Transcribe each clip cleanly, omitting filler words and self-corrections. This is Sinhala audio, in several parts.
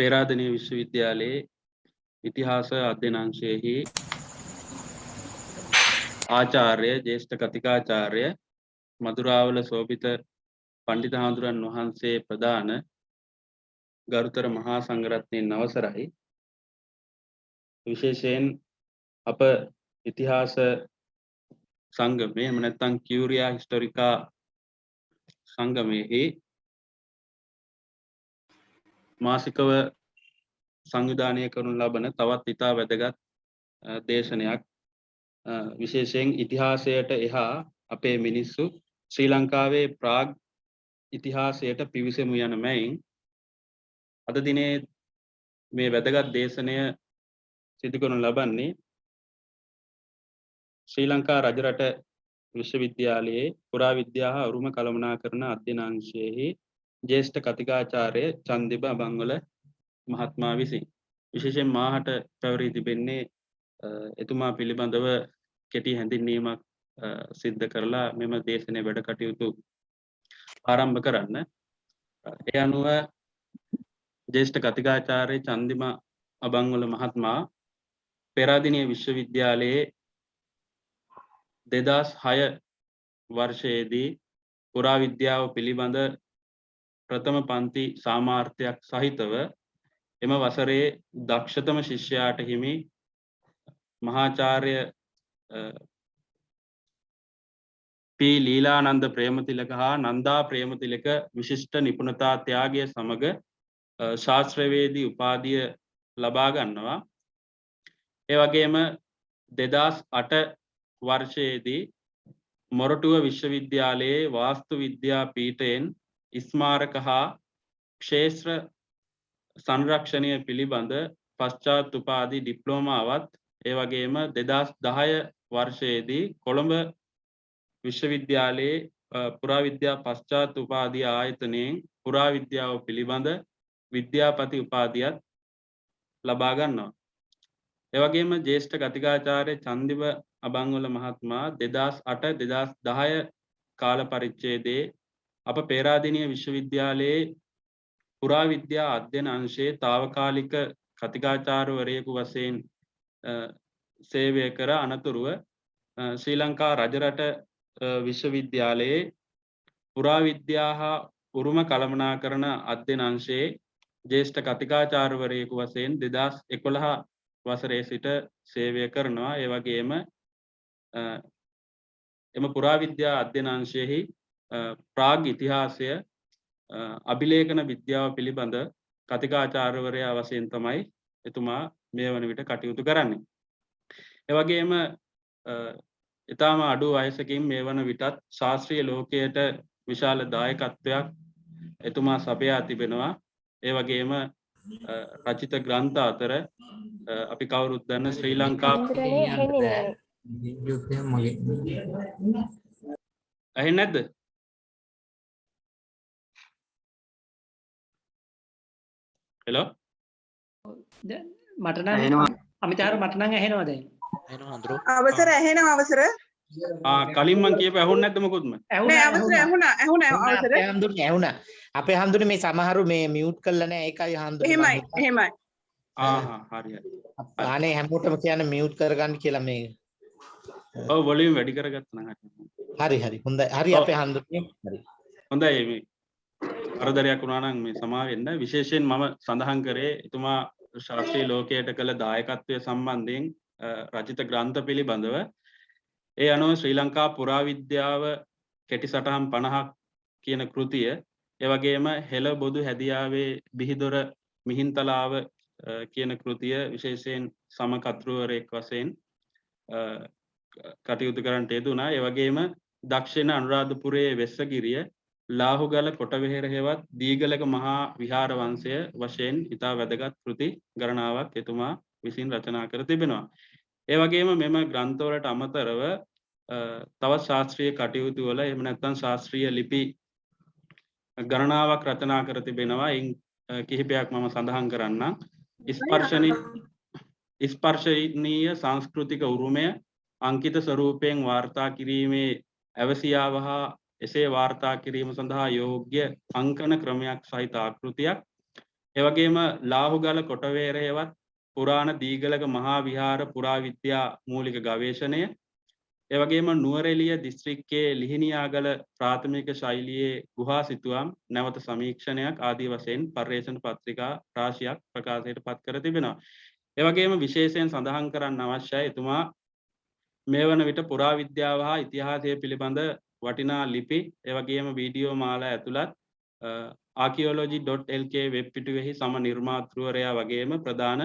पेरादनीय विश्वविद्यालये इतिहास अध्ययनांशेहि आचार्य ज्येष्ठ कथिकाचार्य मधुरावल शोभित पंडित हांदुरන් වහන්සේ ප්‍රදාන ගරුතර මහා සංඝරත්නයන් අවසරයි. විශේෂයෙන් අප ඉතිහාස සංගමයේ එහෙම නැත්නම් කියුරියා හිස්ටොරිකා සංගමයේහි මාසිකව සංවිධානය කරනු ලබන තවත් ඉතා වැදගත් දේශනයක් විශේෂයෙන් ඉතිහාසයට එහා අපේ මිනිස්සු ශ්‍රී ලංකාවේ ප්‍රාග් ඉතිහාසයට පිවිසෙමු යන මෙයින් අද දිනේ මේ වැදගත් දේශනය සිදු කරනු ලබන්නේ ශ්‍රී ලංකා රජරට විශ්වවිද්‍යාලයේ පුරාවිද්‍යා හා උරුම කළමනාකරණ අධ්‍යයනාංශයේහි ज्येष्ठ කතිකාචාර්ය චන්දිබ අබංගල මහත්මයා විසින් විශේෂයෙන් මාහට පැවරී තිබෙන්නේ එතුමා පිළිබඳව කෙටි හැඳින්වීමක් සිද්ධ කරලා මෙම දේශනයේ වැඩ කටයුතු ආරම්භ කරන්න. ඒ අනුව ज्येष्ठ කතිකාචාර්ය චන්දිම අබංගල මහත්මයා පෙරාදෙණිය විශ්වවිද්‍යාලයේ 2006 වර්ෂයේදී පුරාවිද්‍යාව පිළිබඳ ප්‍රථම පන්ති සාමාර්ථයක් සහිතව එම වසරේ දක්ෂතම ශිෂ්‍යයාට හිමි මහාචාර්ය පී ලීලානන්ද ප්‍රේමතිලක හා නන්දා ප්‍රේමතිලක විශිෂ්ට නිපුණතා ත්‍යාගය සමග ශාස්ත්‍රවේදී උපාධිය ලබා ගන්නවා. ඒ වගේම 2008 වර්ෂයේදී මොරටුව විශ්වවිද්‍යාලයේ වාස්තු විද්‍යා පීඨයෙන් ස්මාරක හා ක්ෂේත්‍ර සංරක්ෂණය පිළිබඳ පශ්චාත් උපාධි ඩිප්ලෝමාවත් ඒ වගේම 2010 වර්ෂයේදී කොළඹ විශ්වවිද්‍යාලයේ පුරාවිද්‍යා පශ්චාත් උපාධි ආයතනයෙන් පුරාවිද්‍යාව පිළිබඳ විද්‍යාපති උපාධියත් ලබා ගන්නවා. ඒ වගේම ज्येष्ठ කතිකාචාර්ය චන්දිබ අබංගල මහත්මයා 2008-2010 කාල පරිච්ඡේදයේ අප පේරාදෙණිය විශ්වවිද්‍යාලයේ පුරාවිද්‍යා අධ්‍යයන අංශයේ తాවකාලික කතිකාචාර්යවරයෙකු වශයෙන් සේවය කර අනතුරුව ශ්‍රී ලංකා රජරට විශ්වවිද්‍යාලයේ පුරාවිද්‍යා හා උරුම කළමනාකරණ අධ්‍යයන අංශයේ ज्येष्ठ කතිකාචාර්යවරයෙකු වශයෙන් 2011 වසරේ සිට සේවය කරනවා. ඒ වගේම එම පුරාවිද්‍යා අධ්‍යයන අංශයේහි ප්‍රාග් ඉතිහාසය අභිලේඛන විද්‍යාව පිළිබඳ කතිකාචාර්යවරයා වශයෙන් තමයි එතුමා මේ වන විට කටයුතු කරන්නේ. ඒ වගේම ඊටම අඩු වයසකින් මේ වන විටත් ශාස්ත්‍රීය ලෝකයට විශාල දායකත්වයක් එතුමා සපයා තිබෙනවා. ඒ වගේම රචිත ග්‍රන්ථ අතර අපි කවුරුත් දන්න ශ්‍රී ලංකා ඇහෙන්නේ නැද්ද? හෙලෝ මට නම් අමිතාර මට නම් ඇහෙනවා දැන්. ඇහෙනවා හඳුරු. අවසර ඇහෙනවා අවසර. කලින් මං කියපු ඇහුන්නේ නැද්ද මොකොත්ම? නෑ අවසර ඇහුණා අවසර. හඳුරුනේ ඇහුණා. අපේ හඳුරුනේ මේ සමහරු මේ මියුට් කරලා නැහැ ඒකයි හඳුරුනේ. එහෙමයි. හරි. අනේ හැමෝටම කියන්නේ මියුට් කරගන්න කියලා මේ. ඔව් වොලියුම් වැඩි කරගත්තා නම් හරි. හොඳයි. හරි අපේ හඳුරුනේ. හරි. හොඳයි මේ අරදරයක් වුණා නම් මේ සමා වෙන්න. විශේෂයෙන් මම සඳහන් කරේ එතුමා ශාස්ත්‍රීය ලෝකයට කළ දායකත්වය සම්බන්ධයෙන් රචිත ග්‍රන්ථ පිළිබඳව. ඒ අනුව ශ්‍රී ලංකා පුරාවිද්‍යාව කෙටි සටහන් 50ක් කියන කෘතිය, ඒ වගේම හෙළ බොදු හැදියාවේ බිහිදොර මිහින්තලාව කියන කෘතිය විශේෂයෙන් සමකතෘවරයෙක් වශයෙන් කටයුතු කරන්නට යෙදුණා. ඒ වගේම දක්ෂිණ අනුරාධපුරයේ වෙස්සගිරිය ලාහුගල කොටවෙහෙර හෙවත් දීගලක මහා විහාර වංශය වශයෙන් ඉතා වැදගත් කෘති ගණනාවක් එතුමා විසින් රචනා කර තිබෙනවා. ඒ වගේම මෙම ග්‍රන්ථවලට අමතරව තවත් ශාස්ත්‍රීය කටයුතු වල එහෙම නැත්නම් ශාස්ත්‍රීය ලිපි ගණනාවක් රචනා කර තිබෙනවා. එයින් කිහිපයක් මම සඳහන් කරන්නම්. ස්පර්ශනීය සංස්කෘතික උරුමය අංකිත ස්වරූපයෙන් වාර්තා කිරීමේ අවශ්‍යාව හා එසේ වාර්තා කිරීම සඳහා යෝග්‍ය අංකන ක්‍රමයක් සහිත ආකෘතියක් ඒ වගේම ලාහුගල කොටවේරේවත් පුරාණ දීගලක මහා විහාර පුරාවිද්‍යා මූලික ගවේෂණය, ඒ වගේම නුවරඑළිය දිස්ත්‍රික්කයේ ලිහිණියාගල ප්‍රාථමික ශෛලියේ ගුහා සිතුවම් නැවත සමීක්ෂණයක් ආදී වශයෙන් පර්යේෂණ පත්‍රිකා රාශියක් ප්‍රකාශයට පත් කර තිබෙනවා. ඒ වගේම විශේෂයෙන් සඳහන් කරන්න අවශ්‍යයි එතුමා මේ වන විට පුරාවිද්‍යාව හා ඉතිහාසය පිළිබඳ වටිනා ලිපි, ඒ වගේම වීඩියෝ මාලා ඇතුළත් archaeology.lk වෙබ් පිටුවෙහි සම නිර්මාතෘවරයා වගේම ප්‍රධාන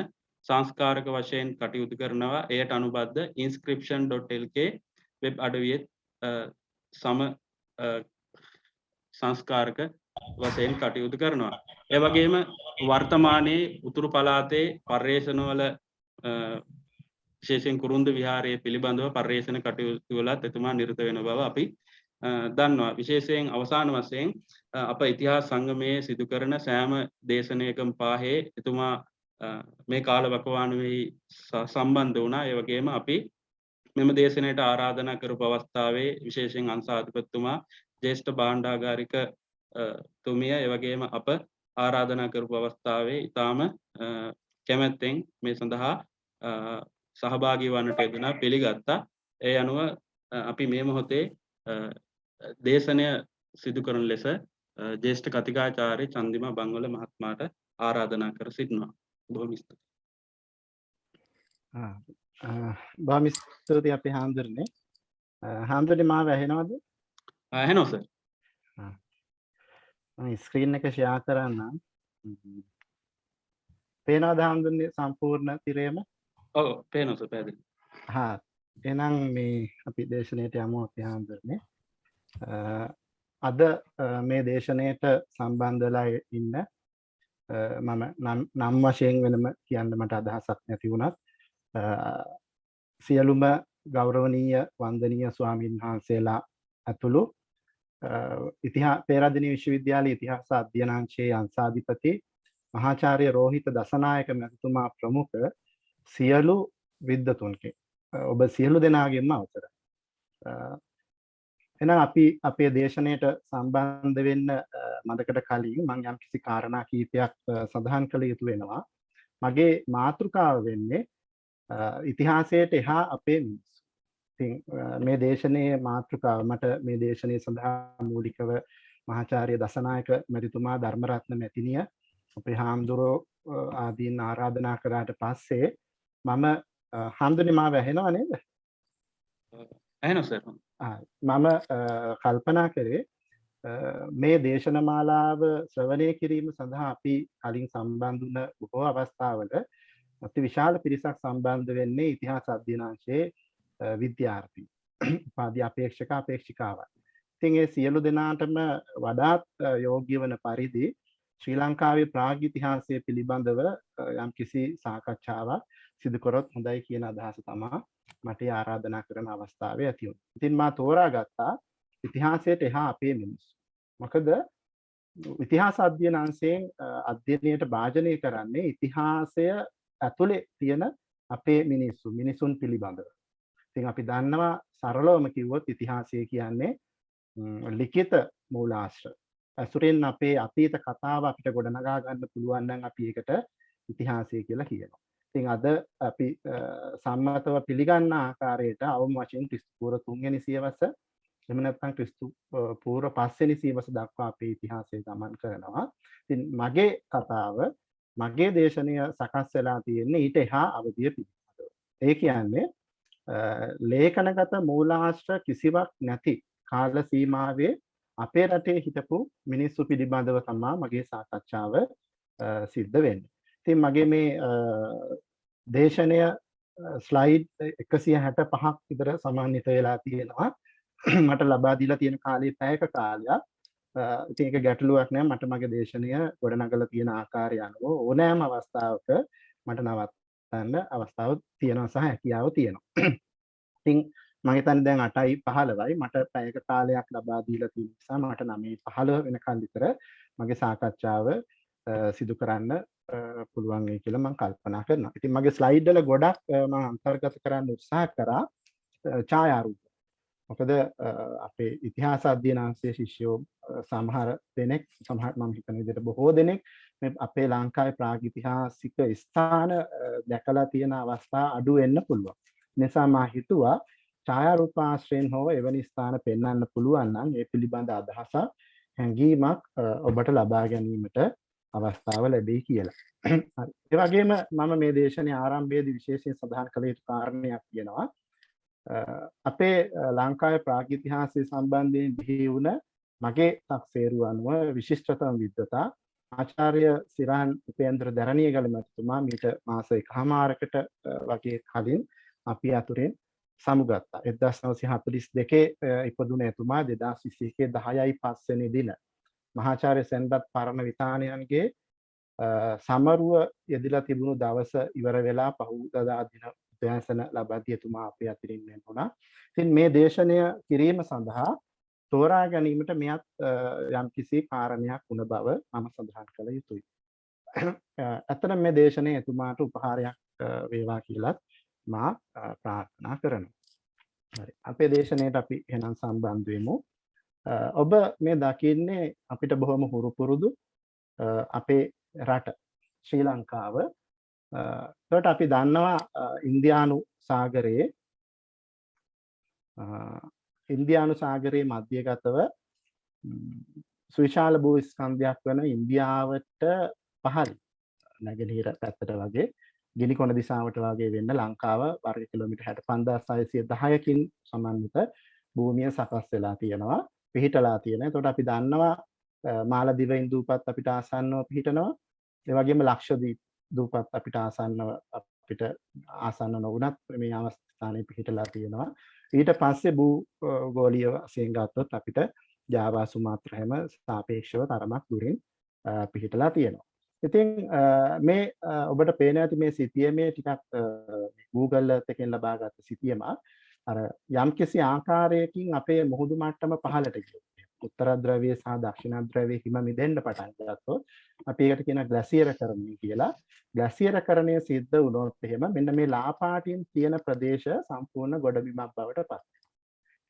සංස්කාරක වශයෙන් කටයුතු කරනවා. එයට අනුබද්ධ inscription.lk වෙබ් අඩවියේ සම සංස්කාරක වශයෙන් කටයුතු කරනවා. ඒ වගේම වර්තමානයේ උතුරු පළාතේ පර්යේෂණවල විශේෂයෙන් කුරුන්ද විහාරයේ පිළිබඳව පර්යේෂණ කටයුතු වලත් එතුමා නිරත වෙන බව අපි දන්නවා. විශේෂයෙන් අවසාන වශයෙන් අප ඉතිහාස සංගමයේ සිදු කරන සෑම දේශනයකම පාහේ එතුමා මේ කාලවකවානුවෙහි සම්බන්ධ වුණා. ඒ වගේම අපි මෙම දේශනයට ආරාධනා කරපු අවස්ථාවේ විශේෂයෙන් අංශාධිපතිතුමා, ජ්‍යෙෂ්ඨ භාණ්ඩාගාරික තුමිය, ඒ වගේම අප ආරාධනා කරපු අවස්ථාවේ ඊටාම කැමැත්තෙන් මේ සඳහා සහභාගී වන්නට යෙදුණා, පිළිගත්තා. ඒ අනුව අපි මේ මොහොතේ දේශනය සිදු කරන ලෙස ජ්‍යෙෂ්ඨ කතිකාචාර්ය චන්දිමා බංවල මහත්මයාට ආරාධනා කර සිටිනවා. බොහොම ස්තුතියි. බොහොම ස්තුතියි අපේ හාමුදුරනේ. හාමුදුරනේ මාව ඇහෙනවද? ඇහෙනවා සර්. මම ස්ක්‍රීන් එක ෂෙයා කරන්නම්. පේනවද හාමුදුරනේ සම්පූර්ණ තිරයම? ඔව් පේනවා සර්, පැහැදිලි. එහෙනම් මේ අපි දේශනයට යමු අපේ හාමුදුරනේ. අද මේ දේශනයට සම්බන්ධ වෙලා ඉන්න මම නම් වශයෙන් වෙනම කියන්න මට අදහසක් නැති වුණත් සියලුම ගෞරවනීය වන්දනීය ස්වාමීන් වහන්සේලා ඇතුළු පේරාදෙණිය විශ්වවිද්‍යාලයේ ඉතිහාස අධ්‍යයනාංශයේ අංශාධිපති මහාචාර්ය රෝහිත දසනායක මැතිතුමා ප්‍රමුඛ සියලු විද්වතුන්ගේ ඔබ සියලු දෙනාගෙන්ම අවසරයි. එහෙනම් අපි අපේ දේශනයට සම්බන්ධ වෙන්න මදකට කලින් මම යම්කිසි කාරණා කීපයක් සඳහන් කළ යුතු වෙනවා. මගේ මාතෘකාව වෙන්නේ ඉතිහාසයට එහා අපේ මිනිස්සු. ඉතින් මේ දේශනයේ මාතෘකාව මට මේ දේශනයේ සඳහා මූලිකව මහාචාර්ය දසනායක මැතිතුමා, ධර්මරත්න මැතිණිය, අපේ හාමුදුරුවෝ ආදීන් ආරාධනා කරාට පස්සේ මම හාමුදුරනේ මාව ඇහෙනව නේද? ඇහෙනවා සර්. මම කල්පනා කරේ මේ දේශනමාලාව ශ්‍රවණය කිරීම සඳහා අපි කලින් සම්බන්ධ වුණ බොහෝ අවස්ථාවල අති විශාල පිරිසක් සම්බන්ධ වෙන්නේ ඉතිහාස අධ්‍යයනාංශයේ විද්‍යාර්ථී, උපාධි අපේක්ෂක අපේක්ෂිකාවන්. ඉතින් ඒ සියලු දෙනාටම වඩාත් යෝග්‍ය වන පරිදි ශ්‍රී ලංකාවේ ප්‍රාග් ඉතිහාසය පිළිබඳව යම්කිසි සාකච්ඡාවක් සිදු කරොත් හොඳයි කියන අදහස තමයි මට ආරාධනා කරන අවස්ථාවේ ඇති වුණේ. ඉතින් මා තෝරාගත්තා ඉතිහාසයට එහා අපේ මිනිස්සු. මොකද ඉතිහාස අධ්‍යයනාංශයෙන් අධ්‍යයනයට භාජනය කරන්නේ ඉතිහාසය ඇතුලේ තියෙන අපේ මිනිසුන් පිළිබඳව. ඉතින් අපි දන්නවා සරලවම කිව්වොත් ඉතිහාසය කියන්නේ ලිඛිත මූලාශ්‍ර. අසුරෙන් අපේ අතීත කතාව අපිට ගොඩනගා ගන්න පුළුවන් නම් අපි ඒකට ඉතිහාසය කියලා කියනවා. ඉතින් අද අපි සම්මතව පිළිගන්න ආකාරයට අවම වශයෙන් ක්‍රිස්තු පූර්ව 3 වෙනි සියවස එහෙම නැත්නම් ක්‍රිස්තු පූර්ව 5 වෙනි සියවස දක්වා අපේ ඉතිහාසය ගමන් කරනවා. ඉතින් මගේ කතාව, මගේ දේශනය සකස් වෙලා තියෙන්නේ ඊට එහා අවධිය පිළිබඳව. ඒ කියන්නේ ලේඛනගත මූලාශ්‍ර කිසිවක් නැති කාල සීමාවේ අපේ රටේ හිටපු මිනිස්සු පිළිබඳව තමයි මගේ සාකච්ඡාව සිද්ධ වෙන්නේ. ඉතින් මගේ මේ දේශනය ස්ලයිඩ් 165ක් විතර සමන්විත වෙලා තියෙනවා. මට ලබා දීලා තියෙන කාලේ පැයක කාලයක්. ඉතින් ඒක ගැටලුවක් නෑ. මට මගේ දේශනය ගොඩනගලා තියෙන ආකාරය අනුව ඕනෑම අවස්ථාවක මට නවත්තන්න අවස්ථාව තියෙනවා සහ හැකියාව තියෙනවා. ඉතින් මම හිතන්නේ දැන් 8:15යි. මට පැයක කාලයක් ලබා දීලා තියෙන නිසා මට 9:15 වෙනකන් විතර මගේ සාකච්ඡාව සිදු කරන්න පුළුවන් වෙයි කියලා මම කල්පනා කරනවා. ඉතින් මගේ ස්ලයිඩ් වල ගොඩක් මම අන්තර්ගත කරන්න උත්සාහ කරා ඡායාරූප. මොකද අපේ ඉතිහාස අධ්‍යයන අංශයේ ශිෂ්‍යෝ සමහර දෙනෙක් සමහර මම හිතන විදිහට බොහෝ දෙනෙක් මේ අපේ ලංකාවේ ප්‍රාග්ඉතිහාසික ස්ථාන දැකලා තියෙන අවස්ථා අඩු වෙන්න පුළුවන්. නිසා මා හිතුවා ඡායාරූපාශ්‍රයෙන් හෝ එවැනි ස්ථාන පෙන්වන්න පුළුවන් නම් ඒ පිළිබඳ අදහසක් හැඟීමක් ඔබට ලබා ගැනීමට අවස්ථාව ලැබෙයි කියලා. හරි. ඒ වගේම මම මේ දේශනේ ආරම්භයේදී විශේෂයෙන් සඳහන් කළ යුතු කාරණයක් තියෙනවා. අපේ ලංකාවේ ප්‍රාග්ඉතිහාසය සම්බන්ධයෙන් බිහි වුණ මගේ තක්සේරුව අනුව විශිෂ්ටතම විද්වතා ආචාර්ය සිරාන් උපේන්ද්‍ර දරණියගල මහත්මයා මීට මාස 1කමාරකට වගේ කලින් අපි අතුරෙන් සමුගත්තා. 1942 ඉපදුන එතුමා 2021 10/5 වෙනි දින මහාචාර්ය සෙන්බත් පරණ විතානයන්ගේ සමරුව යෙදලා තිබුණු දවස ඉවර වෙලා පහුදා දින උදෑසන ලබද්දී එතුමා අපේ අතිරින් වෙන් වුණා. ඉතින් මේ දේශනය කිරීම සඳහා තෝරා ගැනීමට මෙයත් යම්කිසි කාරණයක් වුණ බව මම සඳහන් කළ යුතුයි. ඇත්තටම මේ දේශනය එතුමාට උපහාරයක් වේවා කියලත් මා ප්‍රාර්ථනා කරනවා. හරි. අපේ දේශනයට අපි එහෙනම් සම්බන්ධ වෙමු. ඔබ මේ දකින්නේ අපිට බොහොම හුරු පුරුදු අපේ රට ශ්‍රී ලංකාව. ඒකට අපි දන්නවා ඉන්දියානු සාගරයේ මධ්‍යගතව සුවිශාල භූ ස්කන්ධයක් වන ඉන්දියාවට පහළ නැගෙනහිර පැත්තට වගේ ගිනිකොන දිසාවට වගේ වෙන්න ලංකාව වර්ග කිලෝමීටර් 65610කින් සමන්විත භූමිය සකස් වෙලා තියෙනවා, පිහිටලා තියෙනවා. එතකොට අපි දන්නවා මාලදිවයින් දූපත් අපිට ආසන්නව පිහිටනවා. ඒ වගේම ලක්ෂදීප දූපත් අපිට ආසන්න නොවුනත් මේ අවස්ථානයේ පිහිටලා තියෙනවා. ඊට පස්සේ භූගෝලීය වශයෙන් ගත්තොත් අපිට ජාවා සුමාත්‍රා හැම සාපේක්ෂව තරමක් දුරින් පිහිටලා තියෙනවා. ඉතින් මේ ඔබට පේන ඇති මේ සිතියමේ ටිකක් Google එකෙන් ලබාගත් සිතියම අර යම්කිසි ආකාරයකින් අපේ මුහුදු මට්ටම පහළට ගියොත් උත්තර ද්‍රව්‍ය සහ දක්ෂිණ ද්‍රව්‍ය හිම මිදෙන්න පටන් ගත්තොත් අපි ඒකට කියන ග්ලැසියරකරණය කියලා. ග්ලැසියරකරණය සිද්ධ වුණොත් එහෙම මෙන්න මේ ලා පාටින් තියෙන ප්‍රදේශ සම්පූර්ණ ගොඩබිමක් බවට පත් වෙනවා.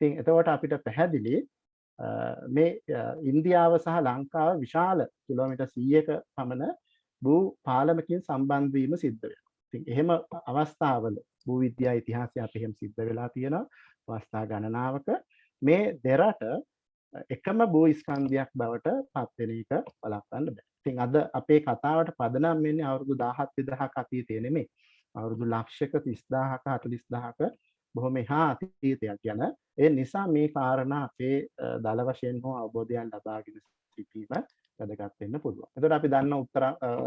ඉතින් එතකොට අපිට පැහැදිලි මේ ඉන්දියාව සහ ලංකාව විශාල කිලෝමීටර් 100ක පමණ භූ පාලමකින් සම්බන්ධ වීම සිද්ධ වෙනවා. ඉතින් එහෙම අවස්ථාවල භූ විද්‍යා ඉතිහාසය අපි එහෙම සිද්ධ වෙලා තියෙනවා. අවස්ථා ගණනාවක මේ දෙරට එකම භූ ස්කන්ධයක් බවට පත් වෙන එක වළක්වන්න බෑ. ඉතින් අද අපේ කතාවට පදනම් වෙන්නේ අවුරුදු 17,000ක අතීතයේ නෙමෙයි. අවුරුදු ලක්ෂක 30000ක 40000ක බොහොම එහා අතීතයක් ගැන. ඒ නිසා මේ කාරණා අපේ දල වශයෙන් හෝ අවබෝධයක් ලබාගෙන සිටීම වැදගත් වෙන්න පුළුවන්. එතකොට අපි දන්න උත්තර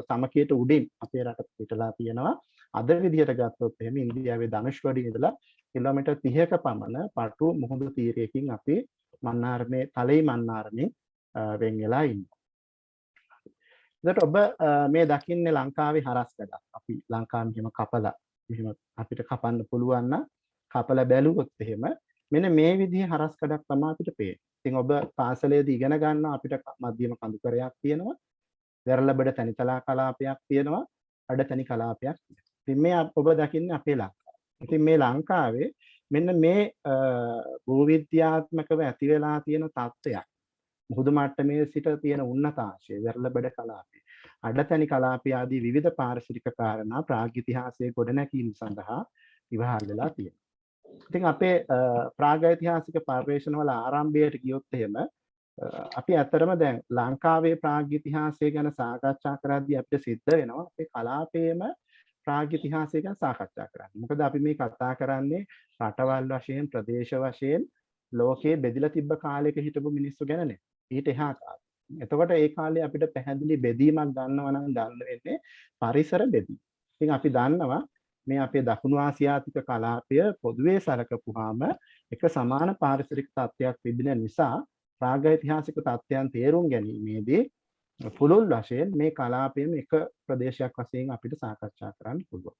සමකයට උඩින් අපේ රට පිටලා තියෙනවා. අද විදිහට ගත්තොත් එහෙම ඉන්දියාවේ ධනුෂ්කෝඩිය ඉඳලා කිලෝමීටර් 30ක පමණ පටු මුහුදු තීරයකින් අපි මන්නාරමේ තලෙයි මන්නාරමේ වෙන් වෙලා ඉන්නවා. එතකොට ඔබ මේ දකින්නේ ලංකාවේ හරස් ගඩක්. අපි ලංකාවේ මෙහෙම කපලා මෙහෙම අපිට කපන්න පුළුවන් නම් කපලා බැලුවොත් එහෙම මෙන්න මේ විදිහේ හරස් ගඩක් තමයි අපිට පේන්නේ. ඉතින් ඔබ පාසලේදී ඉගෙන ගන්නවා අපිට මධ්‍යම කඳුකරයක් තියෙනවා. වැරළබඩ තනිතලා කලාපයක් තියෙනවා. අඩ තනි කලාපයක් තියෙනවා. ඉතින් මේ ඔබ දකින්නේ අපේ ලංකාව. ඉතින් මේ ලංකාවේ මෙන්න මේ භූවිද්‍යාත්මකව ඇති වෙලා තියෙන තත්ත්වයක් මුහුදු මට්ටමේ සිට තියෙන උන්නතාංශය වැරළබඩ කලාපය අඩතනි කලාපය ආදී විවිධ පාරිසරික කාරණා ප්‍රාග්ඉතිහාසයේ ගොඩනැගීම සඳහා ඉවහල් වෙලා තියෙනවා. ඉතින් අපේ ප්‍රාග්ඓතිහාසික පර්යේෂණවල ආරම්භයට ගියොත් එහෙම අපි ඇත්තටම දැන් ලංකාවේ ප්‍රාග්ඉතිහාසය ගැන සාකච්ඡා කරද්දී අපිට සිද්ධ වෙනවා අපේ කලාපයේම ප්‍රාග්ඉතිහාසය ගැන සාකච්ඡා කරන්න. මොකද අපි මේ කතා කරන්නේ රටවල් වශයෙන් ප්‍රදේශ වශයෙන් ලෝකයේ බෙදිලා තිබ්බ කාලයක හිටපු මිනිස්සු ගැන නෙවෙයි. ඊට එහා කාලේ. එතකොට ඒ කාලේ අපිට පැහැදිලි බෙදීමක් ගන්නවා නම් ගන්න වෙන්නේ පරිසර බෙදීම. ඉතින් අපි දන්නවා මේ අපේ දකුණු ආසියාතික කලාපය පොදුවේ සැලකපුවාම එක සමාන පාරිසරික තත්ත්වයක් තිබෙන නිසා ප්‍රාග්ඓතිහාසික තත්ත්වයන් තේරුම් ගැනීමේදී පුළුල් වශයෙන් මේ කලාපයේම එක ප්‍රදේශයක් වශයෙන් අපිට සාකච්ඡා කරන්න පුළුවන්.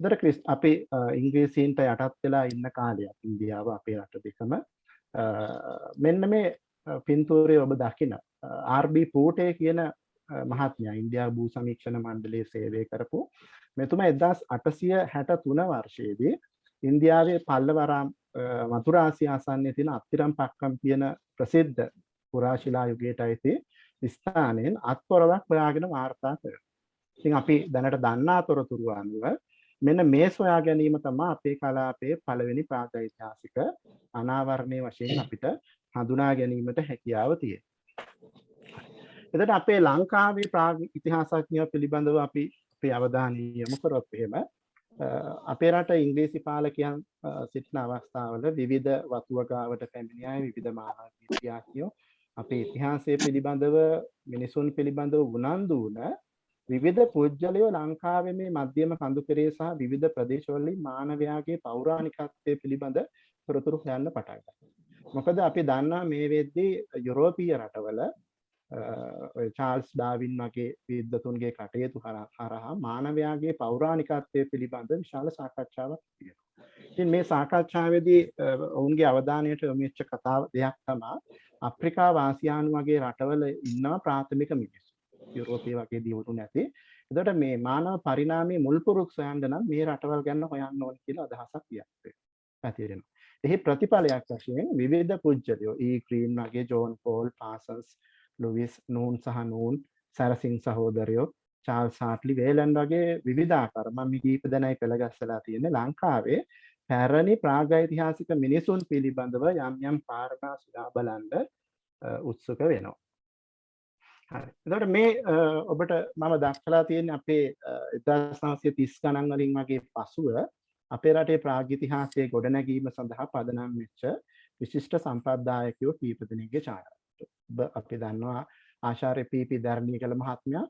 ඒතර අපි ඉංග්‍රීසීන්ට යටත් වෙලා ඉන්න කාලයක් ඉන්දියාව අපේ රට දෙකම මෙන්න මේ පින්තූරයේ ඔබ දකින ආර්.බී. පූටේ කියන මහත්මයා ඉන්දියා භූ සමීක්ෂණ මණ්ඩලයේ සේවය කරපු මෙතුමා 1863 වර්ෂයේදී ඉන්දියාවේ පල්ලවරාම් මතුරාසිය ආසන්නයේ තියෙන අත්තිරම් පක්කම් කියන ප්‍රසිද්ධ පුරා ශිලා යුගයට අයිති ස්ථානයෙන් අත්පොරවක් හොයාගෙන වාර්තා කරනවා. ඉතින් අපි දැනට දන්නා තොරතුරු අනුව මෙන්න මේ සොයා ගැනීම තමයි අපේ කලාපයේ පළවෙනි ප්‍රාගෛතිහාසික අනාවරණයේ වශයෙන් අපිට හඳුනා ගැනීමට හැකියාව තියෙනවා. එතකොට අපේ ලංකාවේ ප්‍රාග් ඉතිහාසඥයෝ පිළිබඳව අපි අපේ අවධානය යොමු කරොත් එහෙම අපේ රට ඉංග්‍රීසි පාලකයන් සිටින අවස්ථාවල විවිධ වතුවගාවට පැමිණි අය විවිධ මානව විද්‍යාඥයෝ අපේ ඉතිහාසය පිළිබඳව මිනිසුන් පිළිබඳව උනන්දු වුණ විවිධ පුජ්‍යලයෝ ලංකාවේ මේ මධ්‍යම කඳුකරේ සහ විවිධ ප්‍රදේශවලින් මානවයාගේ පෞරාණිකත්වය පිළිබඳ තොරතුරු හොයන්න පටන් ගත්තා. මොකද අපි දන්නා මේ වෙද්දී යුරෝපීය රටවල චාල්ස් ඩාවින් වගේ විද්වතුන්ගේ කටයුතු හරහා මානවයාගේ පෞරාණිකත්වය පිළිබඳ විශාල සාකච්ඡාවක් තියෙනවා. ඉතින් මේ සාකච්ඡාවේදී ඔවුන්ගේ අවධානයට යොමු වෙච්ච කතාව දෙයක් තමයි අප්‍රිකා ආසියානු වගේ රටවල ඉන්නවා ප්‍රාථමික මිනිස්සු. යුරෝපීය වගේ දියුණු නැති. එතකොට මේ මානව පරිණාමයේ මුල් පුරුක් සොයන්න නම් මේ රටවල් ගැන හොයන්න ඕන කියලා අදහසක් පැතිරෙනවා. එහි ප්‍රතිඵලයක් වශයෙන් විවිධ පුජ්‍යලයෝ ග්‍රීන් වගේ ජෝන් පෝල් පාසන්ස් ලුවිස් නූන් සහ නූන් සැරසින් සහෝදරයෝ චාල්ස් හාට්ලි වේලන් වගේ විවිධාකාර මම කීප දෙනයි පෙළගස්සලා තියෙන්නේ ලංකාවේ පැරණි ප්‍රාගෛතිහාසික මිනිසුන් පිළිබඳව යම් යම් කාරණා සොයා බලන්න උත්සුක වෙනවා. හරි. එතකොට මේ ඔබට මම දක්වලා තියෙන්නේ අපේ 1930 ගණන් වලින් වගේ පසුව අපේ රටේ ප්‍රාග්ඉතිහාසයේ ගොඩනැගීම සඳහා පදනම් වෙච්ච විශිෂ්ට සම්ප්‍රදායකයෝ කීප දෙනෙක්ගේ ඡායාරූප. අපි දන්නවා ආචාර්ය පී.පී. ධර්මීකල මහත්මයා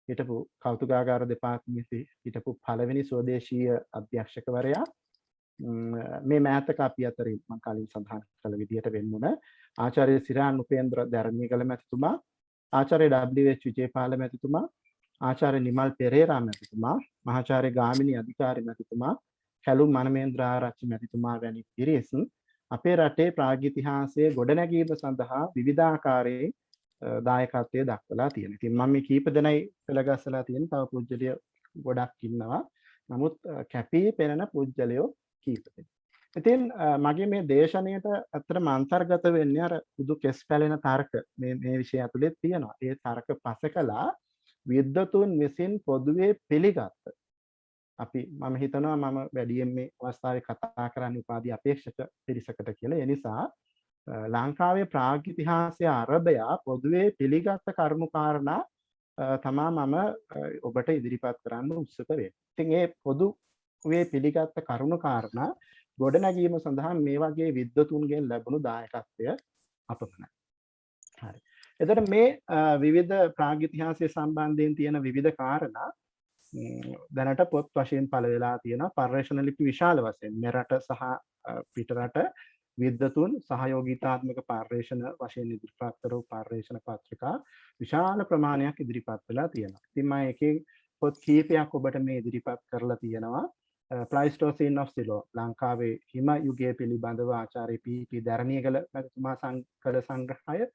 හිටපු කෞතුකාගාර දෙපාර්තමේන්තුවේ හිටපු පළවෙනි ස්වදේශීය අධ්‍යක්ෂකවරයා. මේ මෑතක අපි අතරින් මම කලින් සඳහන් කළ විදිහට වෙන්නුන ආචාර්ය සිරාන් උපේන්ද්‍ර ධර්මීකල මැතිතුමා, ආචාර්ය W.H. විජේපාල මැතිතුමා, ආචාර්ය නිමල් පෙරේරා මැතිතුමා, මහාචාර්ය ගාමිණී අධිකාරි මැතිතුමා, කැලුම් මනමේන්ද්‍ර ආරච්චි මැතිතුමා වැනි පිරිස් අපේ රටේ ප්‍රාග්ඉතිහාසයේ ගොඩනැගීම සඳහා විවිධාකාරයේ දායකත්වයේ දක්වලා තියෙනවා. ඉතින් මම මේ කීප දෙනයි පෙළගස්සලා තියෙන තව පුජ්‍යලිය ගොඩක් ඉන්නවා. නමුත් කැපී පෙනෙන පුජ්‍යලියෝ කීප දෙනෙක්. ඉතින් මගේ මේ දේශනයට අත්‍තරම අන්තර්ගත වෙන්නේ අර පුදු කෙස් පැලෙන තර්ක මේ විෂය ඇතුලේ තියෙනවා. ඒ තර්ක පසකලා විද්වතුන් විසින් පොදුවේ පිළිගත්ත අපි මම හිතනවා මම වැඩියෙන් මේ අවස්ථාවේ කතා කරන්න උපාධි අපේක්ෂක පිරිසකට කියලා. ඒ නිසා ලංකාවේ ප්‍රාග්ඉතිහාසය අරබයා පොදුවේ පිළිගත් කරුණු කාරණා තමා මම ඔබට ඉදිරිපත් කරන්න උත්සුක වෙන්නේ. ඉතින් මේ පොදුවේ පිළිගත් කරුණු කාරණා ගොඩනැගීම සඳහා මේ වගේ විද්වතුන්ගෙන් ලැබුණු දායකත්වය අපමණයි. හරි. එතකොට මේ විවිධ ප්‍රාග්ඉතිහාසය සම්බන්ධයෙන් තියෙන විවිධ කාරණා දැනට පොත් වශයෙන් පළ වෙලා තියෙනවා. පර්යේෂණ ලිපි විශාල වශයෙන් මෙරට සහ පිටරට විද්වතුන් සහයෝගීතාත්මක පර්යේෂණ වශයෙන් ඉදිරිපත් කරපු පර්යේෂණ පත්‍රිකා විශාල ප්‍රමාණයක් ඉදිරිපත් වෙලා තියෙනවා. ඉතින් මම එකේ පොත් කීපයක් ඔබට මේ ඉදිරිපත් කරලා තියෙනවා. ප්ලයිස්ටෝසීන් ඔෆ් සිලෝ ලංකාවේ හිම යුගය පිළිබඳව ආචාර්ය පී.පී. ධර්මීකල මැතිතුමා කළ සංග්‍රහය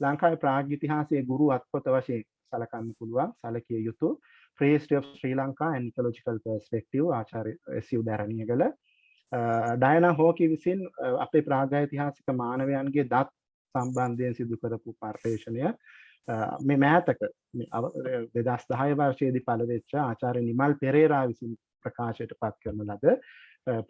ලංකාවේ ප්‍රාග්ඉතිහාසයේ ගුරු අත්පොත වශයෙන් සලකන්න පුළුවන් සැලකිය යුතු History of Sri Lanka and Ecological Perspective ආචාර්ය එස්.යූ. ධර්මීකල ඩයනා හෝකි විසින් අපේ ප්‍රාග්ඉතිහාසික මානවයන්ගේ දත් සම්බන්ධයෙන් සිදු කරපු පර්යේෂණය මේ මෑතක 2010 වර්ෂයේදී පළ වෙච්ච ආචාර්ය නිමල් පෙරේරා විසින් ප්‍රකාශයට පත් කරන ලද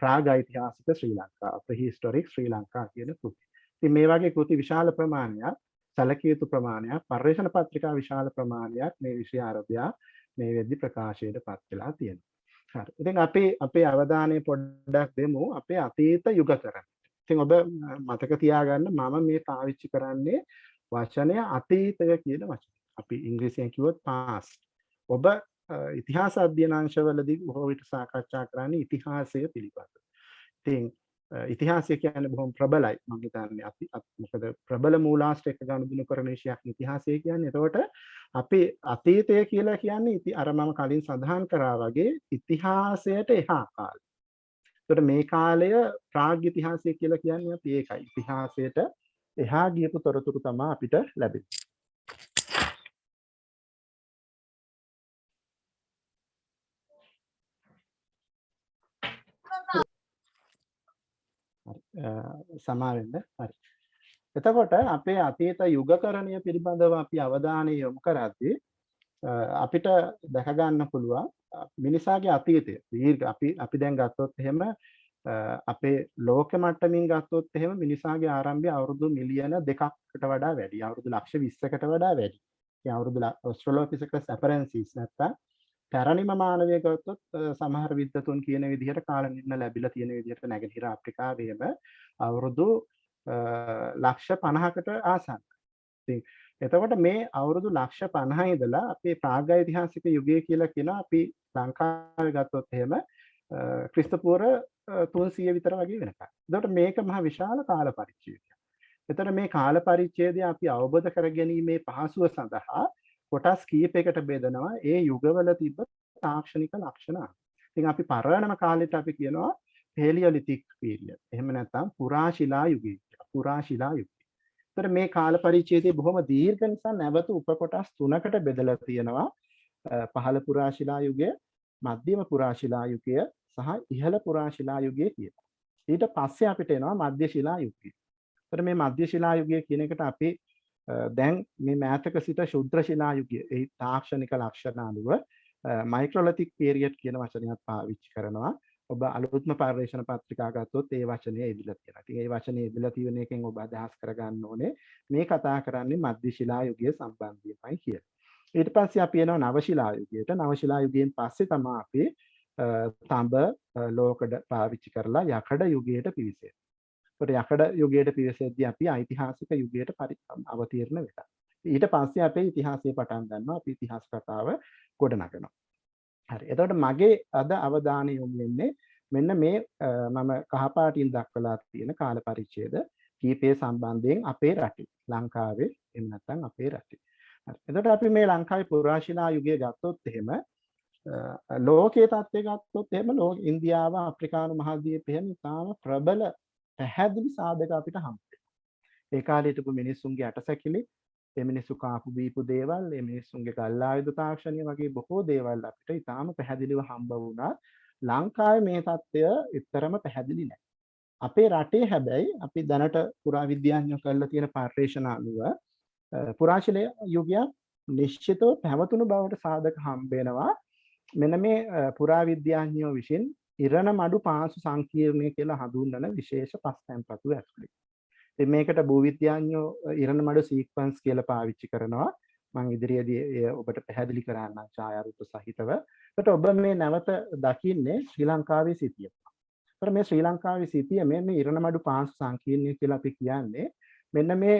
ප්‍රාග්ඉතිහාසික ශ්‍රී ලංකා prehistoric ශ්‍රී ලංකා කියන කෘති. ඉතින් මේ වගේ කෘති විශාල ප්‍රමාණයක් සැලකිය යුතු ප්‍රමාණයක් පර්යේෂණ පත්‍රිකා විශාල ප්‍රමාණයක් මේ විෂය අරබයා මේ වෙද්දී ප්‍රකාශයට පත් වෙලා තියෙනවා. හරි. ඉතින් අපි අපේ අවධානය පොඩ්ඩක් දෙමු අපේ අතීත යුගකරණ. ඉතින් ඔබ මතක තියාගන්න මම මේ පාවිච්චි කරන්නේ වචනය අතීතය කියන වචනය. අපි ඉංග්‍රීසියෙන් කිව්වොත් past. ඔබ ඉතිහාස අධ්‍යයනාංශවලදී බොහෝ විට සාකච්ඡා කරන්නේ ඉතිහාසය පිළිබඳව. ඉතින් ඉතිහාසය කියන්නේ බොහොම ප්‍රබලයි මම හිතන්නේ මොකද ප්‍රබල මූලාශ්‍ර එක ගනුදෙනු කරන විෂයක් ඉතිහාසය කියන්නේ. එතකොට අපි අතීතය කියලා කියන්නේ අර මම කලින් සඳහන් කරා වගේ ඉතිහාසයට එහා කාලය. එතකොට මේ කාලය ප්‍රාග්ඉතිහාසය කියලා කියන්නේ අපි ඒකයි. ඉතිහාසයට එහා ගියපු තොරතුරු තමයි අපිට ලැබෙන්නේ. සමා වෙන්න. හරි. එතකොට අපේ අතීත යුගකරණය පිළිබඳව අපි අවධානය යොමු කරද්දී අපිට දැක ගන්න පුළුවන් මිනිසාගේ අතීතය. අපි දැන් ගත්තොත් එහෙම අපේ ලෝක මට්ටමින් ගත්තොත් එහෙම මිනිසාගේ ආරම්භය අවුරුදු මිලියන 2කට වඩා වැඩි. අවුරුදු ලක්ෂ 20කට වඩා වැඩි. ඒ අවුරුදු ඔස්ට්‍රලෝපිතෙකස් ඇපරෙන්සිස් නැත්තම් පැරණිම මානවය ගත්තොත් සමහර විද්වතුන් කියන විදිහට කාල නිර්ණ ලැබිලා තියෙන විදිහට නැගෙනහිර අප්‍රිකාවේම අවුරුදු ලක්ෂ 50කට ආසන්න. ඉතින් එතකොට මේ අවුරුදු ලක්ෂ 50 ඉඳලා අපේ ප්‍රාග්ඓතිහාසික යුගය කියලා කියන අපි ලංකාවේ ගත්තොත් එහෙම ක්‍රිස්තපූර්ව 300 විතර වගේ වෙනකන්. එතකොට මේක මහ විශාල කාල පරිච්ඡේදයක්. එතකොට මේ කාල පරිච්ඡේදය අපි අවබෝධ කරගැනීමේ පහසුව සඳහා කොටස් කීපයකට බෙදනවා ඒ යුගවල තිබ්බ තාක්ෂණික ලක්ෂණ. ඉතින් අපි පරණම කාලෙට අපි කියනවා පේලියොලිතික් පීරියඩ්. එහෙම නැත්නම් පුරා ශිලා යුගය කියලා. පුරා ශිලා යුගය. ඒතර මේ කාල පරිච්ඡේදය බොහොම දීර්ඝ නිසා නැවත උපකොටස් 3කට බෙදලා තියෙනවා. පහළ පුරා ශිලා යුගය, මධ්‍යම පුරා ශිලා යුගය සහ ඉහළ පුරා ශිලා යුගය කියලා. ඊට පස්සේ අපිට එනවා මධ්‍ය ශිලා යුගය. ඒතර මේ මධ්‍ය ශිලා යුගය කියන එකට අපි දැන් මේ මෑතක සිට ශුද්‍ර ශිලා යුගය ඒ තාක්ෂණික ලක්ෂණ අනුව මයික්‍රොලිතික් පීරියඩ් කියන වචනයත් පාවිච්චි කරනවා. ඔබ අලුත්ම පර්යේෂණ පත්‍රිකා ගත්තොත් ඒ වචනේ එදිලා තියෙනවා. ඉතින් ඒ වචනේ එදිලා තියෙන එකෙන් ඔබ අදහස් කරගන්න ඕනේ මේ කතා කරන්නේ මධ්‍ය ශිලා යුගයේ සම්බන්ධයමයි කියලා. ඊට පස්සේ අපි එනවා නව ශිලා යුගයට. නව ශිලා යුගයෙන් පස්සේ තමයි අපි තඹ ලෝකඩ පාවිච්චි කරලා යකඩ යුගයට පිවිසෙන්නේ. යකඩ යුගයට පිවිසෙද්දී අපි ඓතිහාසික යුගයට අවතීර්ණ වෙලා. ඊට පස්සේ අපේ ඉතිහාසය පටන් ගන්නවා. අපි ඉතිහාස කතාව ගොඩනගනවා. හරි. එතකොට මගේ අද අවධානය යොමු වෙන්නේ මෙන්න මේ මම කහපාටින් දක්වලා තියෙන කාල පරිච්ඡේද කීපය සම්බන්ධයෙන් අපේ රටේ ලංකාවේ එහෙම නැත්නම් අපේ රටේ. හරි. එතකොට අපි මේ ලංකාවේ පුරා ශිලා යුගය ගත්තොත් එහෙම ලෝකයේ තත්ත්වය ගත්තොත් එහෙම ඉන්දියාව අප්‍රිකානු මහද්වීපය ඉතාම ප්‍රබල පැහැදිලි සාධක අපිට හම්බ වෙනවා. ඒ කාලේ හිටපු මිනිස්සුන්ගේ අටසැකිලි, ඒ මිනිස්සු කාපු බීපු දේවල්, ඒ මිනිස්සුන්ගේ ගල් ආයුධ තාක්ෂණය වගේ බොහෝ දේවල් අපිට ඉතාම පැහැදිලිව හම්බ වුණා. ලංකාවේ මේ තත්ත්වය විතරම පැහැදිලි නැහැ. අපේ රටේ හැබැයි අපි දැනට පුරාවිද්‍යාඥයෝ කරලා තියෙන පර්යේෂණ අනුව පුරාශිල යුගයක් නිශ්චිතව පැවතුණු බවට සාධක හම්බ වෙනවා. මෙන්න මේ පුරාවිද්‍යාඥයෝ විසින් ඉරණමඩු පාංශු සංකීර්ණය කියලා හඳුන්වන විශේෂ පස් තැන්පතු ඇතුළේ. ඉතින් මේකට භූවිද්‍යාඥයෝ ඉරණමඩු සීක්වන්ස් කියලා පාවිච්චි කරනවා. මම ඉදිරියේදී ඔබට පැහැදිලි කරන්නම් ඡායාරූප සහිතව. ඒකට ඔබ මේ නැවත දකින්නේ ශ්‍රී ලංකාවේ සිටිය. ඒතර මේ ශ්‍රී ලංකාවේ සිටිය මේ ඉරණමඩු පාංශු සංකීර්ණය කියලා අපි කියන්නේ මෙන්න මේ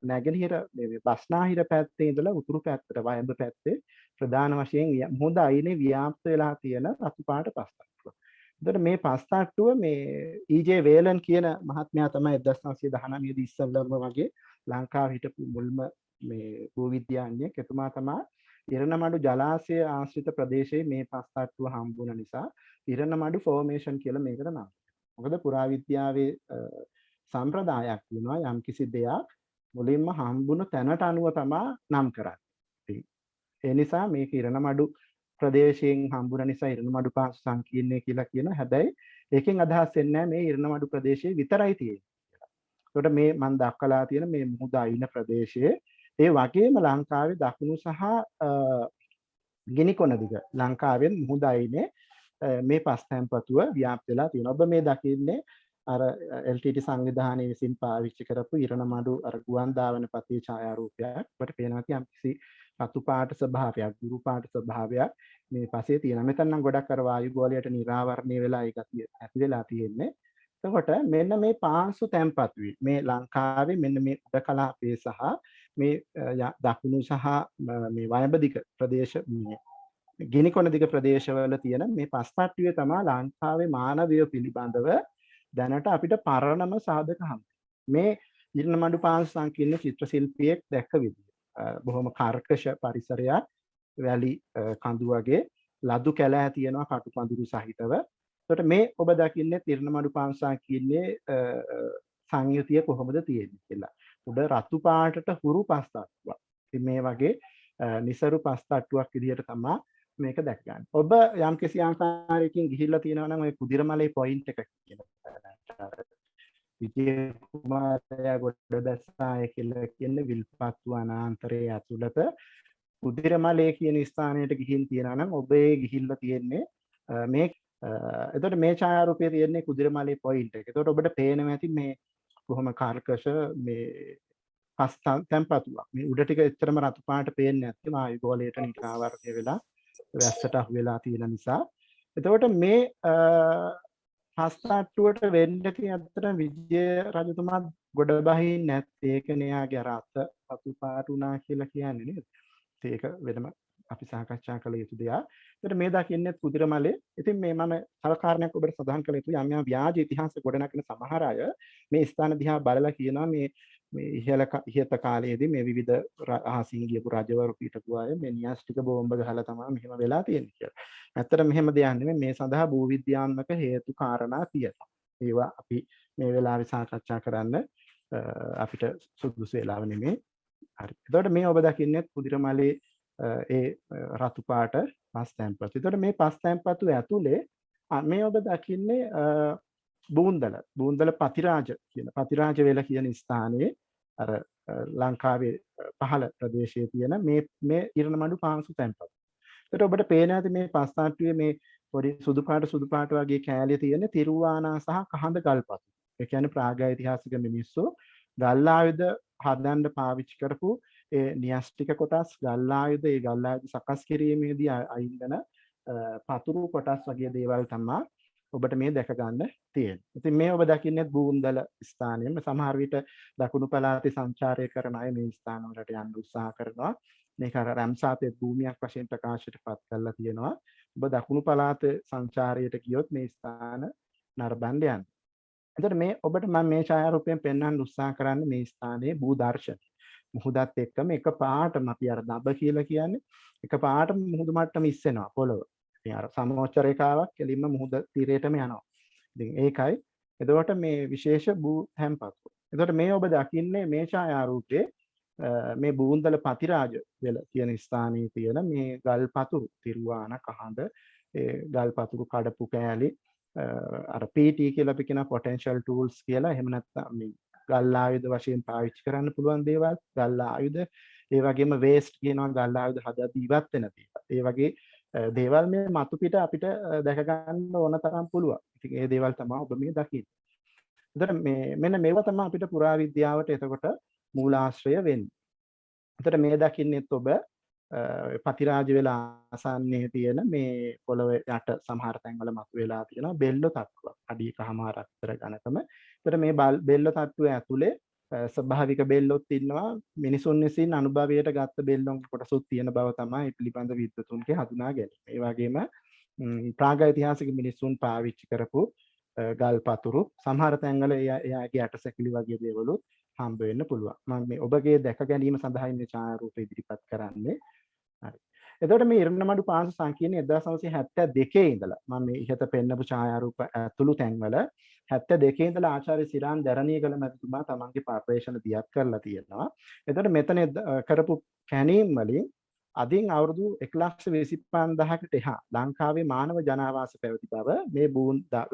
නැගෙනහිර මේ බස්නාහිර පැත්තේ ඉඳලා උතුරු පැත්තට වයඹ පැත්තේ ප්‍රධාන වශයෙන් මුහුද අයිනේ ව්‍යාප්ත වෙලා තියෙන රතු පාට පස්තට්ටුව. එතකොට මේ පස්තට්ටුව මේ ඊජේ වේලන් කියන මහත්මයා තමයි 1919 දී ඉස්සෙල්ලම වගේ ලංකාවේ හිටපු මුල්ම මේ භූවිද්‍යාඥයෙක්. එතුමා තමයි ඉරණමඩු ජලාශය ආශ්‍රිත ප්‍රදේශයේ මේ පස්තට්ටුව හම්බුන නිසා ඉරණමඩු ෆෝමේෂන් කියලා මේකට නම්. මොකද පුරාවිද්‍යාවේ සම්ප්‍රදායක් වෙනවා යම් කිසි දෙයක් මුලින්ම හම්බුණු තැනට අනුව තමයි නම් කරන්නේ. ඒ නිසා මේක ඉරණමඩු ප්‍රදේශයෙන් හම්බුන නිසා ඉරණමඩු පාංශු සංකීර්ණය කියලා කියනවා. හැබැයි ඒකෙන් අදහස් වෙන්නේ මේ ඉරණමඩු ප්‍රදේශයේ විතරයි තියෙන්නේ කියලා. ඒකට මේ මම දක්වලා තියෙන මේ මුහුද අයින ප්‍රදේශයේ ඒ වගේම ලංකාවේ දකුණු සහ ගිනිකොන දිග ලංකාවෙන් මුහුද අයිනේ මේ පස් තැන්පතුව ව්‍යාප්ත වෙලා තියෙනවා. ඔබ මේ දකින්නේ අර LTT සංවිධානයේ විසින් පාවිච්චි කරපු ඉරණමඩු අර ගුවන් දාවන පතේ ඡායාරූපයක්. ඔබට පේනවා යම්කිසි රතු පාට ස්වභාවයක්, ගුරු පාට ස්වභාවයක් මේ පසේ තියෙනවා. මෙතන නම් ගොඩක් අර වායු ගෝලයට නිරාවරණය වෙලා ඒක ඇති වෙලා තියෙන්නේ. එතකොට මෙන්න මේ පාංශු තැන්පතුවේ මේ ලංකාවේ මෙන්න මේ උඩ කලාපයේ සහ මේ දකුණු සහ මේ වයඹදිග ප්‍රදේශ මේ ගිනිකොන දිග ප්‍රදේශවල තියෙන මේ පස්තට්ටුවේ තමයි ලංකාවේ මානවය පිළිබඳව දැනට අපිට පරණම සාධක හම්බ. මේ ඉරණමඩු පාංශු සංකීර්ණ චිත්‍ර ශිල්පියෙක් දැක්ක විදිහ. බොහොම කර්කශ පරිසරයක්, වැලි කඳු වගේ ලදු කැලෑ තියෙනවා කටු පඳුරු සහිතව. එතකොට මේ ඔබ දකින්නේ ඉරණමඩු පාංශු සංකීර්ණයේ සංයුතිය කොහොමද තියෙන්නේ කියලා. උඩ රතු පාටට හුරු පස්තට්ටුවක්. ඉතින් මේ වගේ නිසරු පස්තට්ටුවක් විදිහට තමයි මේක දැක් ගන්න. ඔබ යම් කිසි ආකාරයකින් ගිහිල්ලා තියෙනවා නම් ඔය කුදිරමලේ පොයින්ට් එක කියන තැනට විජය කුමාරයා ගොඩ බැස්සාය කියලා කියන්නේ විල්පත්තු වනාන්තරයේ ඇතුළත කුදිරමලේ කියන ස්ථානයට ගිහින් තියෙනවා නම් ඔබ ඒ ගිහිල්ලා තියෙන්නේ මේ එතකොට මේ ඡායාරූපයේ තියෙන්නේ කුදිරමලේ පොයින්ට් එක. එතකොට ඔබට පේනවා ඇති මේ කොහොම කාර්කෂ මේ පස් තැන්පතුවක්. මේ උඩ ටික එච්චරම රතු පාට පේන්නේ නැත්නම් ආයුගෝලයට නිකාවර්ණය වෙලා වැස්සට අහු වෙලා තියෙන නිසා. එතකොට මේ හස්තට්ටුවට වෙන්න තියෙන අතර විජය රජතුමා ගොඩ බහින්නේ නැත්තේ ඒකනේ යාගේ අර අත රතු පාට උනා කියලා කියන්නේ නේද? ඒක වෙනම අපි සාකච්ඡා කළ යුතු දෙයක්. ඒතර මේ දකින්නේ කුදිරමලේ. ඉතින් මේ මම තව කාරණයක් ඔබට සඳහන් කළ යුතුයි. යම් යම් ව්‍යාජ ඉතිහාස ගොඩනගන සමහර අය මේ ස්ථාන දිහා බලලා කියනවා මේ ඉහත කාලයේදී මේ විවිධ අහසින් ගියපු රජවරු පිටපු අය මේ න්‍යාස්ටික බෝම්බ ගහලා තමයි මෙහෙම වෙලා තියෙන්නේ කියලා. ඇත්තට මෙහෙම දෙයක් නෙමෙයි. මේ සඳහා භූවිද්‍යාත්මක හේතු කාරණා තියෙනවා. ඒවා අපි මේ වෙලාවේ සාකච්ඡා කරන්න අපිට සුදුසු වෙලාව නෙමෙයි. හරි. එතකොට මේ ඔබ දකින්නේ කුදිරමලේ ඒ රතු පාට පස් තැන්පතු. එතකොට මේ පස් තැන්පතු ඇතුලේ මේ ඔබ දකින්නේ බූන්දල පතිරාජ කියන පතිරාජ වෙල කියන ස්ථානයේ අර ලංකාවේ පහළ ප්‍රදේශයේ තියෙන මේ ඉරණමඩු පාංශු තැන්පතු. එතකොට ඔබට පේන ඇති මේ පස් තාට්ටුවේ මේ පොඩි සුදු පාට වගේ කෑලිය තියෙන තිරුවානා සහ කහඳ ගල්පතු. ඒ කියන්නේ ප්‍රාගෛතිහාසික මිනිස්සු ගල් ආයුධ හදන්න පාවිච්චි කරපු ඒ න්‍යාස්ටික කොටස් ගල් ආයුධ ඒ ගල් ආයුධ සකස් කිරීමේදී අයින්දන පතුරු කොටස් වගේ දේවල් තමයි ඔබට මේ දැක ගන්න තියෙන්නේ. ඉතින් මේ ඔබ දකින්නේ බූන්දල ස්ථානයේම සමහර විට දකුණු පළාතේ සංචාරය කරන අය මේ ස්ථාන වලට යන්න උත්සාහ කරනවා. මේක අර රම්සාපේ භූමියක් වශයෙන් ප්‍රකාශයටපත් කරලා තියෙනවා. ඔබ දකුණු පළාත සංචාරයට ගියොත් මේ ස්ථාන නරඹන්න යන්න. එතකොට මේ ඔබට මම මේ ඡායාරූපයෙන් පෙන්වන්න උත්සාහ කරන්නේ මේ ස්ථානයේ භූ දර්ශන. මුහුදත් එක්කම එක පාටම අපි අර දබ කියලා කියන්නේ එක පාටම මුහුදු මට්ටම ඉස්සෙනවා පොළොව. ඉතින් අර සමෝච්ච රේඛාවක් කෙලින්ම මුහුද තීරයටම යනවා. ඉතින් ඒකයි. එතකොට මේ විශේෂ භූ තැන්පතු. එතකොට මේ ඔබ දකින්නේ මේ ඡායාරූපයේ මේ බූන්දල පතිරාජ වෙල කියන ස්ථානයේ තියෙන මේ ගල් පතුරු තිරුවාන කහඳ ඒ ගල් පතුරු කඩපු කෑලි අර PT කියලා අපි කියන potential tools කියලා එහෙම නැත්නම් මේ ගල් ආයුධ වශයෙන් පාවිච්චි කරන්න පුළුවන් දේවල් ගල් ආයුධ ඒ වගේම waste කියනවා ගල් ආයුධ හදද්දී ඉවත් වෙන දේවල්. ඒ වගේ දේවල් මේ මතු පිට අපිට දැක ගන්න ඕන තරම් පුළුවන්. ඉතින් ඒ දේවල් තමයි ඔබ මේ දකින්නේ. එතකොට මෙන්න මේවා තමයි අපිට පුරාවිද්‍යාවට එතකොට මූලාශ්‍රය වෙන්නේ. එතකොට මේ දකින්නෙත් ඔබ පතිරාජ වෙලා ආසන්නයේ තියෙන මේ පොළොව යට සමහර තැන්වල මතුවලා තියෙනවා බෙල්ල තට්ටුවක්. අඩි එකමාරක් විතර ඝනකම. එතකොට මේ බෙල්ල තට්ටුව ඇතුලේ ස්වභාවික බෙල්ලොත් ඉන්නවා මිනිසුන් විසින් අනුභවයට ගත්ත බෙල්ලොන් කොටසුත් තියෙන බව තමයි පිළිබඳ විද්වතුන්ගේ හඳුනා ගැනීම. ඒ වගේම ප්‍රාගෛතිහාසික මිනිසුන් පාවිච්චි කරපු ගල් පතුරු සමහර තැන්වල එයාගේ ඇටසැකිලි වගේ දේවලුත් හම්බ වෙන්න පුළුවන්. මම මේ ඔබගේ දැක ගැනීම සඳහා ඉන්නේ ඡායාරූප ඉදිරිපත් කරන්නේ. හරි. එතකොට මේ ඉරණමඩු පාංශු සංකීර්ණය 1972 ඉඳලා මම මේ ඉහත පෙන්නපු ඡායාරූප ඇතුළු තැන්වල 72 ඉඳලා ආචාර්ය සිරාන් දරණීයගල මැතිතුමා තමන්ගේ පර්යේෂණ දියත් කරලා තියෙනවා. එතකොට මෙතන කරපු කැණීම් වලින් අදින් අවුරුදු 1,25,000කට එහා ලංකාවේ මානව ජනාවාස පැවති බව මේ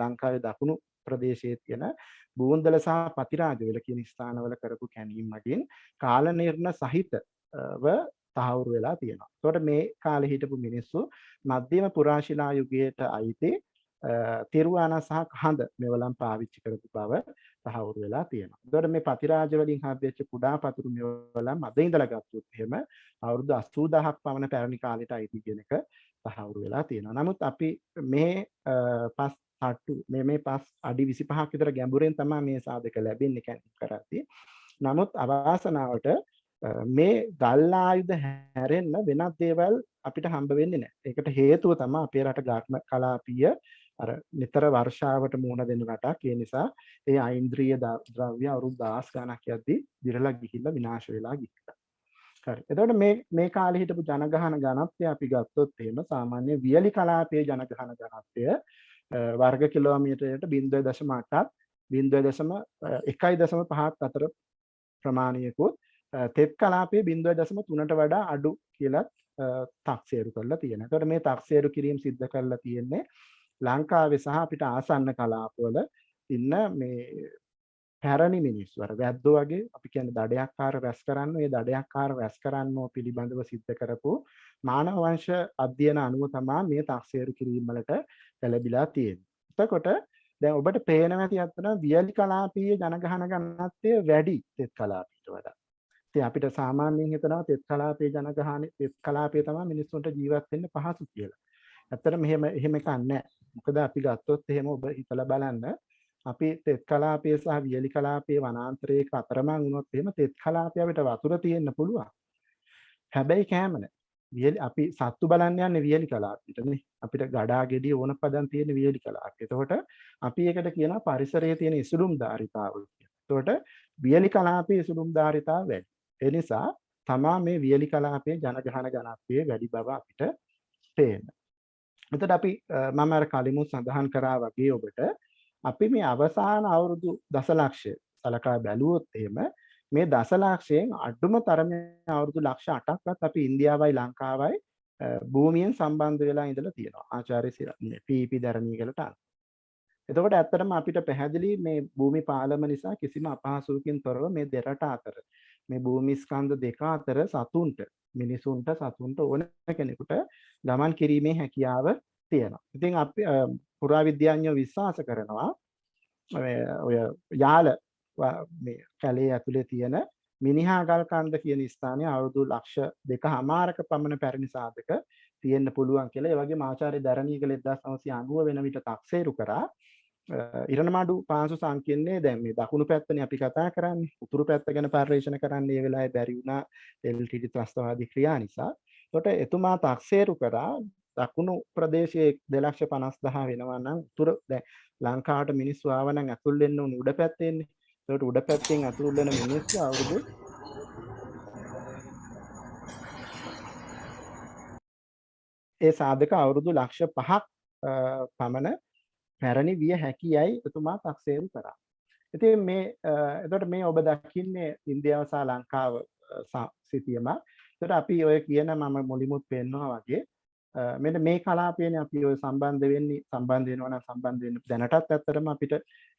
ලංකාවේ දකුණු ප්‍රදේශයේ තියෙන බූන්දල සහ පතිරාජවල කියන ස්ථානවල කරපු කැණීම් වලින් කාල නිර්ණ සහිතව තහවුරු වෙලා තියෙනවා. එතකොට මේ කාලේ හිටපු මිනිස්සු මධ්‍යම පුරාශිලා යුගයට අයිති තිරුවානා සහ කහඳ මෙවලම් පාවිච්චි කරපු බව තහවුරු වෙලා තියෙනවා. එතකොට මේ පතිරාජ වලින් හම්බෙච්ච කුඩා පතුරු මෙවලම් අද ඉඳලා ගත්තොත් එහෙම අවුරුදු 80000ක් පමණ පැරණි කාලයට අයිති කියන එක තහවුරු වෙලා තියෙනවා. නමුත් අපි මේ පස් තට්ටු මේ පස් අඩි 25ක් විතර ගැඹුරෙන් තමයි මේ සාධක ලැබෙන්නේ කැණීම් කරද්දී. නමුත් අවාසනාවට මේ ගල් ආයුධ හැරෙන්න වෙනත් දේවල් අපිට හම්බ වෙන්නේ නැහැ. ඒකට හේතුව තමයි අපේ රට ඝාතන කලාපීය අර නිතර වර්ෂාවට මුහුණ දෙන රටක්. ඒ නිසා ඒ ඓන්ද්‍රීය ද්‍රව්‍ය අවුරුදු 10 ගණක් යද්දී දිරලා ගිහිල්ලා විනාශ වෙලා ගිහිල්ලා. හරි. එතකොට මේ කාලේ හිටපු ජනගහන ඝනත්වය අපි ගත්තොත් එහෙම සාමාන්‍ය වියලි කලාපයේ ජනගහන ඝනත්වය වර්ග කිලෝමීටරයට 0.8ක් 0.1.5ක් අතර ප්‍රමාණයකුත් තෙත් කලාපයේ 0.3ට වඩා අඩු කියලා තක්සේරු කරලා තියෙනවා. ඒතකොට මේ තක්සේරු කිරීම සිද්ධ කරලා තියෙන්නේ ලංකාවේ සහ අපිට ආසන්න කලාපවල ඉන්න මේ පැරණි මිනිස්සු. අර වැද්දෝ වගේ අපි කියන්නේ දඩයක්කාර රැස් කරන්න, ඒ දඩයක්කාර රැස් කරන්නෝ පිළිබඳව සිද්ධ කරපු මානව වංශ අධ්‍යයන අනුව තමයි මේ තක්සේරු කිරීම වලට පෙළඹිලා තියෙන්නේ. එතකොට දැන් ඔබට පේනවා ඇති අතන වියලි කලාපීය ජනගහන ගණනත්වය වැඩි තෙත් කලාපීට වඩා. ඉතින් අපිට සාමාන්‍යයෙන් හිතනවා තෙත් කලාපීය ජනගහනේ තෙත් කලාපීය තමයි මිනිස්සුන්ට ජීවත් වෙන්න පහසු කියලා. ඇත්තට මෙහෙම එකක් නැහැ. මොකද අපි ගත්තොත් එහෙම ඔබ හිතලා බලන්න අපි තෙත් කලාපීය සහ වියලි කලාපීය වනාන්තරයක අතරමං වුණොත් එහෙම තෙත් කලාපීය අපිට වතුර තියෙන්න පුළුවන්. හැබැයි කැම නැහැ. වියලි අපි සත්තු බලන්න යන්නේ වියලි කලාපීටනේ. අපිට ගඩා ගෙඩිය ඕන පදන් තියෙන වියලි කලාපීය. එතකොට අපි ඒකට කියනවා පරිසරයේ තියෙන ඉසුළුම්දාරිතාව කියලා. එතකොට වියලි කලාපීය ඉසුළුම්දාරිතාව වැඩි. ඒ නිසා තමා මේ වියලි කලාපීය ජනගහන ඝනත්වයේ වැඩි බව අපිට පේනවා. එතකොට අපි මම අර කලිමුත් සඳහන් කරා වගේ ඔබට අපි මේ අවසාන අවුරුදු දසලක්ෂය සලකා බැලුවොත් එහෙම මේ දසලක්ෂයෙන් අඩුම තරමේ අවුරුදු ලක්ෂ 8ක්වත් අපි ඉන්දියාවයි ලංකාවයි භූමියෙන් සම්බන්ධ වෙලා ඉඳලා තියෙනවා. ආචාර්ය පීපී දරණීගලට අනුව. එතකොට ඇත්තටම අපිට පැහැදිලි මේ භූමි පාලම නිසා කිසිම අපහසුවකින් තොරව මේ දෙරට අතර මේ භූමි ස්කන්ධ දෙක අතර සතුන්ට මිනිසුන්ට සතුන්ට ඕන කෙනෙකුට ගමන් කිරීමේ හැකියාව තියෙනවා. ඉතින් අපි පුරාවිද්‍යාඥයෝ විශ්වාස කරනවා ඔය යාල මේ කැලේ ඇතුලේ තියෙන මිනිහාගල් කන්ද කියන ස්ථානයේ අවුරුදු ලක්ෂ 2.5ක පමණ පැරණි සාධක තියෙන්න පුළුවන් කියලා. ඒ වගේම ආචාර්ය දරණීගල 1990 වෙන විට තක්සේරු කරා ඉරණමඩු පාංශු සංකීර්ණයේ දැන් මේ දකුණු පැත්තනේ අපි කතා කරන්නේ. උතුරු පැත්ත ගැන පරිශන කරන්න ඒ වෙලාවේ බැරි වුණා LTT ත්‍රස්තවාදී ක්‍රියා නිසා. ඒකට එතුමා තක්සේරු කරා දකුණු ප්‍රදේශයේ 2,50,000 වෙනවා නම් උතුර දැන් ලංකාවට මිනිස්සු ආව නම් ඇතුල් වෙන්න උනේ උඩ පැත්තේන්නේ. ඒකට උඩ පැත්තෙන් ඇතුල් වෙන මිනිස්සු අවුරුදු ඒ සාධක අවුරුදු ලක්ෂ 5ක් පමණ පැරණි විය හැකියයි එතුමා තක්සේරු කරා. ඉතින් මේ එතකොට මේ ඔබ දකින්නේ ඉන්දියාව සහ ලංකාව සිටියම. එතකොට අපි ඔය කියන මම මුලිමුත් පෙන්නවා වගේ මෙන්න මේ කලාපයනේ අපි ඔය සම්බන්ධ වෙනවා නම් සම්බන්ධ වෙන්න දැනටත් ඇත්තටම අපිට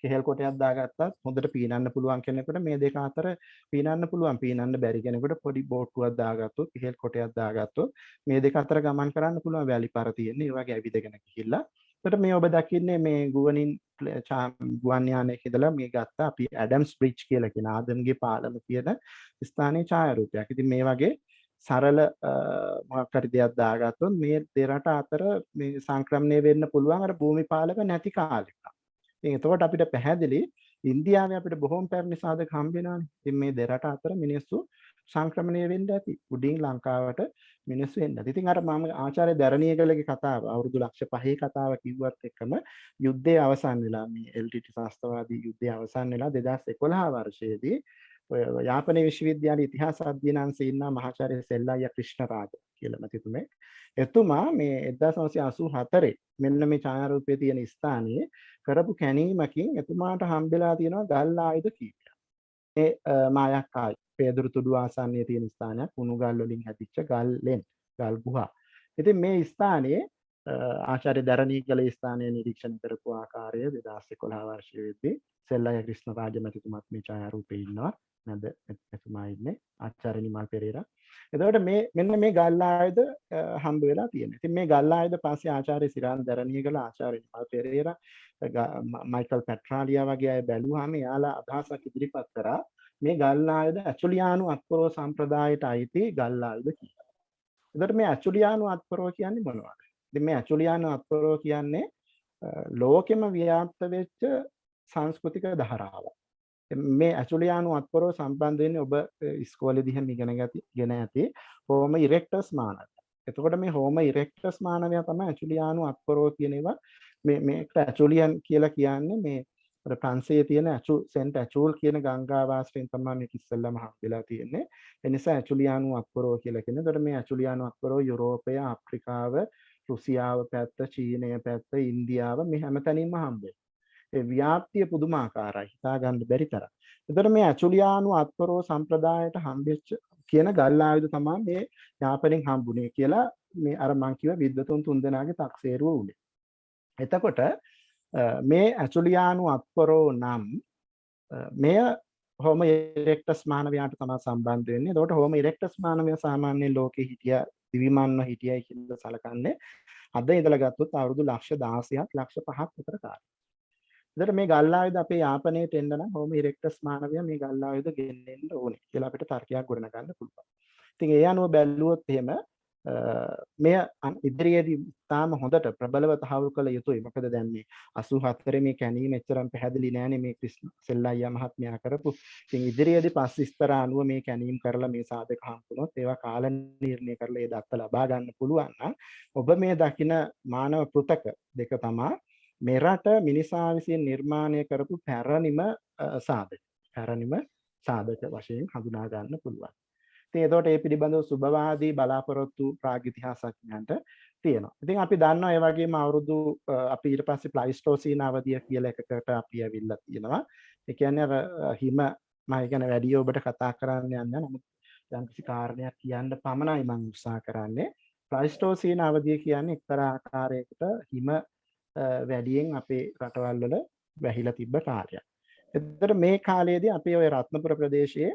කෙහෙල් කොටයක් දාගත්තත් හොඳට පීනන්න පුළුවන් කෙනෙකුට මේ දෙක අතර පීනන්න පුළුවන්. පීනන්න බැරි කෙනෙකුට පොඩි බෝට්ටුවක් දාගත්තොත් කෙහෙල් කොටයක් දාගත්තොත් මේ දෙක අතර ගමන් කරන්න පුළුවන්. වැලි පාර තියෙන්නේ ඒ වගේ ඇවිදගෙන ගිහිල්ලා. එතකොට මේ ඔබ දකින්නේ මේ ගුවනින් ගුවන් යානයක ඉඳලා මේ ගත්ත අපි ඇඩම්ස් බ්‍රිජ් කියලා කියන ආදම්ගේ පාලම කියන ස්ථානයේ ඡායාරූපයක්. ඉතින් මේ වගේ සරල මොකක් හරි දෙයක් දාගත්තොත් මේ දෙරට අතර මේ සංක්‍රමණය වෙන්න පුළුවන් අර භූමි පාලක නැති කාලෙක. ඉතින් එතකොට අපිට පැහැදිලි ඉන්දියාවේ අපිට බොහොම පැරණි සාධක හම්බ වෙනවානේ. ඉතින් මේ දෙරට අතර මිනිස්සු සංක්‍රමණය වෙන්න ඇති. උඩින් ලංකාවට මිනිස්සු එන්න. ඉතින් අර මම ආචාර්ය දරණීයගලගේ කතාව අවුරුදු ලක්ෂ 5 කතාව කිව්වත් එක්කම යුද්ධය අවසන් වෙලා මේ LTT ශාස්ත්‍රවාදී යුද්ධය අවසන් වෙලා 2011 වර්ෂයේදී ඔය යාපනයේ විශ්වවිද්‍යාලයේ ඉතිහාස අධ්‍යයන අංශයේ ඉන්න මහාචාර්ය සෙල්ලయ్య ක්‍රිෂ්ණරාජ කියලා මැතිතුමේ එතුමා මේ 1984 මෙන්න මේ ඡායාරූපයේ තියෙන ස්ථානයේ කරපු කැණීමකින් එතුමාට හම්බෙලා තියෙනවා ගල් ආයුධ කීපයක්. ඒ මායක්කායි පේදුරු තුඩු ආසන්නයේ තියෙන ස්ථානයක් උණු ගල් වලින් හැදිච්ච ගල් ලෙන් ගල් ගුහා. ඉතින් මේ ස්ථානයේ ආචාර්ය දරණීගල ස්ථානයේ නිරීක්ෂණය කරපු ආකාරය 2011 වර්ෂයේදී සෙල්ලయ్య ක්‍රිෂ්ණරාජ මැතිතුමාත් මේ ඡායාරූපේ ඉන්නවා. නැද එතුමා ඉන්නේ ආචාර්ය නිමල් පෙරේරා. එතකොට මේ මෙන්න මේ ගල් ආයුධ හම්බ වෙලා තියෙනවා. ඉතින් මේ ගල් ආයුධ පස්සේ ආචාර්ය සිරාන් දරණීගල ආචාර්ය නිමල් පෙරේරා මයිකල් පැට්‍රාලියා වගේ අය බැලුවාම එයාලා අදහසක් ඉදිරිපත් කරා මේ ගල් ආයුධ ඇචුලියානු අත්පොරව සම්ප්‍රදායට අයිති ගල් ආයුධ කියලා. එතකොට මේ ඇචුලියානු අත්පොරව කියන්නේ මොනවද? ඉතින් මේ ඇචුලියානු අත්පොරව කියන්නේ ලෝකෙම ව්‍යාප්ත වෙච්ච සංස්කෘතික ධාරාවක්. මේ ඇචුලියානු අත්පොරව සම්බන්ධ වෙන්නේ ඔබ ඉස්කෝලේදී හැම ඉගෙන ඇති හෝම ඉරෙක්ටස් මානවය. එතකොට මේ හෝම ඉරෙක්ටස් මානවය තමයි ඇචුලියානු අත්පොරව කියන ඒවා මේ ඇචුලියන් කියලා කියන්නේ මේ අර ප්‍රංශයේ තියෙන සෙන්ට් ඇචුල් කියන ගංගාව ආශ්‍රයෙන් තමයි මේක ඉස්සෙල්ලාම හම්බෙලා තියෙන්නේ. ඒ නිසා ඇචුලියානු අත්පොරව කියලා කියන්නේ. එතකොට මේ ඇචුලියානු අත්පොරව යුරෝපය, අප්‍රිකාව, රුසියාව පැත්ත, චීනය පැත්ත, ඉන්දියාව මේ හැමතැනින්ම හම්බෙන්නේ. ඒ ව්‍යාප්තිය පුදුමාකාරයි. හිතා ගන්න බැරි තරම්. එතකොට මේ ඇචුලියානු අත්පොරෝ සම්ප්‍රදායට හම්බෙච්ච කියන ගල් ආයුධ තමයි මේ යාපනයෙන් හම්බුනේ කියලා මේ අර මං කිව්ව විද්වතුන් තුන්දෙනාගේ තක්සේරුව උනේ. එතකොට මේ ඇචුලියානු අත්පොරෝ නම් මෙය හෝම ඉරෙක්ටස් මානවයාට තමයි සම්බන්ධ වෙන්නේ. එතකොට හෝම ඉරෙක්ටස් මානවයා සාමාන්‍යයෙන් ලෝකේ හිටියා දිවිමානව හිටියයි කියලා සලකන්නේ. අද ඉඳලා ගත්තොත් අවුරුදු ලක්ෂ 16ක් ලක්ෂ 5ක් විතර කාලයක්. එතකොට මේ ගල් ආයුධ අපේ යාපනයට එන්න නම් හෝම ඉරෙක්ටස් මානවයා මේ ගල් ආයුධ ගෙනෙන්න ඕනේ කියලා අපිට තර්කයක් ගොඩනගන්න පුළුවන්. ඉතින් ඒ අනුව බැලුවොත් එහෙම මෙය ඉදිරියේදී තාම හොඳට ප්‍රබලව තහවුරු කළ යුතුයි. මොකද දැන් මේ 84 මේ කැණීම එච්චරම් පැහැදිලි නෑනේ මේ ක්‍රිස්න සෙල්ලයියා මහත්මයා කරපු. ඉතින් ඉදිරියේදී පස් විස්තර අනුව මේ කැණීම් කරලා මේ සාධක හම්බුනොත් ඒවා කාල නිර්ණය කරලා ඒ දත්ත ලබා ගන්න පුළුවන් නම් ඔබ මේ දකින මානව පෘතක දෙක තමයි මෙරට මිනිසා විසින් නිර්මාණය කරපු පැරණිම සාධක. පැරණිම සාධක වශයෙන් හඳුනා ගන්න පුළුවන්. ඉතින් එතකොට ඒ පිළිබඳව සුබවාදී බලාපොරොත්තු ප්‍රාග්ඉතිහාසඥයන්ට තියෙනවා. ඉතින් අපි දන්නවා ඒ වගේම අවුරුදු අපි ඊට පස්සේ ප්ලයිස්ටෝසීන අවධිය කියලා එකකට අපි ඇවිල්ලා තියෙනවා. ඒ කියන්නේ අර හිම මම කියන්නේ වැඩි ඔබට කතා කරන්න යන්නේ නමුත් යම්කිසි කාරණයක් කියන්න පමණයි මම උත්සාහ කරන්නේ. ප්ලයිස්ටෝසීන අවධිය කියන්නේ එක්තරා ආකාරයකට හිම වැඩියෙන් අපේ රටවල් වල වැහිලා තිබ්බ කාලයක්. එතකොට මේ කාලයේදී අපි ওই රත්නපුර ප්‍රදේශයේ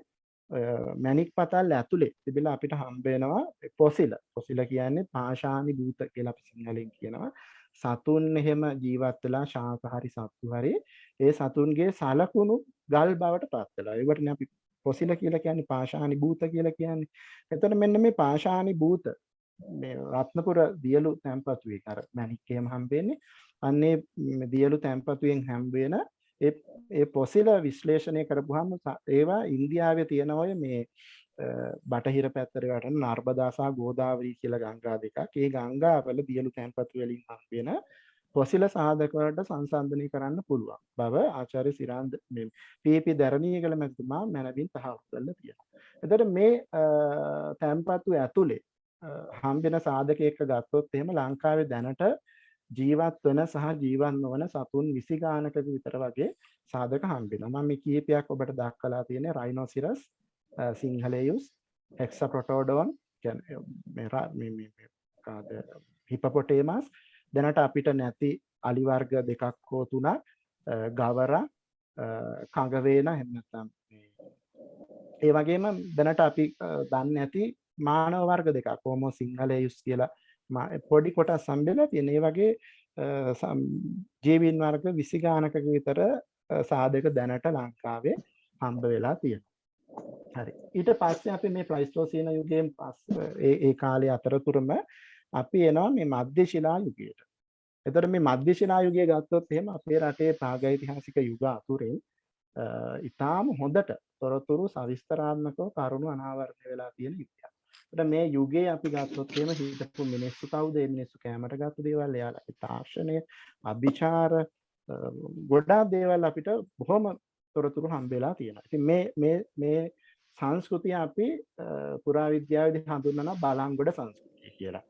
මැණික් පතල් ඇතුලේ තිබිලා අපිට හම්බ වෙනවා පොසිල. පොසිල කියන්නේ පාෂාණි භූත කියලා අපි සිංහලෙන් කියනවා. සතුන් එහෙම ජීවත් වෙලා ශාකාහාරි සත්තු හරි ඒ සතුන්ගේ සලකුණු ගල් බවට පත් වෙලා. ඒවටනේ අපි පොසිල කියලා කියන්නේ පාෂාණි භූත කියලා කියන්නේ. එතකොට මෙන්න මේ පාෂාණි භූත මේ රත්නපුර දියලු තැන්පතුවේ අර මැණික් එහෙම හම්බෙන්නේ. අන්නේ දියලු තැන්පතුවෙන් හම්බ වෙන ඒ පොසිල විශ්ලේෂණය කරපුවාම ඒවා ඉන්දියාවේ තියෙන ඔය මේ බටහිර පැත්තට වටන නර්මදා සහ ගෝදාවරි කියලා ගංගා දෙකක්. ඒ ගංගාවල දියලු තැන්පතු වලින් හම්බ වෙන පොසිල සාධක වලට සංසන්දනය කරන්න පුළුවන් බව ආචාර්ය සිරාන්ද මේ පීපී දරණීයගල මැතිතුමා මැනවින් තහවුරු කරලා තියෙනවා. එතකොට මේ තැන්පතු ඇතුලේ හම්බෙන සාධක එක ගත්තොත් එහෙම ලංකාවේ දැනට ජීවත් වෙන සහ ජීවත් නොවන සතුන් 20 ගානක විතර වගේ සාධක හම්බෙනවා. මම මේ කීපයක් ඔබට දක්වලා තියෙන්නේ රයිනෝසිරස්, සිංහලයුස්, හෙක්සාප්‍රොටෝඩෝන් කියන්නේ මේ කාද හිපොපොටේමස් දැනට අපිට නැති අලි වර්ග දෙකක් හෝ තුනක් ගවරා කඟවේන එහෙම නැත්නම් ඒ වගේම දැනට අපි දන්නේ නැති මානව වර්ග දෙකක් හෝමෝ සිංහලයුස් කියලා පොඩි කොටස් හම්බෙලා තියෙන. ඒ වගේ ජීවීන් වර්ග 20 ගානක විතර සාධක දැනට ලංකාවේ හම්බ වෙලා තියෙනවා. හරි. ඊට පස්සේ අපි මේ ප්ලයිස්ටෝසීන යුගයෙන් පස්සේ ඒ කාලේ අතරතුරම අපි එනවා මේ මධ්‍ය ශිලා යුගයට. එතකොට මේ මධ්‍ය ශිලා යුගය ගත්තොත් එහෙම අපේ රටේ ප්‍රාගෛතිහාසික යුග අතුරෙන් ඊටාම හොඳට තොරතුරු සවිස්තරාත්මකව කරුණු අනාවරණය වෙලා තියෙන යුගයක්. එතකොට මේ යුගයේ අපි ගත්තොත් එහෙම හිටපු මිනිස්සු කවුද? මේ මිනිස්සු කැමරට ගත්ත දේවල්, එයාලගේ තාක්ෂණය, අභිචාර ගොඩාක් දේවල් අපිට බොහොම තොරතුරු හම්බෙලා තියෙනවා. ඉතින් මේ සංස්කෘතිය අපි පුරාවිද්‍යාවේදී හඳුන්වනවා බලංගොඩ සංස්කෘතිය කියලා.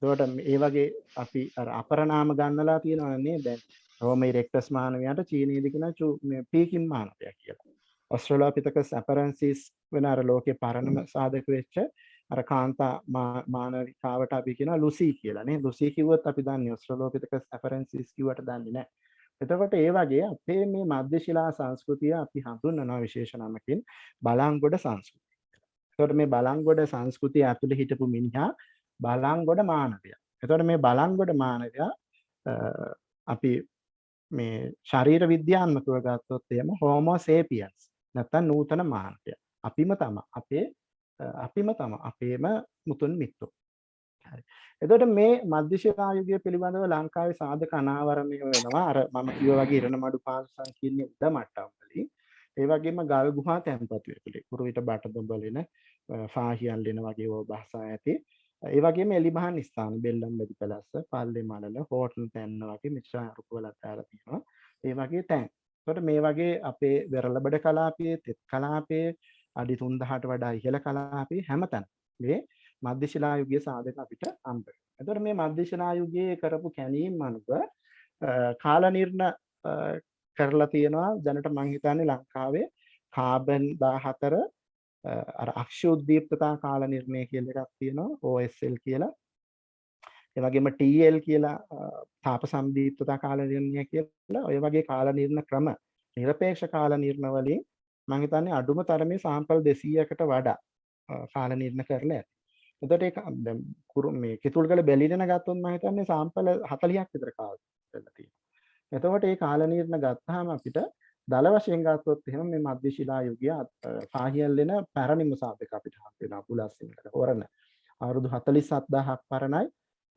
එතකොට මේ වගේ අපි අර අපරනාම ගන්නලා තියෙනවා නේ දැන් හෝමෝ ඉරෙක්ටස් මානවයාට චීනයේදී කියන මේ පීකින් මානවයා කියලා. ඔස්ට්‍රේලියාපිතකස් අපරන්සිස් වෙන අර ලෝකේ පරණම සාධක වෙච්ච අර කාන්තා මානවිකාවට අපි කියනවා ලුසි කියලා නේ. ලුසි කිව්වොත් අපි දන්නේ ඔස්ට්‍රේලියාපිතකස් අපරන්සිස් කිව්වට දන්නේ නැහැ. එතකොට ඒ වගේ අපේ මේ මධ්‍ය ශිලා සංස්කෘතිය අපි හඳුන්වනවා විශේෂ නමකින් බලංගොඩ සංස්කෘතිය. එතකොට මේ බලංගොඩ සංස්කෘතිය ඇතුළේ හිටපු මිනිහා බලංගොඩ මානවයා. එතකොට මේ බලංගොඩ මානවයා අපි මේ ශරීර විද්‍යාත්මකව ගත්තොත් එහෙම හෝමෝ සේපියන්ස් නැත්නම් නූතන මානවයා. අපේම අපේම මුතුන් මිත්තෝ. හරි. එතකොට මේ මධ්‍ය ශිලා යුගය පිළිබඳව ලංකාවේ සාධක අනාවරණය වෙනවා. අර මම කිව්වා වගේ ඉරණමඩු පාසල් සංකීර්ණයේ උඩ මට්ටම් වලින්. ඒ වගේම ගල් ගුහා තැන්පතු ඇතුලේ කුරුවිට බටදොඹලින ෆාහියන් ලෙන වගේ භාෂා ඇති. ඒ වගේම එලිමහන් ස්ථාන බෙල්ලම් බෙදිපලස්ස, පල්ලේ මලල, හෝටල් තැන්න වගේ මිශ්‍ර අරුපවල අතර තියෙනවා. ඒ වගේ තැන්. එතකොට මේ වගේ අපේ වෙරළබඩ කලාපයේ, තෙත් කලාපයේ අඩි 3000ට වඩා ඉහළ කලාපයේ හැමතැන මේ මධ්‍ය ශිලා යුගයේ සාධක අපිට හම්බ වෙනවා. එතකොට මේ මධ්‍ය ශිලා යුගයේ කරපු කැණීම් අනුව කාල නිර්ණ කරලා තියෙනවා දැනට මං හිතන්නේ ලංකාවේ කාබන් 14 අර අක්ෂෝද්දීප්තතා කාල නිර්ණය කියලා එකක් තියෙනවා OSL කියලා. ඒ වගේම TL කියලා තාප සම්දීප්තතා කාල නිර්ණය කියලා ඔය වගේ කාල නිර්ණ ක්‍රම නිරපේක්ෂ කාල නිර්ණ වලින් මම හිතන්නේ අඩුම තරමේ සාම්පල් 200කට වඩා කාල නිර්ණ කරලා ඇති. එතකොට ඒක දැන් මේ කිතුල්ගල බැලිලන ගත්තොත් මම හිතන්නේ සාම්පල් 40ක් විතර කාල කරලා තියෙනවා. එතකොට මේ කාල නිර්ණ ගත්තාම අපිට දල වශයෙන් ගත්තොත් එහෙම මේ මධ්‍ය ශිලා යුගය පාහියල් වෙන පැරණිම සාපේක අපිට හම්බ වෙනවා පුලස්සිංහල හොරණ අවුරුදු 47000ක් පරණයි.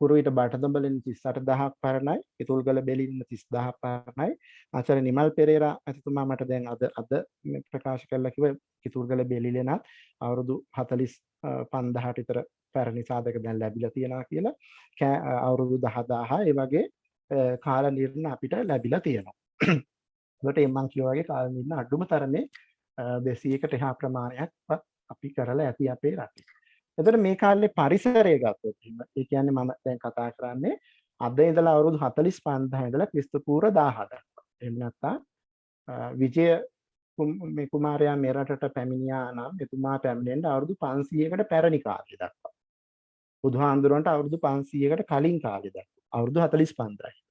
පුරුවිට බටදඹලෙන් 38000ක් පරණයි. කිතුල්ගල බෙලින්න 30000ක් පරණයි. ආචාර්ය නිමල් පෙරේරා ඇතිතුමා මට දැන් අද ප්‍රකාශ කළා කිව්ව කිතුල්ගල බෙලිලෙනත් අවුරුදු 45000ට විතර පැරණි සාධක දැන් ලැබිලා තියෙනවා කියලා. අවුරුදු 10000 ඒ වගේ කාල නිර්ණ අපිට ලැබිලා තියෙනවා. ඒකට මම කියවා වගේ කාල නිර්ණ අඩුම තරමේ 200කට එහා ප්‍රමාණයක්වත් අපි කරලා ඇති අපේ රටේ. එතකොට මේ කාලේ පරිසරය ගත්තොත් ඒ කියන්නේ මම දැන් කතා කරන්නේ අද ඉඳලා අවුරුදු 45000 ඉඳලා ක්‍රිස්තු පූර්ව 1000 දක්වා. එහෙම නැත්නම් විජය මේ කුමාරයා මෙරටට පැමිණියා නම් එතුමා පැමිණෙන්න අවුරුදු 500කට පැරණි කාලය දක්වා. බුදුහාඳුරන්ට අවුරුදු 500කට කලින් කාලය දක්වා. අවුරුදු 45000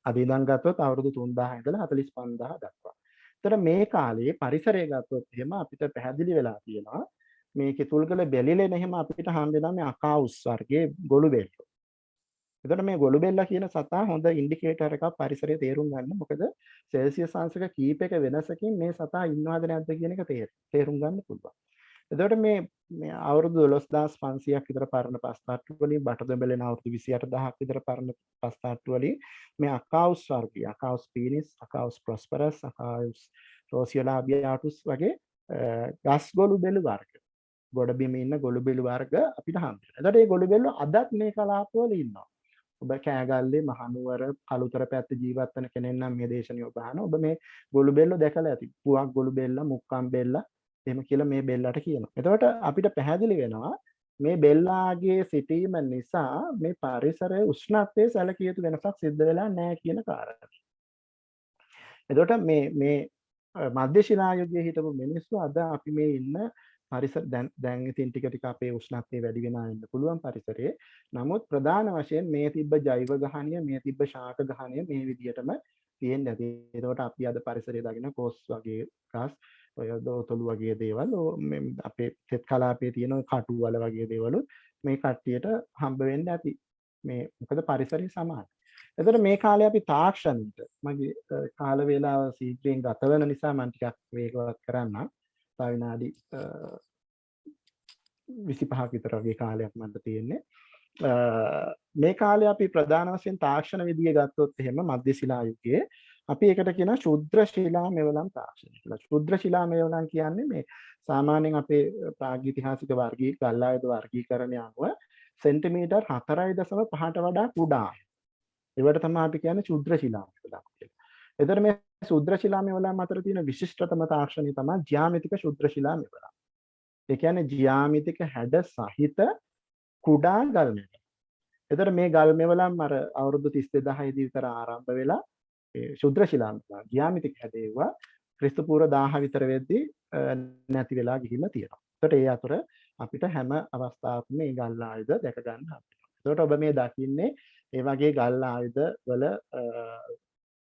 අද ඉඳන් ගත්තොත් අවුරුදු 3000 ඉඳලා 45000 දක්වා. ඒතර මේ කාලේ පරිසරය ගත්තොත් එහෙම අපිට පැහැදිලි වෙලා තියෙනවා මේ කිතුල්ගල බැලිලෙන එහෙම අපිට හම්බ වෙනවා මේ අකාවුස් වර්ගයේ ගොළු බෙල්ලෝ. එතකොට මේ ගොළු බෙල්ලා කියන සතා හොඳ ඉන්ඩිකේටර් එකක් පරිසරය තේරුම් ගන්න. මොකද සෙල්සියස් අංශක කීපයක වෙනසකින් මේ සතා ඉන්නවද නැද්ද කියන එක තේරුම් ගන්න පුළුවන්. එතකොට මේ අවුරුදු 12500ක් විතර පරණ පස්තාට්ටු වලින් බටදඹලෙන අවුරුදු 28000ක් විතර පරණ පස්තාට්ටු වලින් මේ අකාවුස් වර්ගය අකාවුස් පීනිස් අකාවුස් ප්‍රොස්පරස් අකාවුස් රෝසියලාබියාටුස් වගේ ගස් ගොළු බෙළු වර්ග ගොඩබිම ඉන්න ගොළු බෙළු වර්ග අපිට හම්බ වෙනවා. එතකොට මේ ගොළු බෙල්ලෝ අදත් මේ කලාපවල ඉන්නවා. ඔබ කෑගල්ලේ මහනුවර කළුතර පැත්ත ජීවත් වෙන කෙනෙක් නම් මේ දේශනිය ඔබ අහන ඔබ මේ ගොළු බෙල්ලෝ දැකලා ඇති. පුවක් ගොළු බෙල්ල, මුක්කම් බෙල්ල එහෙම කියලා මේ බෙල්ලට කියනවා. එතකොට අපිට පැහැදිලි වෙනවා මේ බෙල්ලාගේ සිටීම නිසා මේ පරිසරයේ උෂ්ණත්වයේ සැලකිය යුතු වෙනසක් සිද්ධ වෙලා නැහැ කියන කාරණා. එතකොට මේ මධ්‍ය ශිලා යුගයේ හිටපු මිනිස්සු අද අපි මේ ඉන්න පරිසර දැන් ඉතින් ටික ටික අපේ උෂ්ණත්වය වැඩි වෙනවා වෙන්න පුළුවන් පරිසරයේ. නමුත් ප්‍රධාන වශයෙන් මේ තිබ්බ ජෛව ගහණය, මේ තිබ්බ ශාක ගහණය මේ විදිහටම තියෙන්නේ නැති. ඒකට අපි අද පරිසරයේ දකින කොස් වගේ ගස්, ඔය දෝතලු වගේ දේවල් අපේ තෙත් කලාපයේ තියෙන කටු වල වගේ දේවල් මේ කට්ටියට හම්බ වෙන්න ඇති. මේ මොකද පරිසරය සමානයි. එතකොට මේ කාලේ අපි තාක්ෂණයට මගේ කාල වේලාව සීඝ්‍රයෙන් ගත වෙන නිසා මම ටිකක් වේගවත් කරන්නම්. තව විනාඩි 25ක් විතර වගේ කාලයක් මට තියෙන්නේ. මේ කාලේ අපි ප්‍රධාන වශයෙන් තාක්ෂණ විදිය ගත්තොත් එහෙම මධ්‍ය ශිලා යුගයේ අපි ඒකට කියනවා ශුද්‍ර ශිලා මෙවලම් තාක්ෂණය කියලා. ශුද්‍ර ශිලා මෙවලම් කියන්නේ මේ සාමාන්‍යයෙන් අපේ ප්‍රාග්යිතිහාසික ගල් ආයුධ වර්ගීකරණය අනුව සෙන්ටිමීටර් 4.5ට වඩා කුඩා. ඒවට තමයි අපි කියන්නේ ශුද්‍ර ශිලා මෙවලම් කියලා. එතකොට මේ ශුද්‍ර ශිලා මෙවලම් අතර තියෙන විශිෂ්ටතම තාක්ෂණය තමයි ජ්‍යාමිතික ශුද්‍ර ශිලා මෙවලම්. ඒ කියන්නේ ජ්‍යාමිතික හැඩ සහිත කුඩා ගල් මෙවලම්. එතකොට මේ ගල් මෙවලම් අර අවුරුදු 32000 දී විතර ආරම්භ වෙලා ඒ ශුද්‍ර ශිලා මෙවලම් ජ්‍යාමිතික හැඩේවා ක්‍රිස්තු පූර්ව 1000 විතර වෙද්දී නැති වෙලා ගිහිල්ලා තියෙනවා. එතකොට ඒ අතර අපිට හැම අවස්ථාවකම මේ ගල් ආයුධ දැක ගන්න හම්බෙනවා. එතකොට ඔබ මේ දකින්නේ ඒ වගේ ගල් ආයුධ වල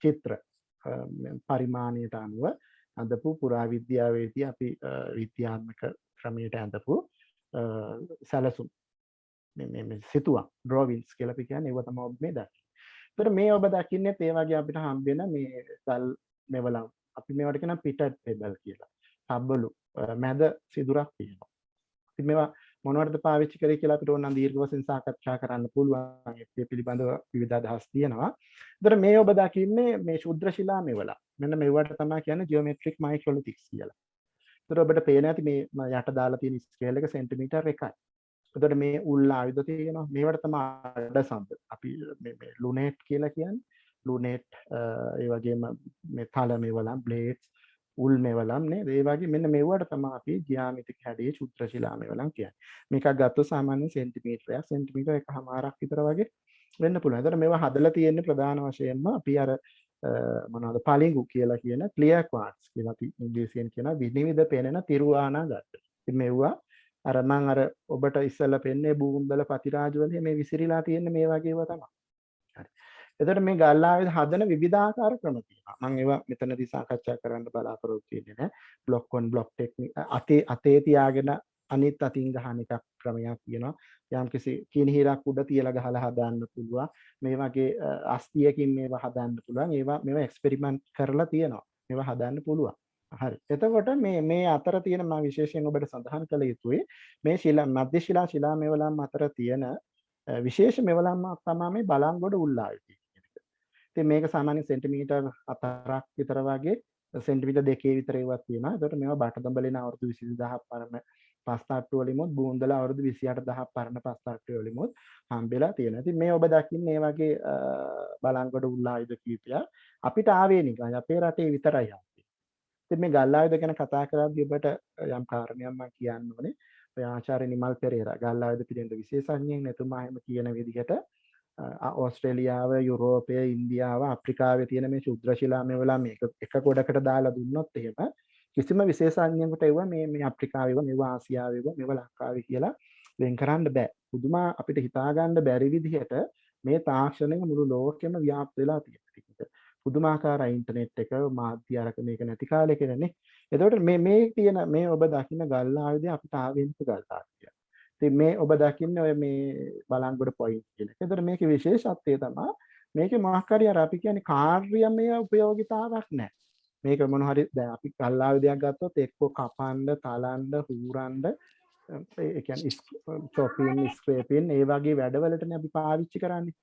චිත්‍ර පරිමාණයට අනුව අඳපු පුරාවිද්‍යාවේදී අපි විද්‍යාත්මක ක්‍රමයට අඳපු සැලසුම් මේ සිතුවම් ඩ්‍රොවින්ස් කියලා අපි කියන්නේ ඒව තමයි ඔබ මේ දකින්නේ. ඒතර මේ ඔබ දකින්නේ ඒ වගේ අපිට හම්බ වෙන මේ ගල් මෙවලම් අපි මේවට කියන පිටට් පෙබල් කියලා. තබ්බලු මැද සිදුරක් තියෙනවා. ඉතින් මේවා මොනවටද පාවිච්චි කරේ කියලා අපිට ඕන නම් දීර්ඝ වශයෙන් සාකච්ඡා කරන්න පුළුවන්. ඒ පිළිබඳව විවිධ අදහස් තියෙනවා. ඒතර මේ ඔබ දකින්නේ මේ ශුද්‍ර ශිලා මෙවලම්. මෙන්න මේවට තමයි කියන්නේ ජියොමෙට්‍රික් මයික්‍රොලිතික්ස් කියලා. ඒතර ඔබට පේන ඇති මේ යට දාලා තියෙන ස්කේල් එක සෙන්ටිමීටර් 1යි. එතකොට මේ උල් ආයුධ තියෙනවා. මේවට තමයි අඩසන්ද අපි මේ ලුනේට් කියලා කියන්නේ. ලුනේට් ඒ වගේම මේ තල මෙවලම් බ්ලේඩ්ස් උල් මෙවලම් නේද? ඒ වගේ මෙන්න මේවට තමයි අපි ජ්‍යාමිතික හැඩයේ ශුද්‍ර ශිලා මෙවලම් කියන්නේ. මේකක් ගත්තොත් සාමාන්‍යයෙන් සෙන්ටිමීටර් 1.5ක් විතර වගේ වෙන්න පුළුවන්. ඒතර මේවා හදලා තියෙන්නේ ප්‍රධාන වශයෙන්ම අපි අර මොනවද පලිඟු කියලා කියන ක්ලියර් ක්වාර්ට්ස් කියලා ඉංග්‍රීසියෙන් කියන විනිවිද පෙනෙන තිරුවානා ගත්ත. ඉතින් මෙවුවා අර මම අර ඔබට ඉස්සෙල්ලා පෙන්නේ බූන්දල පතිරාජවල මේ විසිරීලා තියෙන මේ වගේ ඒවා තමයි. හරි. එතකොට මේ ගල් ආයුධ හදන විවිධාකාර ක්‍රම තියෙනවා. මම ඒවා මෙතනදී සාකච්ඡා කරන්න බලාපොරොත්තු වෙන්නේ නැහැ. බ්ලොක් 1 බ්ලොක් ටෙක්නික් අතේ තියාගෙන අනිත් අතින් ගහන එකක් ක්‍රමයක් තියෙනවා. යම්කිසි කිනිහිරක් උඩ තියලා ගහලා හදාන්න පුළුවන්. මේ වගේ අස්තියකින් මේවා හදාන්න පුළුවන්. මේවා එක්ස්පෙරිමන්ට් කරලා තියෙනවා. මේවා හදාන්න පුළුවන්. හරි. එතකොට මේ අතර තියෙන මම විශේෂයෙන් ඔබට සඳහන් කළ යුතුයි මේ මධ්‍ය ශිලා මෙවලම් අතර තියෙන විශේෂ මෙවලම් තමයි මේ බලංගොඩ උල්ලායුධ කියන එක. ඉතින් මේක සාමාන්‍ය සෙන්ටිමීටර් 4ක් විතර වගේ සෙන්ටිමීටර් 2 විතර ඒවත් තියෙනවා. එතකොට මේවා බටදඹලින අවුරුදු 20000ක් පරණ පස්තාට්ටු වලිමුත් බූන්දල අවුරුදු 28000ක් පරණ පස්තාට්ටු වලිමුත් හම්බෙලා තියෙනවා. ඉතින් මේ ඔබ දකින්නේ මේ වගේ බලංගොඩ උල්ලායුධ කීපයක් අපිට ආවේනිකයි අපේ රටේ විතරයි. ඉතින් මේ ගල් ආයුධ ගැන කතා කරද්දී ඔබට යම් කාරණයක් මම කියන්න ඕනේ. ඔය ආචාර්ය නිමල් පෙරේරා ගල් ආයුධ පිළිබඳ විශේෂඥයෙක් එතුමා එහෙම කියන විදිහට ඕස්ට්‍රේලියාව, යුරෝපය, ඉන්දියාව, අප්‍රිකාවේ තියෙන මේ ශුද්‍ර ශිලා මෙවලා මේක එක ගොඩකට දාලා දුන්නොත් එහෙම කිසිම විශේෂඥයෙකුට ඒවා මේ අප්‍රිකාවේ මේවා ආසියාවේ මේවා ලංකාවේ කියලා වෙන් කරන්න බෑ. පුදුමා අපිට හිතා ගන්න බැරි විදිහට මේ තාක්ෂණය මුළු ලෝකෙම ව්‍යාප්ත වෙලා තියෙනවා. පුදුමාකාරයි ඉන්ටර්නෙට් එක මාධ්‍ය අරක මේක නැති කාලේ කියලානේ. එතකොට මේ තියෙන මේ ඔබ දකින්න ගල් ආයුධය අපිට ආවෙන්ක ගල් ආයුධය. ඉතින් මේ ඔබ දකින්නේ ඔය මේ බලංගොඩ පොයින්ට් කියන එක. එතකොට මේකේ විශේෂත්වය තමයි මේකේ මොකක් හරි අර අපි කියන්නේ කාර්යමය උපයෝගිතාවක් නැහැ. මේක මොන හරි දැන් අපි ගල් ආයුධයක් ගත්තොත් එක්ක කපන්න, තලන්න, හූරන්න ඒ කියන්නේ චොපින්, ස්ක්‍රේපින් ඒ වගේ වැඩවලටනේ අපි පාවිච්චි කරන්නේ.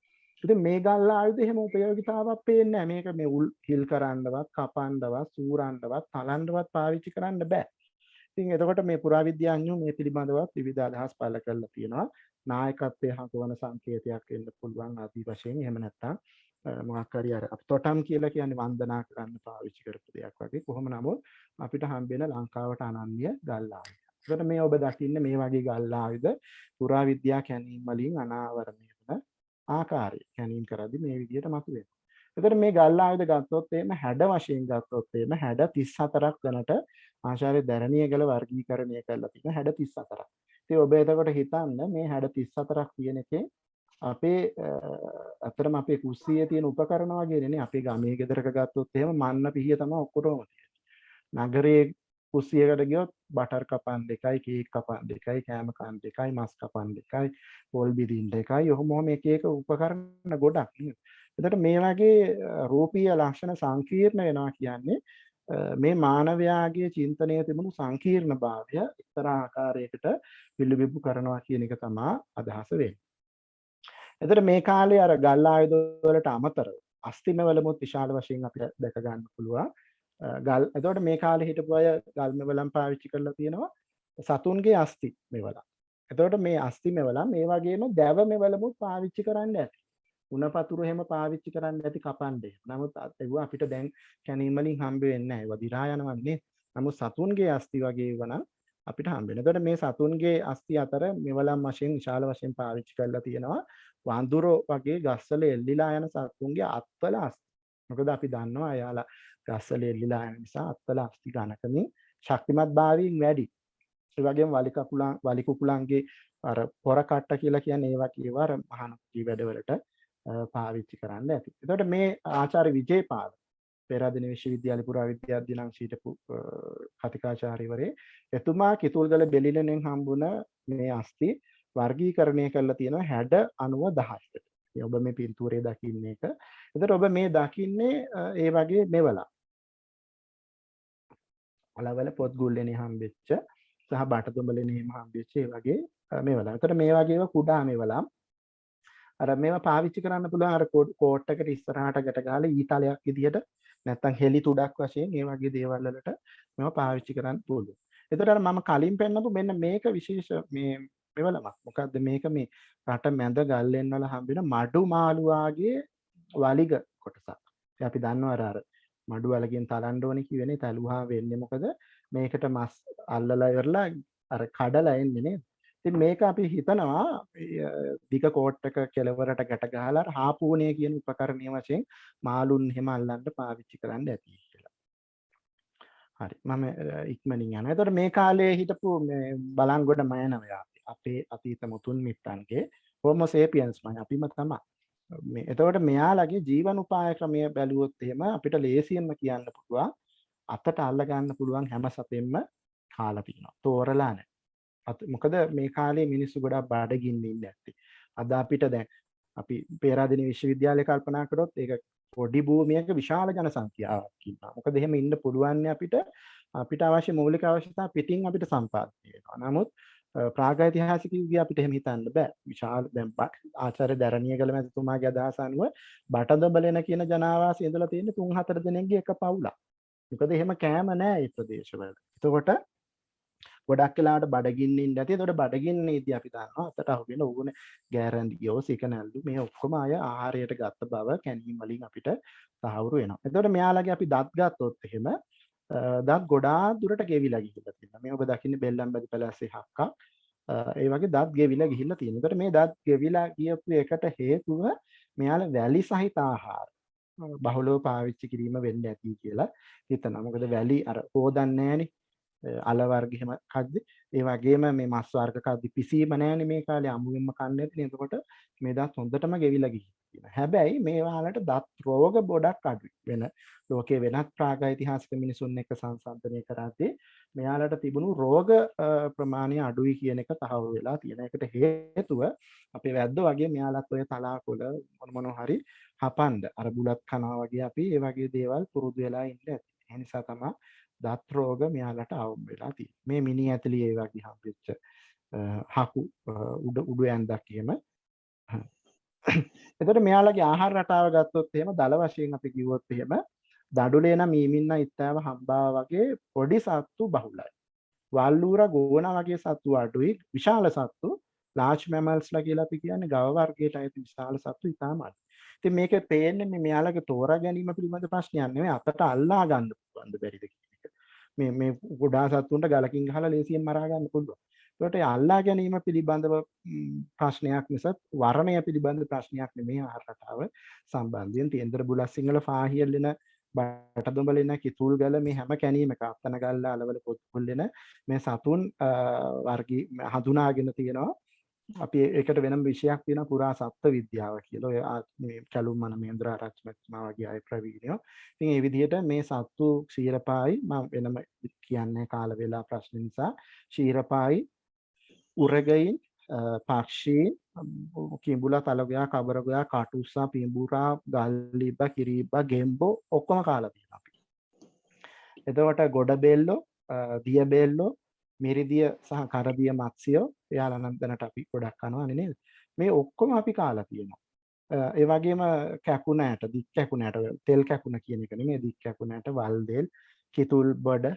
ඉතින් මේ ගල් ආයුධ එහෙම උපයෝගිතාවක් පේන්නේ නැහැ. මේක මේ උල් හිල් කරන්නවත්, කපන්නවත්, සූරන්නවත්, තලන්නවත් පාවිච්චි කරන්න බෑ. ඉතින් එතකොට මේ පුරාවිද්‍යාඥයෝ මේ පිළිබඳව විවිධ අදහස් පළ කරලා තියෙනවා. නායකත්වයේ හඟවන සංකේතයක් වෙන්න පුළුවන් ආදී වශයෙන්. එහෙම නැත්නම් මොකක් හරි අර අපි තොටම් කියලා කියන්නේ වන්දනා කරන්න පාවිච්චි කරපු දෙයක් වගේ. කොහොම නමුත් අපිට හම්බෙන ලංකාවට අනන්‍ය ගල් ආයුධ. එතකොට මේ ඔබ දකින්නේ මේ වගේ ගල් ආයුධ පුරාවිද්‍යා කැණීම් වලින් අනාවරණය වෙන ආකාරය කැණීම් කරද්දී මේ විදිහට මතුවෙනවා. එතකොට මේ ගල් ආයුධ ගත්තොත් එහෙම හැඩ වශයෙන් ගත්තොත් එහෙම හැඩ 34ක් දැනට ආචාර්ය දැරණියගල වර්ගීකරණය කරලා තියෙන හැඩ 34ක්. ඉතින් ඔබ එතකොට හිතන්න මේ හැඩ 34ක් තියෙන එකේ අපේ අතරම අපේ කුස්සියේ තියෙන උපකරණ වගේ නේ අපේ ගමේ ගෙදරක ගත්තොත් එහෙම මන්න පිහිය තමයි ඔක්කොටම තියෙන්නේ. නගරයේ කුස්සියකට ගියොත් බටර් කපන් 2යි, කේක් කපන් 2යි, කෑම කන් 2යි, මස් කපන් 2යි, පොල් බිරින් 2යි, ඔහොම එක එක උපකරණ ගොඩක්. එතකොට මේ වගේ රූපීය ලක්ෂණ සංකීර්ණ වෙනවා කියන්නේ මේ මානවයාගේ චින්තනයේ තිබුණු සංකීර්ණභාවය එක්තරා ආකාරයකට පිළිබිඹු කරනවා කියන එක තමයි අදහස වෙන්නේ. එතකොට මේ කාලේ අර ගල් ආයුධ වලට අමතරව අස්තිමවලමුත් විශාල වශයෙන් අපිට දැක ගන්න පුළුවන්. එතකොට මේ කාලේ හිටපු අය ගල් මෙවලම් පාවිච්චි කරලා තියෙනවා සතුන්ගේ අස්ති මෙවලම්. එතකොට මේ අස්ති මෙවලම් මේ වගේම දැව මෙවලමුත් පාවිච්චි කරන්න ඇති. උණපතුරු එහෙම පාවිච්චි කරන්න ඇති කපන්නේ. නමුත් ඒව අපිට දැන් කැණීම් වලින් හම්බ වෙන්නේ නැහැ. ඒවා දිරා යනවා නේ. නමුත් සතුන්ගේ අස්ති වගේ ඒවා නම් අපිට හම්බ වෙනවා. එතකොට මේ සතුන්ගේ අස්ති අතර මෙවලම් වශයෙන් විශාල වශයෙන් පාවිච්චි කරලා තියෙනවා. වඳුරෝ වගේ ගස්වල එල්ලිලා යන සතුන්ගේ අත්වල අස්ති. මොකද අපි දන්නවා එයාලා ගස්වල එල්ලිලා යන නිසා අත්වල අස්ති ඝනකමින් ශක්තිමත් භාවයෙන් වැඩි. ඒ වගේම වලි කුකුලන්ගේ අර පොර කට්ට කියලා කියන්නේ ඒ වගේ ඒවා අර මහානකී වැඩවලට පාවිච්චි කරන්න ඇති. එතකොට මේ ආචාර්ය විජේපාල පෙරදින විශ්වවිද්‍යාල පුරාවිද්‍යා අධ්‍යනාංශයට කතිකාචාර්යවරේ එතුමා කිතුල්ගල බෙලිලෙන් හම්බුන මේ අස්ති වර්ගීකරණය කරලා තියෙනවා හැඩ 9010කට. ඔබ මේ පින්තූරයේ දකින්න එක. එතකොට ඔබ මේ දකින්නේ ඒ වගේ මෙවලා. අලවල පොත් ගුල්ලෙනේ හම්බෙච්ච සහ බටතුඹලෙනේ හම්බෙච්ච ඒ වගේ මෙවලා. එතකොට මේ වගේ ඒවා කුඩා මෙවලා. අර මේවා පාවිච්චි කරන්න පුළුවන් අර කෝට් එකට ඉස්සරහට ගැට ගහලා ඊතලයක් විදිහට නැත්නම් හෙලි තුඩක් වශයෙන් ඒ වගේ දේවල් වලට මේවා පාවිච්චි කරන්න පුළුවන්. එතකොට අර මම කලින් පෙන්නපු මෙන්න මේක විශේෂ මේ මෙවලමක්. මොකද්ද මේක මේ රට මැද ගල්ලෙන් වල හම්බෙන මඩු මාළුවාගේ වලිග කොටසක්. ඉතින් අපි දන්නවා අර මඩු වලගෙන් තලන්න ඕනේ කියවෙනේ තලුවා වෙන්නේ මොකද මේකට මස් අල්ලලා ඉවරලා අර කඩලා එන්නේ නේද? ඉතින් මේක අපි හිතනවා දිග කෝට් එක කෙලවරට ගැට ගහලා හාපුවනේ කියන උපකරණීය වශයෙන් මාළුන් එහෙම අල්ලන්න පාවිච්චි කරන්න ඇති කියලා. හරි මම ඉක්මනින් යනවා. එතකොට මේ කාලේ හිටපු මේ බලංගොඩ මයනවයා අපේ අතීත මුතුන් මිත්තන්ගේ හෝමෝ සේපියන්ස් මම අපිම තමයි. මේ එතකොට මෙයාලගේ ජීවනෝපාය ක්‍රමය බැලුවොත් එහෙම අපිට ලේසියෙන්ම කියන්න පුළුවන් අතට අල්ල ගන්න පුළුවන් හැම සතෙන්ම කාලා තියෙනවා. තෝරලා නැහැ. මොකද මේ කාලේ මිනිස්සු ගොඩක් බඩගින්න ඉන්නේ නැත්තේ. අද අපිට දැන් අපි පේරාදෙණිය විශ්වවිද්‍යාලය කල්පනා කරොත් ඒක පොඩි භූමියක විශාල ජන සංඛ්‍යාවක් ඉන්නවා. මොකද එහෙම ඉන්න පුළුවන් අපිට අවශ්‍ය මූලික අවශ්‍යතා පිටින් අපිට සම්පාදනය වෙනවා. නමුත් ප්‍රාගෛතිහාසිකයෝ අපිට එහෙම හිතන්න බෑ. විශාල දැන් ආචාර්ය දරණියගල මැතිතුමාගේ අදහස අනුව බටදබලෙන කියන ජනාවාසය ඉඳලා තියෙන්නේ 3-4 දෙනෙක්ගේ එක පවුලක්. මොකද එහෙම කෑම නෑ මේ ප්‍රදේශවල. එතකොට ගොඩක් වෙලාවට බඩගින්නින් නැති. එතකොට බඩගින්නේදී අපි දන්නවා අතට අහුවෙන ඕනේ ගෑරන්ඩියෝ සිකනැල්ලු මේ ඔක්කොම අය ආහාරයට ගත්ත බව කැනීම් වලින් අපිට තහවුරු වෙනවා. එතකොට මෙයාලගේ අපි දත් ගත්තොත් එහෙම දත් ගොඩාක් දුරට ගෙවිලා ගිහිල්ලා තියෙනවා. මේ ඔබ දකින්නේ බෙල්ලම්බැදි පැලැස්සේ හක්කක්. ඒ වගේ දත් ගෙවිලා ගිහිල්ලා තියෙනවා. එතකොට මේ දත් ගෙවිලා ගියපු එකට හේතුව මෙයාලා වැලි සහිත ආහාර බහුලව පාවිච්චි කිරීම වෙන්න ඇති කියලා හිතනවා. මොකද වැලි අර හොදන්නේ නැහනේ. අල වර්ග එහෙම කද්දි ඒ වගේම මේ මස් වර්ග කද්දි පිසීම නැහැනේ මේ කාලේ අමුවෙන්ම කන්නේ නැතිනේ. එතකොට මේ දත් හොඳටම ගෙවිලා ගිහින්. හැබැයි මේ වලට දත් රෝග ගොඩක් අඩුයි. වෙන ලෝකයේ වෙනත් ප්‍රාගෛතිහාසික මිනිසුන් එක්ක සංසන්දනය කරද්දී මෙයාලට තිබුණු රෝග ප්‍රමාණය අඩුයි කියන එක තහවුරු වෙලා තියෙන. ඒකට හේතුව අපේ වැද්දෝ වගේ මෙයාලත් ඔය තලාකොළ මොන හරි හපන්න අර බුලත් කනවා වගේ අපි ඒ වගේ දේවල් පුරුදු වෙලා ඉන්නේ. ඒ නිසා තමයි දත් රෝග මෙයාලට අවම වෙලා තියෙන්නේ. මේ මිනි ඇතුළේ ඒ වගේ හම්බෙච්ච හකු උඩු ඇන්දක් එහෙම. එතකොට මෙයාලගේ ආහාර රටාව ගත්තොත් එහෙම දල වශයෙන් අපි කිව්වොත් එහෙම දඩුලේන මීමින්න ඉත්තෑව හම්බාව වගේ පොඩි සත්තු බහුලයි. වල්ලූර ගෝණ වගේ සත්තු අඩුයි. විශාල සත්තු ලාර්ජ් මැමල්ස්ලා කියලා අපි කියන්නේ ගව වර්ගයට අයිති විශාල සත්තු ඉතාම අඩුයි. ඉතින් මේකේ පේන්නේ මෙයාලගේ තෝරා ගැනීම පිළිබඳ ප්‍රශ්නයක් නෙවෙයි අතට අල්ලා ගන්න පුළුවන්ද බැරිද කියන එක. මේ ගොඩා සත්තුන්ට ගලකින් ගහලා ලේසියෙන් මරා ගන්න පුළුවන්. ඒකට අල්ලා ගැනීම පිළිබඳව ප්‍රශ්නයක් මිසක් වර්ණය පිළිබඳ ප්‍රශ්නයක් නෙමෙයි ආහාර රටාව සම්බන්ධයෙන් තියෙන. බුලත් සිංහල පාහියල්ලෙන බටදොඹලෙන කිතුල් ගල මේ හැම කැණීමක අත්තන ගල්ල අලවල පොත්පුල්ලෙන මේ සතුන් වර්ගී හඳුනාගෙන තියෙනවා. අපි ඒකට වෙනම විෂයක් තියෙනවා පුරා සත්ත්ව විද්‍යාව කියලා. ඔය මේ කැලුම් මනමේන්ද්‍ර ආරච්චි මහත්මයා වගේ අය ප්‍රවීණයෝ. ඉතින් මේ විදිහට මේ සත්තු ක්ෂීරපායි මම වෙනම කියන්නේ කාල වේලා ප්‍රශ්න නිසා ක්ෂීරපායි උරගයින් පක්ෂීන් කිඹුලා තලගොයා කබරගොයා කටුස්සා පිඹුරා ගල්ලිබ්බා කිරිබ්බා ගෙම්බෝ ඔක්කොම කාලා තියෙනවා අපි. එතකොට ගොඩබෙල්ලෝ දියබෙල්ලෝ මිරිදිය සහ කරදිය මත්ස්‍යෝ එයාලා නම් දැනට අපි ගොඩක් කනවානේ නේද? මේ ඔක්කොම අපි කාලා තියෙනවා. ඒ වගේම කැකුණෑට දික් කැකුණෑට තෙල් කැකුණ කියන එක නෙමෙයි දික් කැකුණෑට වල්දෙල් කිතුල් බඩ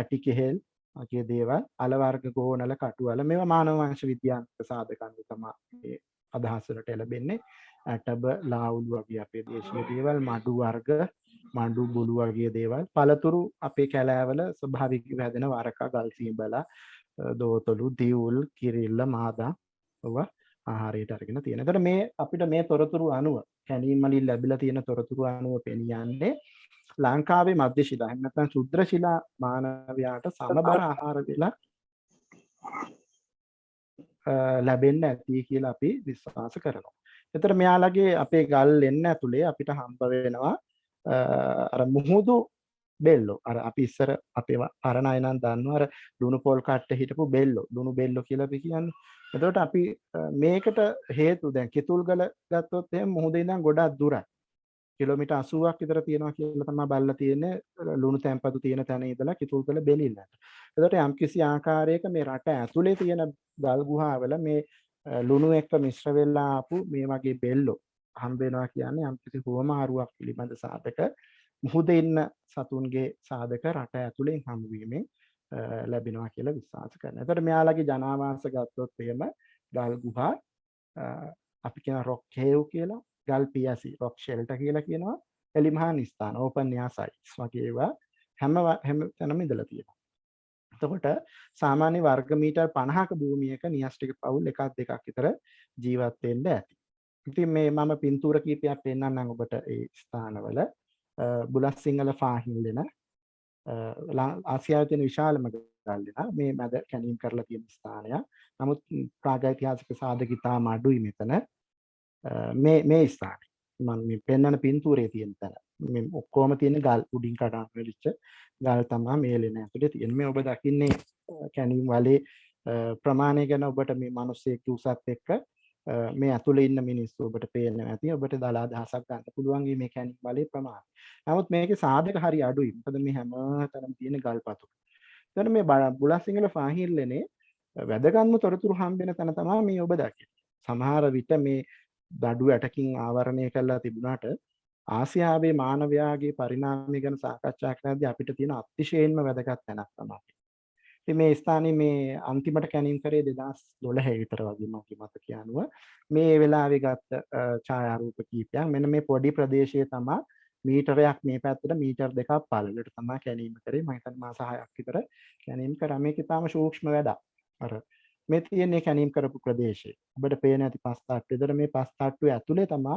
ඇටි කෙහෙල් වගේ දේවල් අල වර්ග ගෝනල කටුවල මේවා මානව වංශ විද්‍යාත්මක සාධක අනුව තමයි මේ අදහස් වලට එළඹෙන්නේ. ඇටබ ලාවුලු වගේ අපේ දේශීය දේවල් මඩු වර්ග මඩු බුළු වගේ දේවල් පළතුරු අපේ කැලෑවල ස්වභාවිකව හැදෙන වරකා ගල් සීඹලා දෝතලු දිවුල් කිරිල්ල මාදා ඔවා ආහාරයට අරගෙන තියෙන. එතකොට මේ අපිට මේ තොරතුරු අනුව කැණීම් වලින් ලැබිලා තියෙන තොරතුරු අනුව පෙනියන්නේ ලංකාවේ මධ්‍ය ශිලා එහෙම නැත්නම් ශුද්‍ර ශිලා මානවයාට සමබර ආහාර වේලා ලැබෙන්න ඇති කියලා අපි විශ්වාස කරනවා. එතකොට මෙයාලගේ අපේ ගල් එන්න ඇතුලේ අපිට හම්බ වෙනවා අර මුහුදු බෙල්ලෝ. අර අපි ඉස්සර අපේ පරණ අය නම් දන්නවා අර ලුණු පොල් කට්ට හිටපු බෙල්ලෝ. ලුණු බෙල්ලෝ කියලා අපි කියන්නේ. එතකොට අපි මේකට හේතු දැන් කිතුල්ගල ගත්තොත් එහෙනම් මුහුදේ ඉඳන් ගොඩක් දුරයි. කිලෝමීටර් 80ක් විතර තියෙනවා කියලා තමයි බලලා තියෙන්නේ ලුණු තැන්පතු තියෙන තැන ඉඳලා කිතුල්ගල බෙලිල්ලට. එතකොට යම්කිසි ආකාරයක මේ රට ඇතුලේ තියෙන ගල් ගුහාවල මේ ලුණු එක්ක මිශ්‍ර වෙලා ආපු මේ වගේ බෙල්ලෝ හම්බ වෙනවා කියන්නේ යම්කිසි හුවමාරුවක් පිළිබඳ සාධක මුහුදේ ඉන්න සතුන්ගේ සාධක රට ඇතුලෙන් හම්බ වීමෙන් ලැබෙනවා කියලා විශ්වාස කරනවා. එතකොට මෙයාලගේ ජනාවාස ගත්තොත් එහෙම ගල් ගුහා අපි කියන රොක් කේව් කියලා ගල් පියසි රොක් ෂෙල්ටර් කියලා කියනවා. එලිමහන් ස්ථාන ඕපන් එයා සයිට්ස් වගේ ඒවා හැම තැනම ඉඳලා තියෙනවා. එතකොට සාමාන්‍ය වර්ග මීටර් 50ක භූමියක නියස්ටික පවුල් එකක් දෙකක් විතර ජීවත් වෙන්න ඇති. ඉතින් මේ මම පින්තූර කීපයක් පෙන්නන්නම් ඔබට ඒ ස්ථානවල. බුලත් සිංහල ෆාහිල්ලෙන ආසියාවේ තියෙන විශාලම ගල්ලෙන මේ මැද කැණීම් කරලා තියෙන ස්ථානයක්. නමුත් ප්‍රාගෛතිහාසික සාධක ඉතාම අඩුයි මෙතන. මේ ස්ථානේ මම මේ පෙන්වන පින්තූරේ තියෙන තැන. මේ ඔක්කොම තියෙන ගල් උඩින් කඩාන වෙලිච්ච ගල් තමයි මේ ලෙන ඇතුලේ තියෙන්නේ. මේ ඔබ දකින්නේ කැණීම් වලේ ප්‍රමාණය ගැන ඔබට මේ මිනිස්සෙක් උසත් එක්ක මේ ඇතුලේ ඉන්න මිනිස්සු ඔබට පේන්න ඇති. ඔබට දලා දහසක් ගන්න පුළුවන් මේ කැණීම් වලේ ප්‍රමාණය. නමුත් මේකේ සාධක හරි අඩුයි. මොකද මේ හැමතැනම තියෙන ගල්පතු. එතන මේ බුලත් සිංහල ෆාහිල්ලනේ වැදගත්ම තොරතුරු හම්බෙන තැන තමයි මේ ඔබ දකින්නේ. සමහර විට මේ දඩු ඇටකින් ආවරණය කරලා තිබුණාට ආසියාවේ මානවයාගේ පරිණාමය ගැන සාකච්ඡා කරද්දී අපිට තියෙන අතිශයින්ම වැදගත් තැනක් තමයි. ඉතින් මේ ස්ථානේ මේ අන්තිමට කැණීම් කරේ 2012 විතර වගේ මගේ මතකය අනුව මේ වෙලාවේ ගත්ත ඡායාරූප කීපයක්. මෙන්න මේ පොඩි ප්‍රදේශයේ තමයි මීටරයක් මේ පැත්තට මීටර් දෙකක් පළලට තමයි කැණීම කරේ. මම හිතන්නේ මාස 6ක් විතර කැණීම් කරා. මේක ඉතාම සූක්ෂම වැඩක්. අර මේ තියෙන්නේ කැණීම් කරපු ප්‍රදේශය. ඔබට පේන ඇති පස් තට්ටු. එතන මේ පස් තට්ටුවේ ඇතුලේ තමයි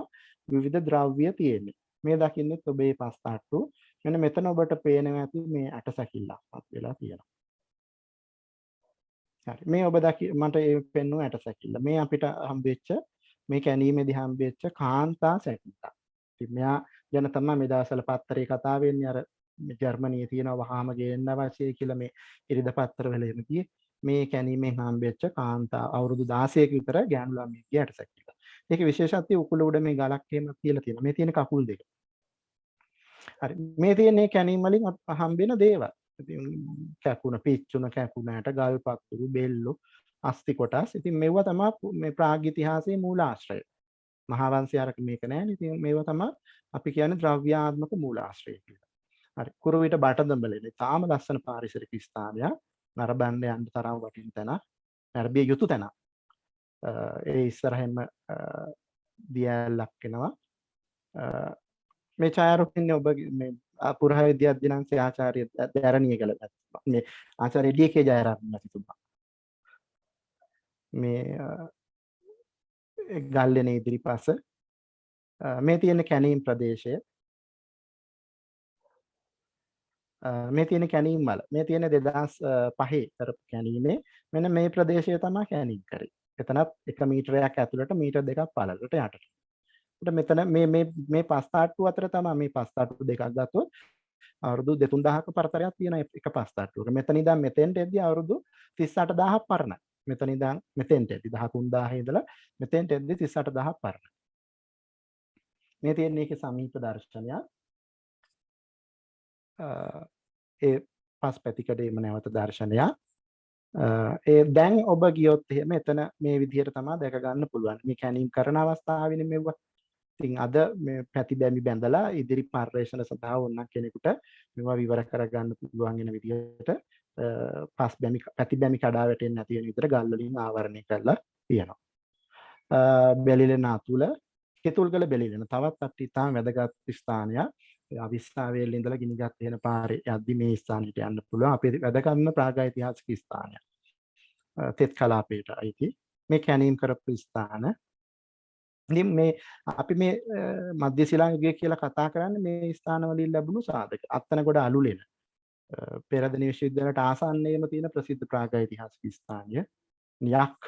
විවිධ ද්‍රව්‍ය තියෙන්නේ. මේ දකින්නෙත් ඔබේ පස් තට්ටු. මෙන්න මෙතන ඔබට පේනවා ඇති මේ ඇටසැකිල්ලක්වත් වෙලා තියෙනවා. හරි. මේ ඔබ මට ඒ පෙන්වුව ඇටසැකිල්ල. මේ අපිට හම්බෙච්ච මේ කැණීමේදී හම්බෙච්ච කාන්තා සැකිල්ල. ඉතින් මෙයා ගැන තමයි මේ දවස්වල පත්තරේ කතා වෙන්නේ. අර ජර්මනියේ තියෙනවා වහාම ගේන්න අවශ්‍යයි කියලා මේ ඉරිද පත්තරවල එනදී මේ කැණීමෙන් හම්බෙච්ච කාන්තා අවුරුදු 16ක විතර ගෑනු ළමයෙක්ගේ ඇටසැකිල්ල. ඒකේ විශේෂත්වය උකුල උඩ මේ ගලක් එහෙම තියලා තියෙනවා. මේ තියෙන කකුල් දෙක. හරි. මේ තියෙන මේ කැණීම් වලින් හම්බෙන දේවල්. ඉතින් කැකුණ පිච්චුන කැකුණට ගල් පත්තුරු බෙල්ලු අස්ති කොටස්. ඉතින් මේවා තමයි මේ ප්‍රාග් ඉතිහාසයේ මූලාශ්‍රය. මහාවංශය අරක මේක නෑනේ. ඉතින් මේවා තමයි අපි කියන්නේ ද්‍රව්‍යාත්මක මූලාශ්‍රය කියලා. හරි. කුරුවිට බටදඹලනේ. තාම ලස්සන පාරිසරික ස්ථානයක්. නරඹන්න යන්න තරම් වටින තැනක්. නරඹිය යුතු තැනක්. ඒ ඉස්සරහින්ම දියැලක් වෙනවා. මේ ඡායාරූපින්නේ ඔබ මේ පුරා විද්‍යා අධ්‍යනාංශයේ ආචාර්ය දැරණියගල මේ ආචාර්ය ඩී.කේ. ජයරත්න මහතුමා. මේ ගල්ලෙනේ ඉදිරිපස මේ තියෙන කැණීම් ප්‍රදේශය. මේ තියෙන කැණීම් වල මේ තියෙන 2005 කරපු කැණීමේ මෙන්න මේ ප්‍රදේශය තමයි කැණීම් කරේ. එතනත් 1 මීටරයක් ඇතුළට මීටර් දෙකක් පළලට යටට. ඒත් මෙතන මේ පස් තාට්ටු අතර තමයි මේ පස් තාට්ටු දෙකක් ගත්තොත් අවුරුදු 2-3000ක පරතරයක් තියෙන එක පස් තාට්ටුවක. මෙතන ඉඳන් මෙතෙන්ට එද්දී අවුරුදු 38000ක් පරණයි. මෙතන ඉඳන් මෙතෙන්ට එද්දී 13000 ඉඳලා මෙතෙන්ට එද්දී 38000ක් පරණයි. මේ තියෙන එකේ සමීප දර්ශනයක්. ඒ පස් පැතිකඩේම නැවත දර්ශනයක්. ඒ දැන් ඔබ ගියොත් එහෙම එතන මේ විදිහට තමයි දැක ගන්න පුළුවන්. මේ කැණීම් කරන අවස්ථාවේනේ මෙවුවා. ඉතින් අද මේ පැති බැමි බැඳලා ඉදිරි පර්යේෂණ සඳහා ඕනනම් කෙනෙකුට මේවා විවර කරගන්න පුළුවන් වෙන විදිහට පස් බැමි පැති බැමි කඩා වැටෙන්නේ නැති වෙන විදිහට ගල් වලින් ආවරණය කරලා තියෙනවා. බෙලිලෙන අතුල කෙතුල්ගල බෙලිලෙන තවත් අට්ටි තාම වැදගත් ස්ථානයක්. අවිස්ථාවේල ඉඳලා ගිනිගත් වෙන පාරේ යද්දි මේ ස්ථානෙට යන්න පුළුවන්. අපේ වැදගත්ම ප්‍රාගෛතිහාසික ස්ථානයක්. තෙත් කලාපයට අයිති මේ කැණීම් කරපු ස්ථාන. ඉතින් මේ අපි මේ මධ්‍ය ශ්‍රී යුගය කියලා කතා කරන්නේ මේ ස්ථානවලින් ලැබුණු සාධක. අත්තනගොඩ අලුලෙන පෙරදෙණිය විශ්වවිද්‍යාලයට ආසන්නයේම තියෙන ප්‍රසිද්ධ ප්‍රාගෛතිහාසික ස්ථානය. යක්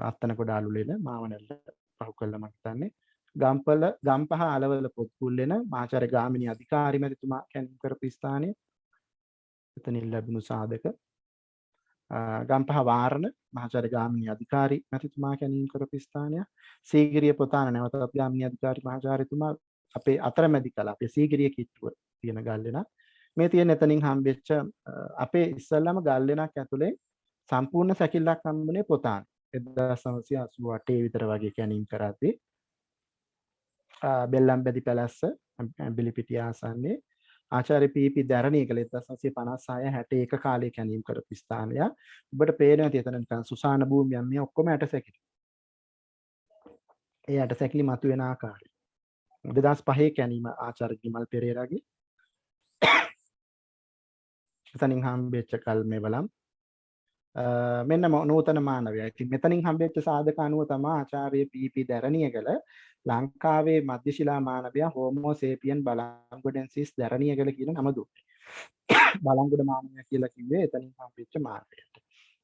අත්තනගොඩ අලුලෙන මාවනල්ල පහු කළා මම හිතන්නේ. ගම්පහ අලවල පොත්කුල්ලෙන මහාචාර්ය ගාමිණී අධිකාරි මැතිතුමා කැණීම් කරපු ස්ථානය. එතනින් ලැබුණු සාධක. ගම්පහ වාරණ මහාචාර්ය ගාමිණී අධිකාරි මැතිතුමා කැණීම් කරපු ස්ථානය. සීගිරිය පොතාන නැවතත් ගාමිණී අධිකාරි මහාචාර්යතුමා අපේ අතරමැදි කළ අපේ සීගිරිය කිට්ටුව තියෙන ගල්ලෙන. මේ තියෙන එතනින් හම්බෙච්ච අපේ ඉස්සල්ලාම ගල්ලෙනක් ඇතුලේ සම්පූර්ණ සැකිල්ලක් හම්බුනේ පොතාන. 1988 විතර වගේ කැණීම් කරද්දී බෙල්ලම්බැදි පැලැස්ස බිලිපිටිය ආසන්නයේ ආචාර්ය පී.පී. දැරණියගල 1956-61 කාලේ කැණීම් කරපු ස්ථානයක්. ඔබට පේනවා එතන නිකන් සුසාන භූමියක් මේ ඔක්කොම ඇටසැකිලි. ඒ ඇටසැකිලි මතුවෙන ආකාරය. 2005 කැණීම ආචාර්ය ගිමල් පෙරේරාගේ එතනින් හම්බෙච්ච කල්මේ බලම් මෙන්න නූතන මානවයා. ඉතින් මෙතනින් හම්බෙච්ච සාධක අනුව තමයි ආචාර්ය පී.පී. දැරණියගල ලංකාවේ මධ්‍ය ශිලා මානවයා හෝමෝ සේපියන් බලංගොඩෙන්සිස් දැරණියගල කියන නම දුන්නේ. බලංගොඩ මානවයා කියලා කිව්වේ එතනින් හම්බෙච්ච මානවයාට.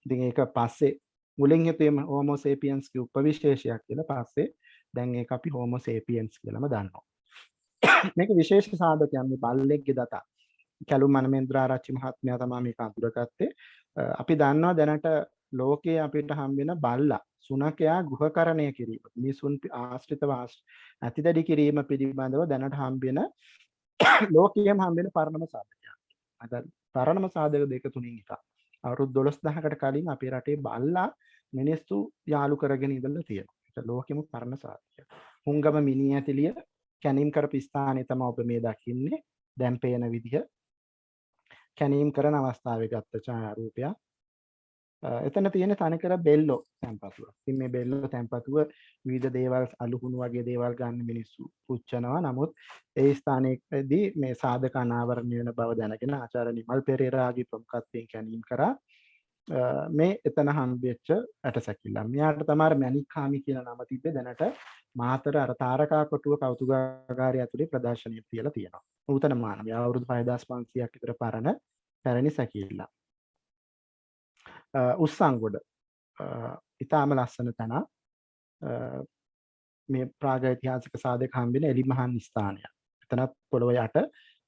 ඉතින් ඒක පස්සේ මුලින් හිතුවේම හෝමෝ සේපියන්ස් ගේ උපවිශේෂයක් කියලා පස්සේ දැන් ඒක අපි හෝමෝ සේපියන්ස් කියලාම දන්නවා. මේක විශේෂ සාධකයක් මේ බල්ලෙක්ගේ දතා. කැලුම් මනමේන්ද්‍රාරච්චි මහත්මයා තමයි මේක අඳුරගත්තේ. අපි දන්නවා දැනට ලෝකයේ අපිට හම්බෙන බල්ලා සුනකයා ගෘහකරණය කිරීම මිනිසුන් ආශ්‍රිතව ඇතිදැඩි කිරීම පිළිබඳව දැනට හම්බෙන ලෝකයේම හම්බෙන පරණම සාධකයක්. අද පරණම සාධක දෙක තුنين එකක්. අවුරුදු 12000කට කලින් අපේ රටේ බල්ලා මිනිස්සු යාළු කරගෙන ඉඳලා තියෙනවා. ඒක ලෝකෙම පරණ සාධකයක්. හුංගම මිනි ඇතිලිය කැනීම් කරපු ස්ථානයේ තමයි ඔබ මේ දකින්නේ. දැන් පේන විදිහ කැනීම් කරන අවස්ථාවේ ගත්ත ඡායාරූපයක්. එතන තියෙන තනිකර බෙල්ලෝ තැන්පතුව. ඉතින් මේ බෙල්ලෝ තැන්පතුව විවිධ දේවල් අලුහුණු වගේ දේවල් ගන්න මිනිස්සු පුච්චනවා. නමුත් ඒ ස්ථානයේදී මේ සාධක අනාවරණය වෙන බව දැනගෙන ආචාර්ය නිමල් පෙරේරාගේ ප්‍රමුඛත්වයෙන් කැනීම් කරා. මේ එතන හම්බෙච්ච ඇටසැකිල්ල. මෙයාට තමයි මැණික්කාමි කියන නම තිබ්බේ. දැනට මාතර අර තාරකා කොටුව කෞතුකාගාරය ඇතුලේ ප්‍රදර්ශනය තියලා තියෙනවා. නූතන මානවයා අවුරුදු 6500ක් විතර පරණ පැරණි සැකිල්ල. උස්සංගොඩ ඉතාම ලස්සන තැන මේ ප්‍රාගෛතිහාසික සාධක හම්බෙන එලිමහන් ස්ථානයක්. එතනත් පොළොව යට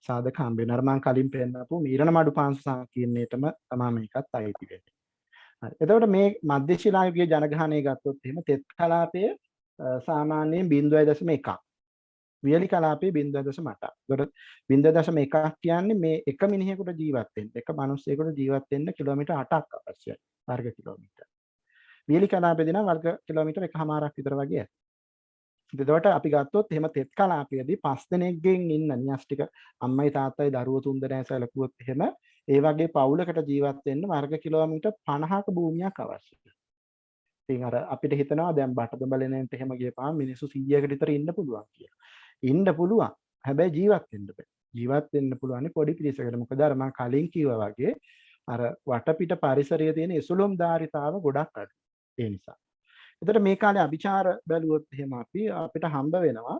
සාධක හම්බෙනවා. අර මම කලින් පෙන්නපු මීරණමඩු පාංශු සංකීර්ණයටම තමයි මේකත් අයිති වෙන්නේ. හරි. එතකොට මේ මධ්‍ය ශිලා යුගයේ ජනගහනය ගත්තොත් එහෙම තෙත් කලාපයේ සාමාන්‍යයෙන් 0.1. වියලි කලාපයේ 0.8. එතකොට 0.1 කියන්නේ මේ එක මිනිහෙකුට ජීවත් වෙන්න, එක මිනිහෙකුට ජීවත් වෙන්න කිලෝමීටර් 8ක් අවශ්‍යයි. වර්ග කිලෝමීටර්. වියලි කලාපයේදී නම් වර්ග කිලෝමීටර් 1.5ක් විතර වගේ ඇති. එතකොට අපි ගත්තොත් එහෙම තෙත් කලාපයේදී 5 දෙනෙක්ගෙන් ඉන්න නියස් ටික අම්මයි තාත්තයි දරුවෝ 3 දෙනා සැලකුවොත් එහෙම ඒ වගේ පවුලකට ජීවත් වෙන්න වර්ග කිලෝමීටර් 50ක භූමියක් අවශ්‍යයි. ඉතින් අර අපිට හිතනවා දැන් බටදඹලෙනෙන්ට එහෙම ගියපාම මිනිස්සු 100කට විතර ඉන්න පුළුවන් කියලා. ඉන්න පුළුවන්. හැබැයි ජීවත් වෙන්න බෑ. ජීවත් වෙන්න පුළුවන් පොඩි පිරිසකට. මොකද අර මම කලින් කිව්වා වගේ අර වටපිට පරිසරයේ තියෙන එසුළුම්දාරිතාව ගොඩක් අඩු. ඒ නිසා. එතකොට මේ කාලේ අභිචාර බැලුවොත් එහෙම අපිට හම්බ වෙනවා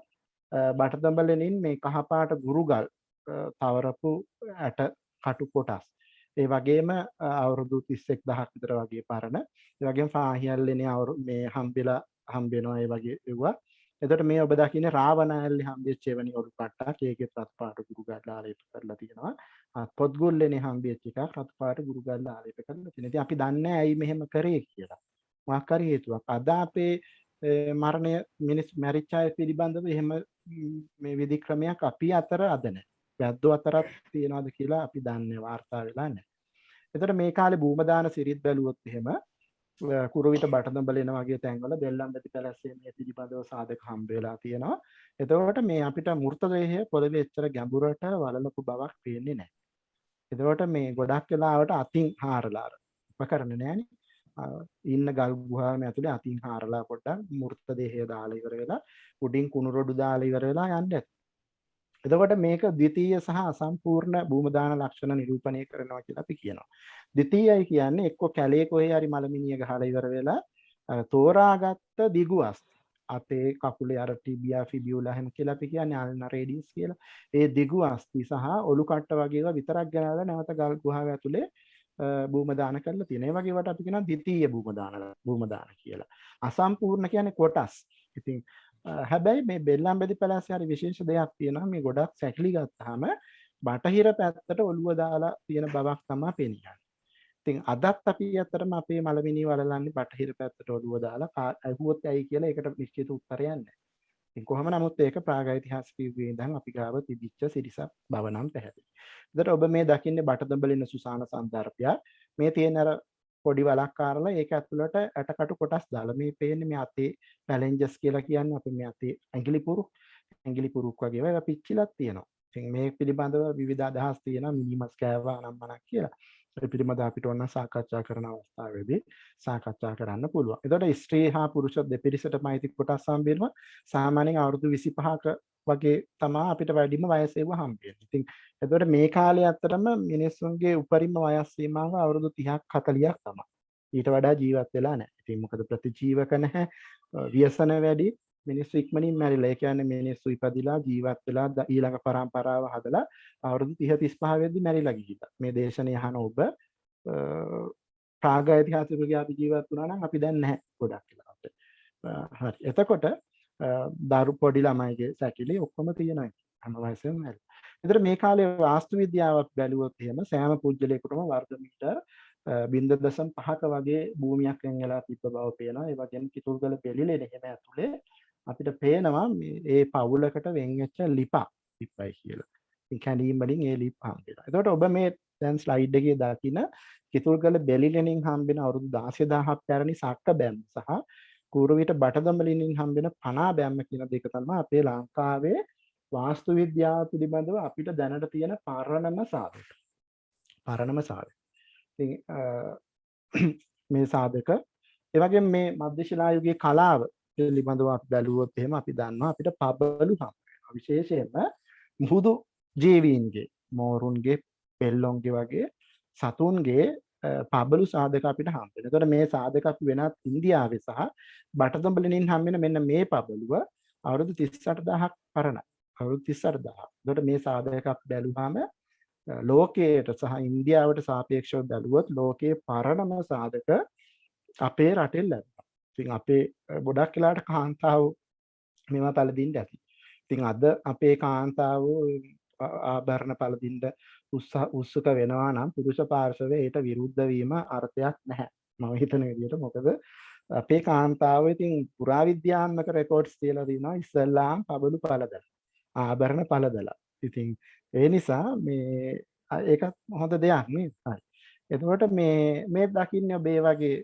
බටදඹලෙනින් මේ කහපාට ගුරුගල් තවරපු ඇට කටු කොටස්. ඒ වගේම අවුරුදු 31000ක් විතර වගේ පරණ. ඒ වගේම පාහියල්ලේනේ මේ හම්බෙනවා ඒ වගේ ඒවා. එතකොට මේ ඔබ දකින්නේ රාවණායල්ලේ හම්බෙච්ච එවැනි ඔලු කට්ටක්. ඒකේ රත් පාට ගුරුගල් ආලේප කරලා තියෙනවා. පොත්ගුල්ලේනේ හම්බෙච්ච එකක් රත් පාට ගුරුගල් ආලේප කරලා තියෙනවා. ඉතින් අපි දන්නේ ඇයි මෙහෙම කරේ කියලා. මොකක් හරි හේතුවක්. අද අපේ මරණය මිනිස් මැරිච්ච අය පිළිබඳව එහෙම මේ විධි ක්‍රමයක් අපි අතර අද නැහැ. වැද්දෝ අතරත් තියනවාද කියලා අපි දන්නේ වාර්තා වෙලා නැහැ. එතකොට මේ කාලේ භූම දාන සිරිත් බැලුවොත් එහෙම කුරුවිට බටදඹලෙන වගේ තැන්වල බෙල්ලම්බැති පැලැස්සේ මේ පිළිබඳව සාධක හම්බ වෙලා තියෙනවා. එතකොට මේ අපිට මූර්ත දේහය පොළවේ එච්චර ගැඹුරට වලලපු බවක් පේන්නේ නැහැ. එතකොට මේ ගොඩක් වෙලාවට අතින් හාරලා උපකරණ නැහැනේ. ඉන්න ගල් ගුහාව ඇතුලේ අතින් හාරලා පොඩ්ඩක් මූර්ත දේහය දාලා ඉවර වෙලා උඩින් කුණු රොඩු දාලා ඉවර වෙලා යන්න ඇති. එතකොට මේක ද්විතීය සහ අසම්පූර්ණ භූම දාන ලක්ෂණ නිරූපණය කරනවා කියලා අපි කියනවා. ද්විතීයයි කියන්නේ එක්ක කැලේ කොහේ හරි මලමිනිය ගහලා ඉවර වෙලා තෝරාගත්ත දිගු අස්ති. අපේ කකුලේ අර ටිබියා ෆිබියුලා හැම කියලා අපි කියන්නේ අල්නා රේඩියස් කියලා. ඒ දිගු අස්ති සහ ඔලු කට්ට වගේ ඒවා විතරක් ගෙනල්ලා නැවත ගල් ගුහාව ඇතුලේ භූම දාන කරලා තියෙනවා. ඒ වගේ වට අපි කියනවා ද්විතීය භූම දාන කියලා. අසම්පූර්ණ කියන්නේ කොටස්. ඉතින් හැබැයි මේ බෙල්ලම්බැදි පැලැස්සේ හරි විශේෂ දෙයක් තියෙනවා. මේ ගොඩක් සැකිලි ගත්තාම බටහිර පැත්තට ඔළුව දාලා තියෙන බවක් තමයි පේන්නේ. ඉතින් අදත් අපි අතරම අපේ මලමිනී වලලන්නේ බටහිර පැත්තට ඔළුව දාලා අහුවොත් ඇයි කියලා ඒකට නිශ්චිත උත්තරයක් නැහැ. ඉතින් කොහොම නමුත් ඒක ප්‍රාගෛතිහාසික යුගයේ ඉඳන් අපි ගාව තිබිච්ච සිරිසක් බව නම් පැහැදිලි. එතකොට ඔබ මේ දකින්නේ බටදඹලින සුසාන සන්දර්භය. මේ තියෙන අර පොඩි වලක් කාරලා ඒක ඇතුළට ඇටකටු කොටස් දාලා මේ පේන්නේ මේ අතේ පැලෙන්ජස් කියලා කියන්නේ අපි මේ අතේ ඇඟිලි පුරුක් වගේ ඒවා පිච්චිලක් තියෙනවා. ඉතින් මේ පිළිබඳව විවිධ අදහස් තියෙනවා මිනිමස් කෑවා නම් මනක් කියලා. ඒ පිළිබඳව අපිට ඕන සාකච්ඡා කරන අවස්ථාවේදී සාකච්ඡා කරන්න පුළුවන්. එතකොට ස්ත්‍රී හා පුරුෂ දෙපිරිසටම අයිති කොටස් හම්බෙනවා. සාමාන්‍යයෙන් අවුරුදු 25ක වගේ තමයි අපිට වැඩිම වයස ඒව හම්බෙන්නේ. ඉතින් එතකොට මේ කාලේ ඇත්තටම මිනිස්සුන්ගේ උපරිම වයස් සීමාව අවුරුදු 30ක් 40ක් තමයි. ඊට වඩා ජීවත් වෙලා නැහැ. ඉතින් මොකද ප්‍රතිජීවක නැහැ, ව්‍යසන වැඩි, මිනිස්සු ඉක්මනින් මැරිලා. ඒ කියන්නේ මිනිස්සු ඉපදිලා ජීවත් වෙලා ඊළඟ පරම්පරාව හදලා අවුරුදු 30 35 වෙද්දි මැරිලා ගිහිල්ලා. මේ දේශනේ අහන ඔබ ප්‍රාග්ඓතිහාසිකව අපි ජීවත් වුණා නම් අපි දැන් නැහැ ගොඩක් වෙලාවට. හරි. එතකොට දරු පොඩි ළමයිගේ සැකිලි ඔක්කොම තියෙනවා හැම වයසෙම හැරි. ඒතර මේ කාලේ වාස්තු විද්‍යාවක් බැලුවොත් එහෙම සෑම පුජ්‍යලයකටම වර්ග මීටර් 0.5ක වගේ භූමියක් වෙන් වෙලා තිබ්බ බව පේනවා. ඒ වගේම කිතුල්ගල පෙළිලෙන එහෙම ඇතුලේ අපිට පේනවා මේ පවුලකට වෙන් වෙච්ච ලිපක් තිබ්බයි කියලා. ඉතින් කැඳීම් වලින් ඒ ලිප් හම්බෙනවා. එතකොට ඔබ මේ දැන් ස්ලයිඩ් එකේ දකින කිතුල්ගල බෙලිලෙනින් හම්බෙන අවුරුදු 16000ක් පැරණි සක්ක බැම් සහ කූරුවිට බටදඹලිනින් හම්බෙන පනා බැම්ම කියන දෙක තමයි අපේ ලංකාවේ වාස්තු විද්‍යාව පිළිබඳව අපිට දැනට තියෙන පරණම සාධක. පරණම සාධක. ඉතින් මේ සාධක ඒ වගේම මේ මධ්‍ය ශිලා යුගයේ කලාව පිළිබඳව අපි බැලුවොත් එහෙම අපි දන්නවා අපිට පබලු හම්බ වෙනවා. විශේෂයෙන්ම මුහුදු ජීවීන්ගේ, මෝරුන්ගේ, පෙල්ලොන්ගේ වගේ සතුන්ගේ පබලු සාධක අපිට හම්බ වෙනවා. එතකොට මේ සාධක අපි වෙනත් ඉන්දියාවේ සහ බටදඹලිනින් හම්බෙන මෙන්න මේ පබලුව අවුරුදු 38000ක් පරණයි. අවුරුදු 38000ක්. එතකොට මේ සාධක අපි බැලුවාම ලෝකයට සහ ඉන්දියාවට සාපේක්ෂව බැලුවොත් ලෝකයේ පරණම සාධක අපේ රටෙන් ලැබෙනවා. ඉතින් අපේ ගොඩක් වෙලාවට කාන්තාවෝ මේවා පළදින්න ඇති. ඉතින් අද අපේ කාන්තාවෝ ආභරණ පළදින්න උත්සුක වෙනවා නම් පුරුෂ පාර්ශවයේ ඊට විරුද්ධ වීම අර්ථයක් නැහැ. මම හිතන විදිහට මොකද අපේ කාන්තාවෝ ඉතින් පුරාවිද්‍යාත්මක රෙකෝඩ්ස් තියලා දිනවා ඉස්ලාම් පබළු පළදලා. ආභරණ පළදලා. ඉතින් ඒ නිසා මේ ඒකත් හොඳ දෙයක් නේ. හරි. එතකොට මේ දකින්නේ ඔබ වගේ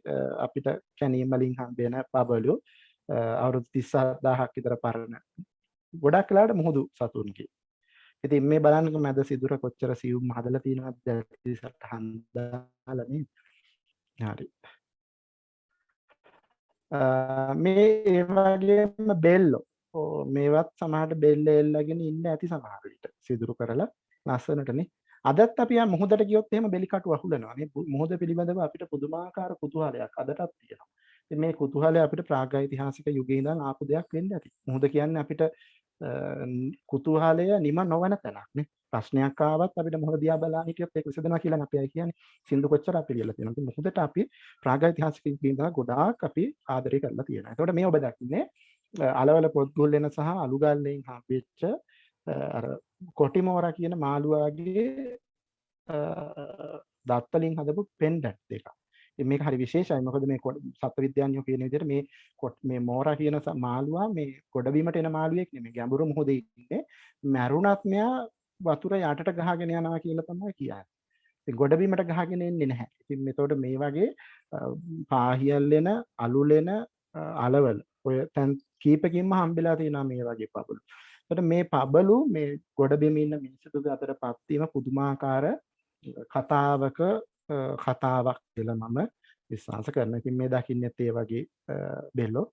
අපිට කැණීම් වලින් හම්බෙන පබළු අවුරුදු 37000ක් විතර පරණ ගොඩක් වෙලාවට මුහුදු සතුන්ගේ. ඉතින් මේ බලන්නකො මැද සිදුර කොච්චර සියුම් හදලා තියෙනවද දැක්ටි සටහන් දාලා නේ. හරි. මේ ඒ වගේම බෙල්ලෝ මේවත් සමහරට බෙල්ල එල්ලගෙන ඉන්න ඇති සමහර විට සිදුරු කරලා ලස්සනටනේ. අදත් අපි යා මොහොතට ගියොත් එහෙම බෙලි කටු අහුලනවා. මේ මොහොත පිළිබඳව අපිට පුදුමාකාර කුතුහලයක් අදටත් තියෙනවා. ඉතින් මේ කුතුහලය අපිට ප්‍රාග්ඓතිහාසික යුගයේ ඉඳන් ආපු දෙයක් වෙන්න ඇති. මොහොත කියන්නේ අපිට කුතුහලය නිම නොවන තැනක් නේ. ප්‍රශ්නයක් ආවත් අපිට මොහොත දිහා බලලා හිටියොත් ඒක විසඳනවා කියලා අපි අය කියන්නේ. සින්දු කොච්චර අපි ලියලා තියෙනවද? මොහොතට අපි ප්‍රාග්ඓතිහාසික යුගයේ ඉඳන් ගොඩාක් අපි ආදරය කරලා තියෙනවා. ඒකට මේ ඔබ දකින්නේ අලවල පොත්ගුල්ලෙන සහ අලුගල්ලෙන් හම්බෙච්ච අර කොටිමෝරා කියන මාළුවාගේ දත් වලින් හදපු පෙන්ඩන්ට් දෙකක්. ඉතින් මේක හරි විශේෂයි. මොකද මේ සත්ත්ව විද්‍යාඥයෝ කියන විදිහට මේ මෝරා කියන මාළුවා මේ ගොඩබිමට එන මාළුවෙක් නෙමෙයි. ගැඹුරු මොහොතේ ඉන්නේ. මැරුණත් මෙයා වතුර යටට ගහගෙන යනවා කියලා තමයි කියන්නේ. ඉතින් ගොඩබිමට ගහගෙන එන්නේ නැහැ. ඉතින් මෙතකොට මේ වගේ පාහියල් වෙන, අලුල් වෙන අලවල ඔය තැන් කීපකින්ම හම්බෙලා තියෙනවා මේ වගේ පබළු. එතකොට මේ පබළු මේ ගොඩබිම ඉන්න මිනිස්සුන්ගේ අතරපත් වීම පුදුමාකාර කතාවක් කියලා මම විශ්වාස කරනවා. ඉතින් මේ දකින්නෙත් ඒ වගේ බෙල්ලෝ.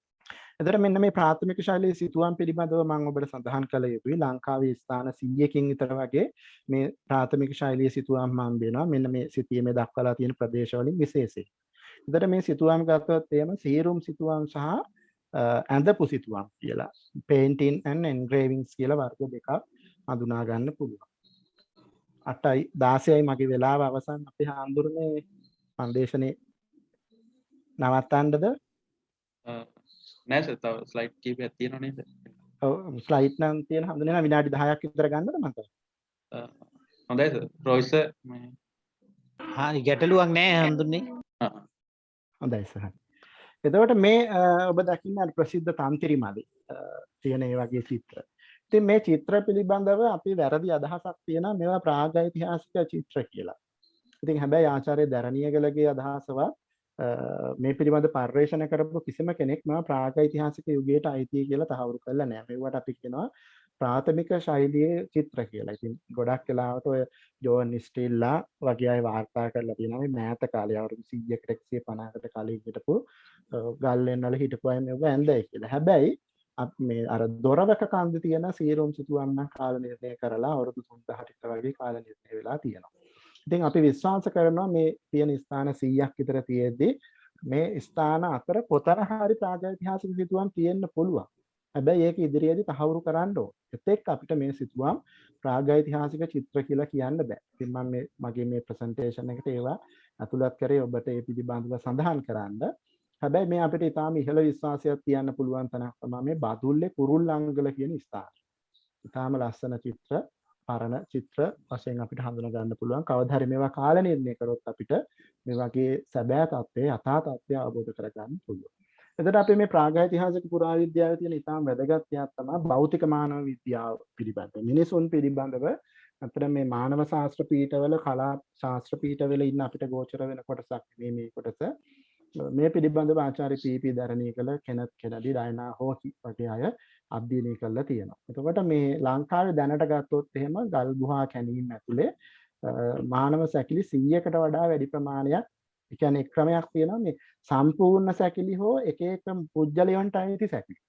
එතකොට මෙන්න මේ ප්‍රාථමික ශෛලයේ සිතුවම් පිළිබඳව මම ඔබට සඳහන් කළ යුතුයි. ලංකාවේ ස්ථාන 100කින් විතර වගේ මේ ප්‍රාථමික ශෛලයේ සිතුවම් මම වෙනවා. මෙන්න මේ සිතියමේ දක්වලා තියෙන ප්‍රදේශ වලින් විශේෂයෙන්. එතකොට මේ සිතුවම් ගත්තොත් එහෙම සීරුම් සිතුවම් සහ ඇඳපු සිතුවම් කියලා painting and engravings කියලා වර්ග දෙකක් හඳුනා ගන්න පුළුවන්. 8යි 16යි මගේ වෙලාව අවසන්. අපේ හාමුදුරනේ ෆවුන්ඩේෂනේ නවත්තන්නද? නෑ සර්, තව ස්ලයිඩ් කීපයක් තියෙනව නේද? ඔව් ස්ලයිඩ් නම් තියෙන හඳුනන විනාඩි 10ක් විතර ගන්නද මට? හොඳයි සර්. රොයිස් සර් හරි ගැටලුවක් නැහැ හඳුන්නේ. හොඳයි සර්. එතකොට මේ ඔබ දකින්න ප්‍රසිද්ධ තන්තිරි මදි තියෙන ඒ වගේ චිත්‍ර. ඉතින් මේ චිත්‍ර පිළිබඳව අපි වැරදි අදහසක් තියෙනවා මේවා ප්‍රාග්ඓතිහාසික චිත්‍ර කියලා. ඉතින් හැබැයි ආචාර්ය දරණියගලගේ අදහසවත් මේ පිළිබඳ පර්යේෂණ කරපු කිසිම කෙනෙක් මේවා ප්‍රාග්ඓතිහාසික යුගයට අයිති කියලා තහවුරු කරලා නැහැ. මේවට අපි කියනවා ප්‍රාථමික ශෛලියේ චිත්‍ර කියලා. ඉතින් ගොඩක් වෙලාවට ඔය ජෝන් ස්ටිල්ලා වගේ අය වාර්තා කරලා තියෙනවා මේ මෑත කාලේ අවුරුදු 100කට 150කට කලින් හිටපු ගල්ලෙන් වල හිටපු අය මේව ඇඳයි කියලා. හැබැයි මේ අර දොරවක කන්ද තියෙන සීරුම් සිතුවම් නම් කාල නිර්ණය කරලා අවුරුදු 3000කට වගේ කාල නිර්ණය වෙලා තියෙනවා. ඉතින් අපි විශ්වාස කරනවා මේ තියෙන ස්ථාන 100ක් විතර තියෙද්දි මේ ස්ථාන අතර කොතන හරි ප්‍රාගෛතිහාසික සිතුවම් තියෙන්න පුළුවන්. හැබැයි ඒක ඉදිරියේදී තහවුරු කරන්න ඕන. එතෙක් අපිට මේ සිතුවම් ප්‍රාගෛතිහාසික චිත්‍ර කියලා කියන්න බෑ. ඉතින් මම මගේ මේ ප්‍රසන්ටේෂන් එකට ඒවා අතුලත් කරේ ඔබට ඒ පිළිබඳව සඳහන් කරන්න. හැබැයි මේ අපිට ඊටාම ඉහළ විශ්වාසයක් තියන්න පුළුවන් තැනක් තමයි මේ බදුල්ලේ කුරුල්ලංගල කියන ස්ථාන. ඊටාම ලස්සන චිත්‍ර, පරණ චිත්‍ර වශයෙන් අපිට හඳුනා ගන්න පුළුවන්. කවදා හරි මේවා කාල නිර්ණය කරොත් අපිට මේ වගේ සැබෑ තත්ත්වය, යථා තත්ත්වය අවබෝධ කරගන්න පුළුවන්. එතකොට අපි මේ ප්‍රාගෛතිහාසික පුරාවිද්‍යාවේ තියෙන ඉතාම වැදගත් දෙයක් තමයි භෞතික මානව විද්‍යාව පිළිබඳව. මිනිසුන් පිළිබඳව අතර මේ මානව ශාස්ත්‍ර පීඨවල, කලා ශාස්ත්‍ර පීඨවල ඉන්න අපිට ගෝචර වෙන කොටසක් මේ කොටස. මේ පිළිබඳව ආචාර්ය පී.පී. දරණීකල, කෙනත් කෙනඩි, ඩයනා හෝකි වගේ අය අධ්‍යයනය කරලා තියෙනවා. එතකොට මේ ලංකාවේ දැනට ගත්තොත් එහෙම ගල් ගුහා කැණීම් ඇතුලේ මානව සැකිලි 100කට වඩා වැඩි ප්‍රමාණයක්, ඒ කියන්නේ ක්‍රමයක් තියෙනවා මේ සම්පූර්ණ සැකිලි හෝ එක එක පුජ්‍යලයන්ට අයිති සැකිලි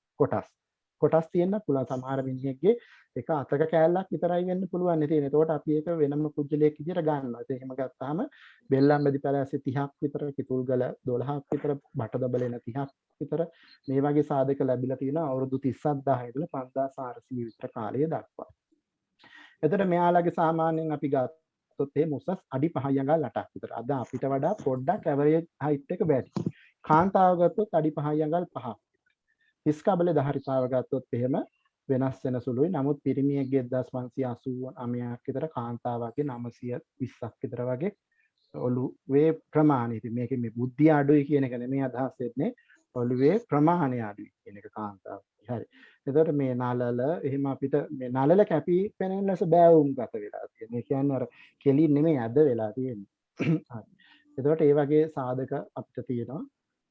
කොටස් තියෙන්න පුළුවන්. සමහර මිනිහෙක්ගේ එක අතක කෑල්ලක් විතරයි වෙන්න පුළුවන් නේ තියෙන. එතකොට අපි ඒක වෙනම පුජ්‍යලයක් විදියට ගන්නවා. ඒ එහෙම ගත්තාම බෙල්ලම්බැදි පැලැස්සේ 30ක් විතර, කිතුල්ගල 12ක් විතර, බටදබලෙන 30ක් විතර මේ වගේ සාධක ලැබිලා තියෙනවා අවුරුදු 37000 ඉඳලා 5400 විතර කාලය දක්වා. එතකොට මෙයාලගේ සාමාන්‍යයෙන් අපි ගත්තොත් ඒ මුසස් අඩි 5 යඟල් 8ක් විතර. අද අපිට වඩා පොඩ්ඩක් ඇවරේජ් හයිට් එක වැඩි. කාන්තාව ගත්තොත් අඩි 5 යඟල් 5ක්. හිස්කබලේ දහරිතාව ගත්තොත් එහෙම වෙනස් වෙන සුළුයි. නමුත් පිරිමියෙක්ගේ 1589ක් විතර, කාන්තාවගේ 920ක් විතර වගේ ඔළුවේ ප්‍රමාණය. ඉතින් මේකේ මේ බුද්ධිය අඩුයි කියන එක නෙමෙයි අදහස් වෙන්නේ. ඔළුවේ ප්‍රමාණය අඩුයි කියන එක කාන්තාව. හරි. එතකොට මේ නලල එහෙම අපිට මේ නලල කැපී පෙනෙන ලෙස බෑවුම් ගත වෙලා තියෙනවා. ඒ කියන්නේ අර කෙලින් නෙමෙයි ඇද වෙලා තියෙන්නේ. හරි. එතකොට ඒ වගේ සාධක අපිට තියෙනවා.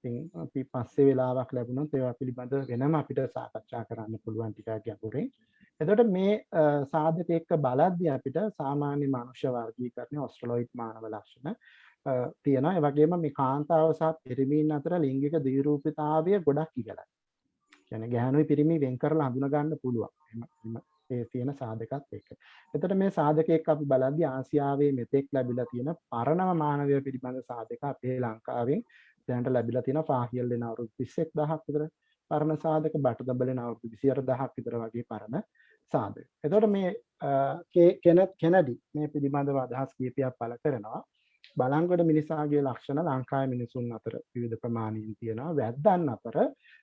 ඉතින් අපි පස්සේ වෙලාවක් ලැබුණොත් ඒවා පිළිබඳව වෙනම අපිට සාකච්ඡා කරන්න පුළුවන් ටිකක් ගැඹුරින්. එතකොට මේ සාධක එක්ක බලද්දී අපිට සාමාන්‍ය මනුෂ්‍ය වර්ගීකරණයේ ඔස්ට්‍රලොයිඩ් මානව ලක්ෂණ තියෙනවා. ඒ වගේම මේ කාන්තාව සහ පිරිමීන් අතර ලිංගික ද්විරූපීතාවය ගොඩක් ඉහළයි. කියන්නේ ගැහණුයි පිරිමි වෙන් කරලා හඳුනා ගන්න පුළුවන්. එහෙම ඒ තියෙන සාධකත් එක්ක. එතකොට මේ සාධක එක්ක අපි බලද්දී ආසියාවේ මෙතෙක් ලැබිලා තියෙන පරණම මානවය පිළිබඳ සාධක අපේ ලංකාවෙන් දැනට ලැබිලා තියෙනවා. පාහියල් දෙන අවුරුදු 31000ක් විතර පරණ සාධක, බටදබලෙන අවුරුදු 28000ක් විතර වගේ පරණ සාධක. එතකොට මේ කෙනත් කෙනඩි මේ පිළිබඳව අදහස් කීපයක් පළ කරනවා. බලංගොඩ මිනිසාගේ ලක්ෂණ ලංකාවේ මිනිසුන් අතර විවිධ ප්‍රමාණයෙන් තියෙනවා. වැද්දන් අතර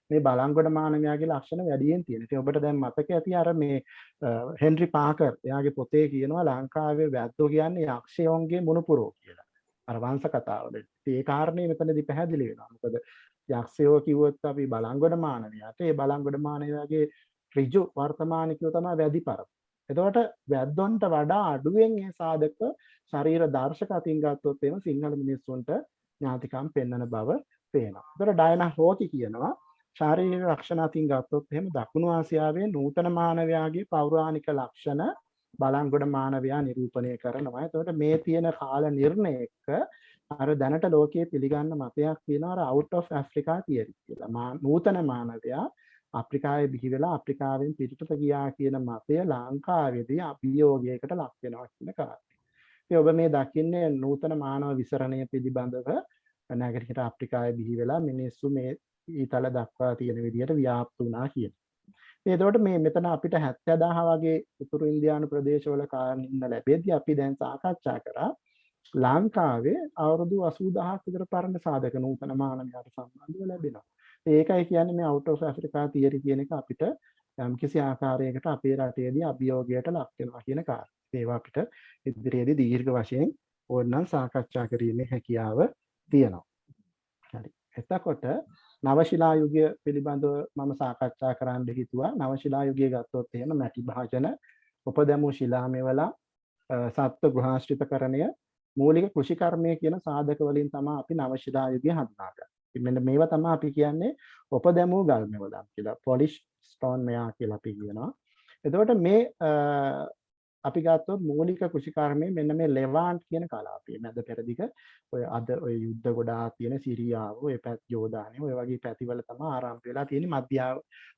මේ බලංගොඩ මානවයාගේ ලක්ෂණ වැඩියෙන් තියෙනවා. ඉතින් ඔබට දැන් මතක ඇති අර මේ හෙන්රි පාකර් එයාගේ පොතේ කියනවා ලංකාවේ වැද්දෝ කියන්නේ යක්ෂයෝන්ගේ මුණුපුරෝ කියලා. අර වංශ කතාවල. ඉතින් ඒ කාරණේ මෙතනදී පැහැදිලි වෙනවා. මොකද යක්ෂයෝ කිව්වොත් අපි බලංගොඩ මානවයාට ඒ බලංගොඩ මානවයාගේ ඍජු වර්තමානිකයෝ තමයි වැදිපරම. එතකොට වැද්දොන්ට වඩා අඩුවෙන් මේ සාධක ශරීර දර්ශක අතින් ගත්තොත් එහෙම සිංහල මිනිස්සුන්ට ඥාතිකම් පෙන්වන බව පේනවා. එතකොට ඩයනා හෝකි කියනවා ශාරීරික ලක්ෂණ අතින් ගත්තොත් එහෙම දකුණු ආසියාවේ නූතන මානවයාගේ පෞරාණික ලක්ෂණ බලංගොඩ මානවයා නිරූපණය කරනවා. එතකොට මේ තියෙන කාල නිර්ණය එක්ක අර දැනට ලෝකයේ පිළිගන්න මතයක් තියෙනවා අර out of Africa theory කියලා. නූතන මානවයා අප්‍රිකාවේ බිහි වෙලා අප්‍රිකාවෙන් පිටතට ගියා කියන මතය ලංකාවේදී අභියෝගයකට ලක් වෙනවා කියන කාරණය. ඉතින් ඔබ මේ දකින්නේ නූතන මානව විසරණය පිළිබඳව නැගරික අප්‍රිකාවේ බිහි වෙලා මිනිස්සු මේ ඊතල දක්වා තියෙන විදිහට ව්‍යාප්ත වුණා කියන. එතකොට මේ මෙතන අපිට 70000 වගේ උතුරු ඉන්දියානු ප්‍රදේශවල කාරණා ඉන්න ලැබෙද්දී අපි දැන් සාකච්ඡා කරා ලංකාවේ අවුරුදු 80000ක් විතර පරණ සාධක නූතන මානවයාට සම්බන්ධව ලැබෙනවා. ඒකයි කියන්නේ මේ out of Africa theory කියන එක අපිට යම්කිසි ආකාරයකට අපේ රටේදී අභියෝගයට ලක් වෙනවා කියන කාරණා. ඒවා අපිට ඉදිරියේදී දීර්ඝ වශයෙන් ඕනනම් සාකච්ඡා කිරීමේ හැකියාව තියෙනවා. හරි. එතකොට නවශිලා යුගය පිළිබඳව මම සාකච්ඡා කරන්න හිතුවා. නවශිලා යුගය ගත්තොත් එහෙම මැටි භාජන, උපදැමු ශිලාමෙවල, සත්ව ගෘහාශ්‍රිතකරණය, මූලික කෘෂිකර්මය කියන සාධක වලින් තමයි අපි නවශිලා යුගය හඳුනාගන්නේ. මෙන්න මේවා තමයි අපි කියන්නේ උපදැමු ගල් මෙවලම් කියලා. polish stone මෙයා කියලා අපි කියනවා. එතකොට මේ අපි ගත්තොත් මූලික කෘෂිකර්මයේ මෙන්න මේ ලෙවාන්ට් කියන කලාපය මැද පෙරදිග ඔය අද ඔය යුද්ධ ගොඩාක් තියෙන සිරියාව ඔය පැත් යෝදානේ ඔය වගේ පැතිවල තමයි ආරම්භ වෙලා තියෙන්නේ මධ්‍ය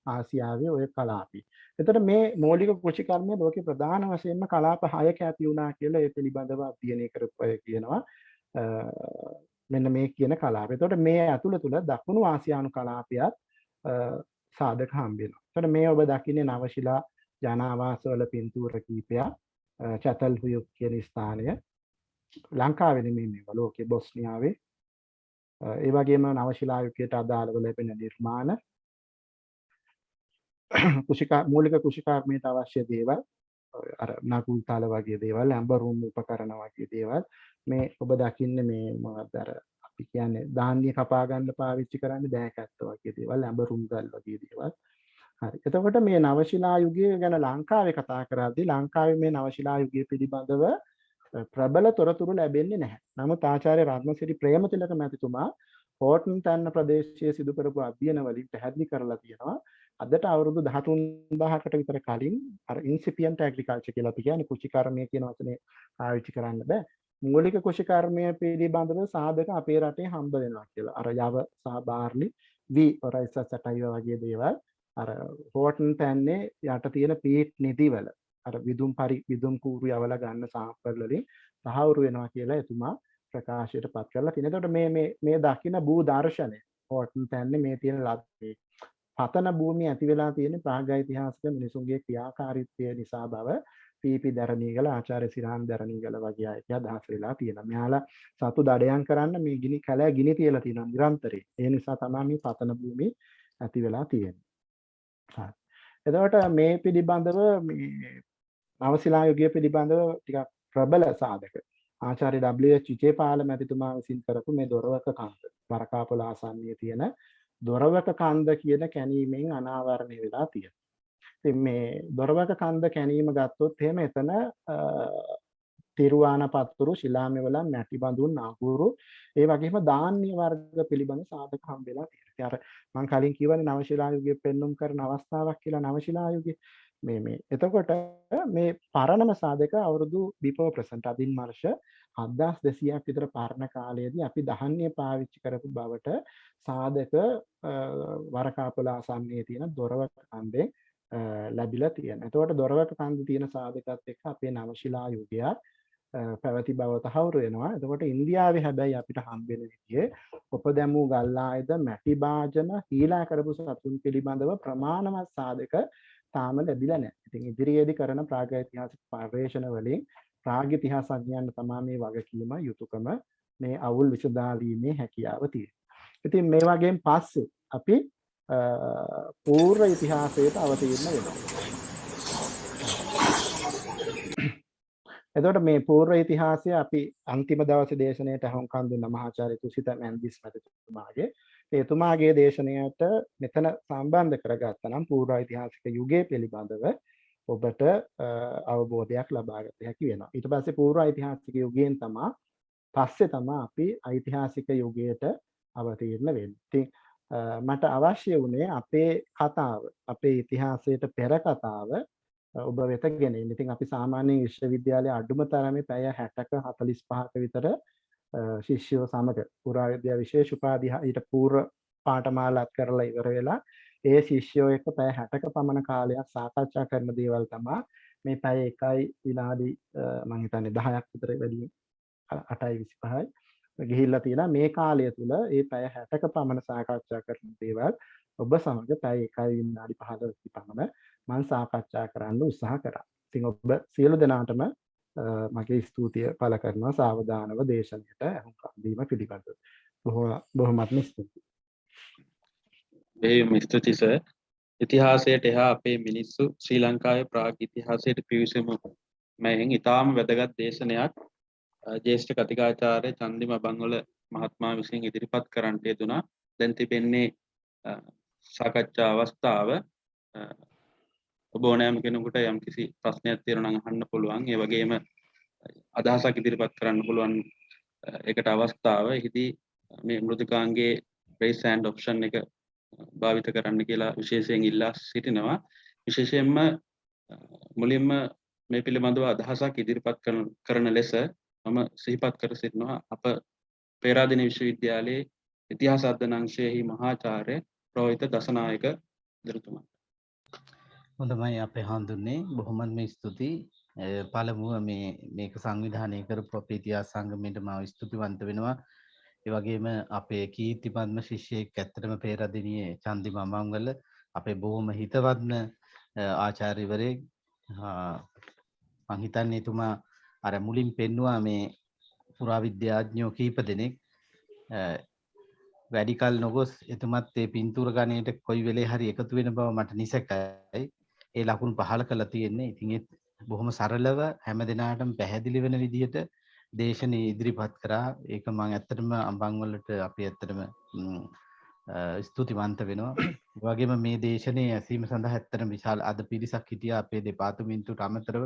ආසියාවේ ඔය කලාපي. එතකොට මේ මූලික කෘෂිකර්මයේ ලෝකේ ප්‍රධාන වශයෙන්ම කලාප 6ක ඇති වුණා කියලා ඒ පිළිබඳව අධ්‍යයනය කරපු අය කියනවා. මෙන්න මේ කියන කලාපය. එතකොට මේ ඇතුළ තුල දකුණු ආසියානු කලාපයත් සාධක හම්බ වෙනවා. එතකොට මේ ඔබ දකින්නේ නවශිලා ජනාවාසවල පින්තූර කීපයක් චතල් හුයුක් කියන ස්ථානය ලංකාවේ නෙමෙයි මේවා ලෝකේ බොස්නියාවේ ඒ වගේම නවශිලා යුගයට අදාළව ලැබෙන නිර්මාණ මූලික කෘෂිකර්මයට අවශ්‍ය දේවල් අර නකුල් තල වගේ දේවල් ඇඹරුම් උපකරණ වගේ දේවල් මේ ඔබ දකින්නේ මේ මොකක්ද අර අපි කියන්නේ ධාන්‍ය කපා ගන්න පාවිච්චි කරන්නේ දෑකැත්ත වගේ දේවල් ඇඹරුම් ගල් වගේ දේවල්. හරි. එතකොට මේ නවශිලා යුගය ගැන ලංකාවේ කතා කරද්දී ලංකාවේ මේ නවශිලා යුගය පිළිබඳව ප්‍රබල තොරතුරු ලැබෙන්නේ නැහැ. නමුත් ආචාර්ය රත්නසිරි ප්‍රේමතිලක මැතිතුමා හෝටන් තැන්න ප්‍රදේශයේ සිදු කරපු අධ්‍යයන වලින් පැහැදිලි කරලා තියෙනවා. අදට අවුරුදු 13000කට විතර කලින් අර ඉන්සිපියන්ට් ඇග්‍රිකල්චර් කියලා අපි කියන්නේ කෘෂිකර්මය කියන වචනේ පාවිච්චි කරන්න බෑ. මූලික කෘෂිකර්මය පිළිබඳව සාධක අපේ රටේ හම්බ වෙනවා කියලා. අර යව සහ බාර්ලි, වී, රයිස් සටයිව වගේ දේවල් අර හෝටන් තැන්නේ යට තියෙන පීට් නිදිවල අර විදුම් කූරු යවලා ගන්න සාම්පල් වලින් තහවුරු වෙනවා කියලා එතුමා ප්‍රකාශයට පත් කරලා තියෙනවා. එතකොට මේ දකින්න භූ දර්ශනය හෝටන් තැන්නේ මේ තියෙන ලද්දේ පතන භූමිය ඇති වෙලා තියෙන ප්‍රාග්යිතිහාසික මිනිසුන්ගේ ක්‍රියාකාරීත්වය නිසා බව පීපි දරණීගල ආචාර්ය සිරාන් දරණීගල වගේ අය අදහස් වෙලා තියෙනවා. මෙයාලා සතු දඩයන් කරන්න මේ ගිනි කැලෑ ගිනි තියලා තියෙනවා නිරන්තරයෙන්. ඒ නිසා තමයි මේ පතන භූමිය ඇති වෙලා තියෙන්නේ. හරි. එතකොට මේ පිළිබඳව මේ නවශිලා යුගය පිළිබඳව ටිකක් ප්‍රබල සාධක ආචාර්ය W.H. විජේපාල මැතිතුමා විසින් කරපු මේ දොරවක කන්ද වරකාපොළ ආසන්නයේ තියෙන දොරවක කන්ද කියන කැණීමෙන් අනාවරණය වෙලා තියෙනවා. ඉතින් මේ දොරවක කන්ද කැණීම ගත්තොත් එහෙම එතන තිරුවානපත්තුරු ශිලාමෙවල මැටි බඳුන් අඟුරු ඒ වගේම ධාන්‍ය වර්ග පිළිබඳ සාධක හම්බෙලා තියෙනවා. අර මම කලින් කියවනේ නවශිලා යුගයේ පෙන්눔 කරන අවස්ථාවක් කියලා නවශිලා යුගයේ මේ එතකොට මේ පරණම සාධක අවුරුදු බිෆෝර් ප්‍රසන්ට් අදින් වර්ෂ 7200ක් විතර පරණ කාලයේදී අපි ධාන්‍ය පාවිච්චි කරපු බවට සාධක වරකාපොළ ආසන්නයේ තියෙන දොරවක කන්දේ ලැබිලා තියෙනවා. එතකොට දොරවක කන්දේ තියෙන සාධකත් එක්ක අපේ නවශිලා යුගයක් පැවති බව තහවුරු වෙනවා. එතකොට ඉන්දියාවේ හැබැයි අපිට හම්බෙන විදිහේ උපදැමූ ගල් ආයුධ මැටි භාජන හීලා කරපු සතුන් පිළිබඳව ප්‍රමාණවත් සාධක තාම ලැබිලා නැහැ. ඉතින් ඉදිරියේදී කරන ප්‍රාග්යිතිහාසික පර්යේෂණ වලින් ප්‍රාග්යිතිහාසඥයන් තමයි මේ වගකීම යුතුයකම මේ අවුල් විසඳාලීමේ හැකියාව තියෙන්නේ. ඉතින් මේ වගේම පස්සේ අපි පූර්ව ඉතිහාසයට අවතීර්ණ වෙනවා. එතකොට මේ පූර්ව ඉතිහාසය අපි අන්තිම දවසේ දේශනාවට අහුම්කම් දුන්න මහාචාර්ය තුසිත මැන්දිස් මැතිතුමාගේ එතුමාගේ දේශනාවට මෙතන සම්බන්ධ කරගත්තා නම් පූර්ව ඉතිහාසික යුගයේ පිළිබඳව ඔබට අවබෝධයක් ලබා ගන්න හැකි වෙනවා. ඊට පස්සේ පූර්ව ඓතිහාසික යුගයෙන් පස්සේ තමයි අපි ඓතිහාසික යුගයට අවතීර්ණ වෙන්නේ. ඉතින් මට අවශ්‍ය වුණේ අපේ කතාව, අපේ ඉතිහාසයට පෙර කතාව ඔබ වෙත ගෙනෙන්න. ඉතින් අපි සාමාන්‍යයෙන් විශ්වවිද්‍යාලයේ අඩුම තරමේ පැය 60ක 45ක විතර ශිෂ්‍යයෝ සමග පුරාවිද්‍යා විශේෂ උපාධිය ඊට පූර්ව පාඨමාලාත් කරලා ඉවර වෙලා ඒ ශිෂ්‍යයෝ එක්ක පැය 60ක පමණ කාලයක් සාකච්ඡා කරන දේවල් තමයි මේ පැය 1යි විනාඩි මම හිතන්නේ 10ක් විතර වැඩි 8:25යි ගිහිල්ලා තියෙනවා. මේ කාලය තුල මේ පැය 60ක පමණ සාකච්ඡා කරන දේවල් ඔබ සමග පැය 1යි විනාඩි 15ක පමණ මම සාකච්ඡා කරන්න උත්සාහ කරා. ඉතින් ඔබ සියලු දෙනාටම මගේ ස්තුතිය පළ කරනවා සාවධානව දේශනයට අහුම්කම් දීම පිළිබඳව. බොහොමත්ම ස්තුතියි. බෙහෙවින්ම ස්තුතියි සර්. ඉතිහාසයට එහා අපේ මිනිස්සු ශ්‍රී ලංකාවේ ප්‍රාග් ඉතිහාසයට පිවිසෙමු. මම ඉතාම වැදගත් දේශනයක් ජ්‍යෙෂ්ඨ කතිකාචාර්ය චන්දිම බංගොල මහත්මයා විසින් ඉදිරිපත් කරන්නට යෙදුණා. දැන් තිබෙන්නේ සාකච්ඡා අවස්ථාව. ඔබ ඕනෑම කෙනෙකුට යම්කිසි ප්‍රශ්නයක් තියෙනවා නම් අහන්න පුළුවන්. ඒ වගේම අදහසක් ඉදිරිපත් කරන්න පුළුවන් එකට අවස්ථාව. එහිදී මේ මෘදුකාංගයේ raise hand option එක භාවිත කරන්න කියලා විශේෂයෙන් ඉල්ලා සිටිනවා. විශේෂයෙන්ම මුලින්ම මේ පිළිබඳව අදහසක් ඉදිරිපත් කරන ලෙස මම සිහිපත් කර සිටිනවා අප පේරාදෙණිය විශ්වවිද්‍යාලයේ ඉතිහාස අධ්‍යයන අංශයෙහි මහාචාර්ය රෝහිත දසනායක දරුතුමා. හොඳමයි අපේ හඳුන්නේ බොහොමත්ම ස්තුතියි. පළමුව මේක සංවිධානය කරපු අපේ ඉතිහාස සංගමයට මම ස්තුතිවන්ත වෙනවා. ඒ වගේම අපේ කීර්තිපත්ම ශිෂ්‍යයෙක් ඇත්තටම පේරාදෙණියේ චන්දිම අමංගල අපේ බොහොම හිතවත්ම ආචාර්යවරයෙක්. මං හිතන්නේ එතුමා අර මුලින් පෙන්නවා මේ පුරාවිද්‍යාඥයෝ කීප දෙනෙක් වැඩි කල නොගොස් එතුමත් ඒ පින්තූර ගණයට කොයි වෙලේ හරි එකතු වෙන බව මට නිසැකයි. ඒ ලකුණු පහල කරලා තියෙන්නේ. ඉතින් ඒ බොහොම සරලව හැම දිනාටම පැහැදිලි වෙන විදිහට දේශනේ ඉදිරිපත් කරා. ඒක මම ඇත්තටම අඹන් වලට අපි ඇත්තටම ස්තුතිවන්ත වෙනවා. ඒ වගේම මේ දේශනේ ඇසීම සඳහා ඇත්තටම විශාල අද පිරිසක් හිටියා අපේ දෙපාර්තමේන්තුවට අමතරව.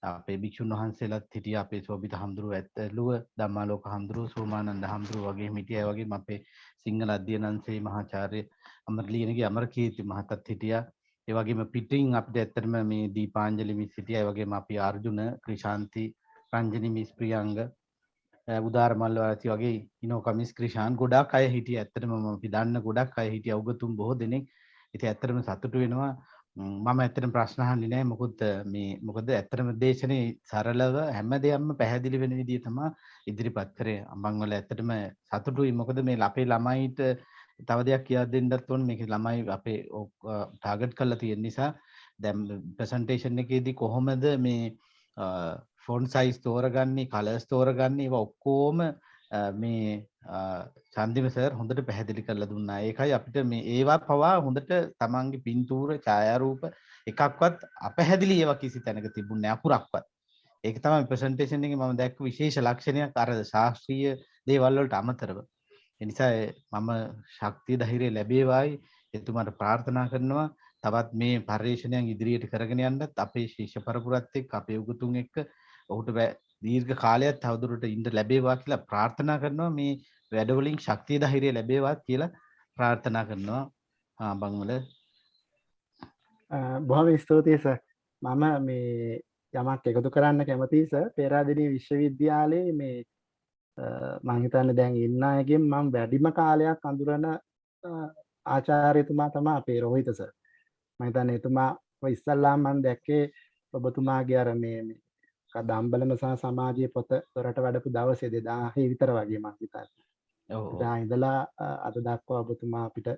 අපේ භික්ෂුන් වහන්සේලාත් හිටියා. අපේ සෝබිත හඳුරුව ඇත්තලුව ධම්මාලෝක හඳුරුව සෝමානන්ද හඳුරුව වගේම හිටියා. ඒ වගේම අපේ සිංහල අධ්‍යයන අංශයේ මහාචාර්ය අමරලියනගේ අමරකීර්ති මහතාත් හිටියා. ඒ වගේම පිටින් අපිට ඇත්තටම මේ දීපාංජලි මිස් හිටියා. ඒ වගේම අපි අර්ජුන ක්‍රිෂාන්ති රංජනි මිස් ප්‍රියංග උදාර මල්ලවති වගේ ඉනෝක මිස් ක්‍රිෂාන් ගොඩක් අය හිටියා. ඇත්තටම මම අපි දන්න ගොඩක් අය හිටියා. උගතුන් බොහෝ දෙනෙක්. ඉතින් ඇත්තටම සතුටු වෙනවා. මම ඇත්තටම ප්‍රශ්න අහන්නේ නැහැ. මොකද ඇත්තටම දේශනේ සරලව හැම දෙයක්ම පැහැදිලි වෙන විදිය තමයි ඉදිරිපත් කරේ. අම්බන් වල ඇත්තටම සතුටුයි. මොකද මේ අපේ ළමයිට තව දෙයක් කියලා දෙන්නත් ඕන. මේක ළමයි අපේ ටාගට් කරලා තියෙන නිසා දැන් ප්‍රසන්ටේෂන් එකේදී කොහොමද මේ ෆොන්ට් සයිස් තෝරගන්නේ, කලර්ස් තෝරගන්නේ, ඒවා ඔක්කොම මේ චන්දිම සර් හොඳට පැහැදිලි කරලා දුන්නා. ඒකයි අපිට මේ ඒවා පවා හොඳට තමන්ගේ පින්තූර, ඡායාරූප එකක්වත් අපැහැදිලි ඒවා කිසි තැනක තිබුණේ නැහැ අකුරක්වත්. ඒක තමයි ප්‍රසන්ටේෂන් එකේ මම දැක්ක විශේෂ ලක්ෂණයක් අර ශාස්ත්‍රීය දේවල් වලට අමතරව. ඒ නිසා මම ශක්තිය ධෛර්යය ලැබේවායි එතුමාට ප්‍රාර්ථනා කරනවා. තවත් මේ පරිශ්‍රණයන් ඉදිරියට කරගෙන යන්නත් අපේ ශිෂ්‍ය පරපුරත් එක්ක අපේ උගතුන් එක්ක ඔහුට දීර්ඝ කාලයක් තවදුරට ඉන්න ලැබේවා කියලා ප්‍රාර්ථනා කරනවා. මේ වැඩවලින් ශක්තිය ධෛර්යය ලැබේවා කියලා ප්‍රාර්ථනා කරනවා. බංවල බොහොම ස්තුතියි සර්. මම මේ යමක් එකතු කරන්න කැමතියි සර්. පේරාදෙණිය විශ්වවිද්‍යාලයේ මේ මම හිතන්නේ දැන් ඉන්න අයගෙන් මම වැඩිම කාලයක් අඳුරන ආචාර්යතුමා තමයි අපේ රෝහිත සර්. මම හිතන්නේ එතුමා ඉස්සල්ලාම මම දැක්කේ ඔබතුමාගේ අර මේ දම්බලම සහ සමාජයේ පොත තොරට වැඩපු දවසේ 2000 විතර වගේ මම හිතන්නේ. ඔව්. එදා ඉඳලා අද දක්වා ඔබතුමා අපිට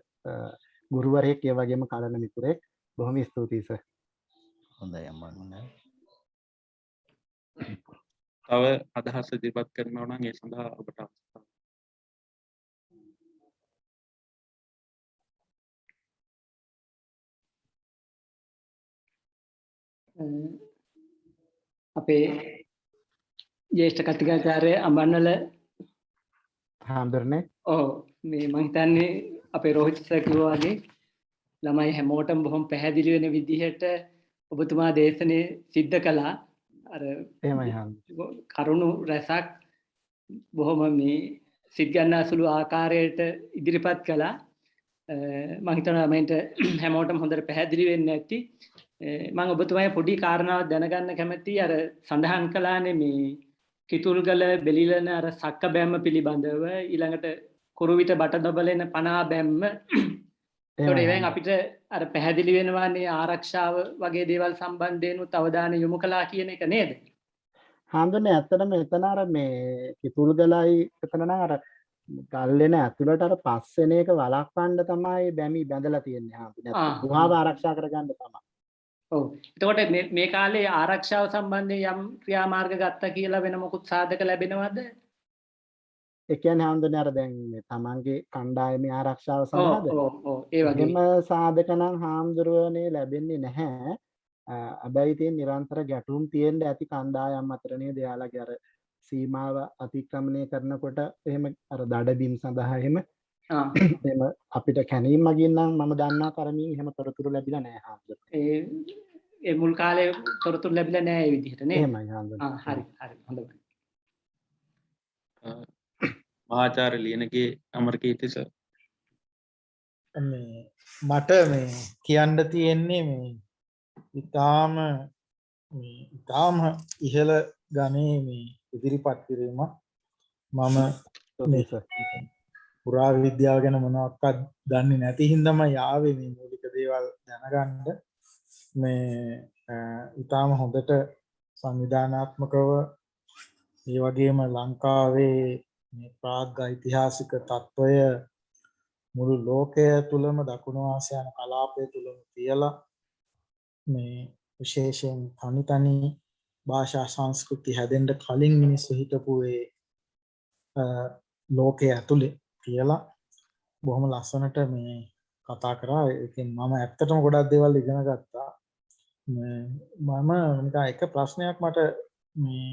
ගුරුවරයෙක් ඒ වගේම කලන මිතුරෙක්. බොහොම ස්තුතියි සර්. හොඳයි අම්මා හොඳයි. තව අදහස් ඉදිරිපත් කරනවා නම් ඒ සඳහා ඔබට අවස්ථාවක්. අපේ ජ්‍යෙෂ්ඨ කතිකාචාර්ය අඹන්නල හාමුදුරනේ. ඔව් මේ මම හිතන්නේ අපේ රෝහිත් සර් කිව්වා වගේ ළමයි හැමෝටම බොහොම පැහැදිලි වෙන විදිහට ඔබතුමා දේශනේ සිද්ධ කළා. අර එහෙමයි හාමුදුරනේ. කරුණු රසක් බොහොම මේ සිත් ගන්නාසුළු ආකාරයට ඉදිරිපත් කළා. මම හිතනවා මයින්ට හැමෝටම හොඳට පැහැදිලි වෙන්නේ නැති. මම ඔබතුමාගේ පොඩි කාරණාවක් දැනගන්න කැමතියි. අර සඳහන් කළානේ මේ කිතුල්ගල බෙලිලන අර සක්ක බැම්ම පිළිබඳව ඊළඟට කුරුවිට බටදබලෙන පනා බැම්ම. ඒවෙන් අපිට අර පැහැදිලි වෙනවානේ ආරක්ෂාව වගේ දේවල් සම්බන්ධයෙන් අවධානය යොමු කළා කියන එක නේද? හාමුදුරනේ ඇත්තටම එතන අර මේ කිතුල්ගලයි එතන නම් අර ගල්ලෙන ඇතුළට අර පස්සෙන එක වළක්වන්න තමයි බැමි බැඳලා තියෙන්නේ හාමුදුරනේ. ගුහාව ආරක්ෂා කරගන්න තමයි. ඔව්. එතකොට මේ කාලේ ආරක්ෂාව සම්බන්ධයෙන් යම් ක්‍රියාමාර්ග ගත්තා කියලා වෙන මොකුත් සාධක ලැබෙනවද? ඒ කියන්නේ හාමුදුරනේ අර දැන් මේ තමන්ගේ කණ්ඩායමේ ආරක්ෂාව සඳහාද? ඔව් ඒ වගේ. එහෙම සාධක නම් හාමුදුරුවනේ ලැබෙන්නේ නැහැ. හැබැයි තියෙන නිරන්තර ගැටුම් තියෙන්න ඇති කණ්ඩායම් අතර නේද? එයාලගේ අර සීමාව අතික්‍රමණය කරනකොට එහෙම අර දඩබිම් සඳහා එහෙම අපිට කැනීම් මගින් නම් මම දන්නා තරමින් එහෙම තොරතුරු ලැබිලා නැහැ හාමුදුරනේ. ඒ මුල් කාලේ තොරතුරු ලැබිලා නැහැ ඒ විදිහට නේ. එහෙමයි හාමුදුරනේ. හරි හොඳයි. මහාචාර්ය ලියනගේ අමරකීර්ති සර්. මට මේ කියන්න තියෙන්නේ මේ ඉතාම ඉතාම ඉහළ ගණයේ මේ ඉදිරිපත් කිරීම මම මේ පුරා විද්‍යාව ගැන මොනවත්වත් දන්නේ නැති හින්දාම යාවේ මේ මූලික දේවල් දැනගන්න මේ ඉතාම හොඳට සංවිධානාත්මකව ඒ වගේම ලංකාවේ මේ ප්‍රාග් ඓතිහාසික තත්වය මුළු ලෝකය තුලම දකුණු ආසියානු කලාපය තුලම තියලා මේ විශේෂයෙන් තනි භාෂා සංස්කෘති හැදෙන්න කලින් මිනිස්සු හිටපු ඒ ලෝකයේ ඇතුලේ කියලා බොහොම ලස්සනට මේ කතා කරා. ඒකෙන් මම ඇත්තටම ගොඩක් දේවල් ඉගෙන ගත්තා. මම නිකන් එක ප්‍රශ්නයක් මට මේ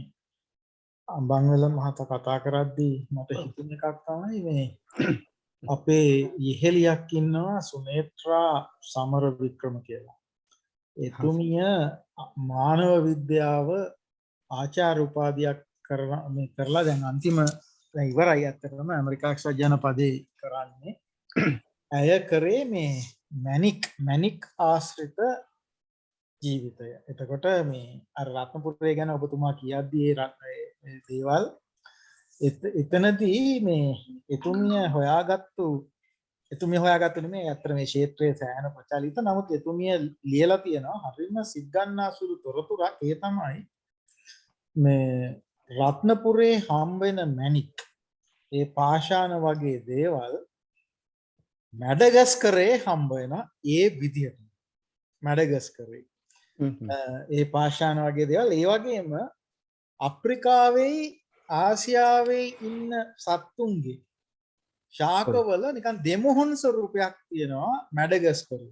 අම්බන්වල මහතා කතා කරද්දී මට හිතුන එකක් තමයි මේ අපේ ඉහෙලියක් ඉන්නවා සුනේත්‍රා සමරවික්‍රම කියලා. එතුමිය මානව විද්‍යාව ආචාර්ය උපාධියක් කරලා දැන් අන්තිම දැන් ඉවරයි අත්‍තරම ඇමරිකා එක්සත් ජනපදයේ කරන්නේ. ඇය කරේ මේ මැනික් ආශ්‍රිත ජීවිතය. එතකොට මේ අර රත්නපුරේ ගැන ඔබතුමා කියද්දී ඒ දේවල් එතනදී මේ එතුමිය හොයාගත්තු නෙමෙයි අත්‍තර මේ ක්ෂේත්‍රයේ සෑහෙන ප්‍රචලිත. නමුත් එතුමිය ලියලා තියෙනවා හරිම සිග්ගන්නාසුළු තොරතුරක්. ඒ තමයි මේ රත්නපුරේ හම්බ වෙන මැණික් ඒ පාෂාණ වගේ දේවල් මැඩගස්කරේ හම්බ වෙන ඒ විදිහට මැඩගස්කරේ ඒ පාෂාණ වගේ දේවල් ඒ වගේම අප්‍රිකාවේ ආසියාවේ ඉන්න සත්තුන්ගේ ශාකවල නිකන් දෙමුහුන් ස්වරූපයක් තියෙනවා මැඩගස්කරේ.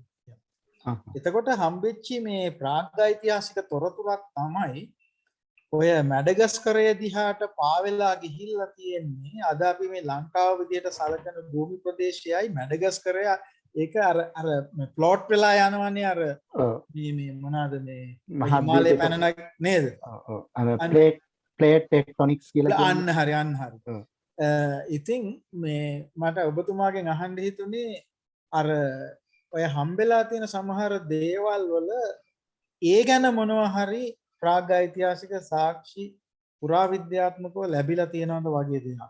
එතකොට හම්බෙච්චි මේ ප්‍රාග්ඓතිහාසික තොරතුරක් තමයි ඔය මැඩගස්කරය දිහාට පාවෙලා ගිහිල්ලා තියෙන්නේ. අද අපි මේ ලංකාව විදියට සලකන භූමි ප්‍රදේශයයි මැඩගස්කරය ඒක අර ප්ලොට් වෙලා යනවනේ අර මේ මොනවාද මේ හිමාලය පැනන නේද? අර ප්ලේට් ටෙක්ටොනික්ස් කියලා අන්න හරි. ඉතින් මේ මට ඔබතුමාගෙන් අහන්න හිතුනේ අර ඔය හම්බෙලා තියෙන සමහර දේවල් වල ඒ ගැන මොනවා හරි ප්‍රාග්ඓතිහාසික සාක්ෂි පුරාවිද්‍යාත්මකව ලැබිලා තියෙනවද වගේ දේවල්.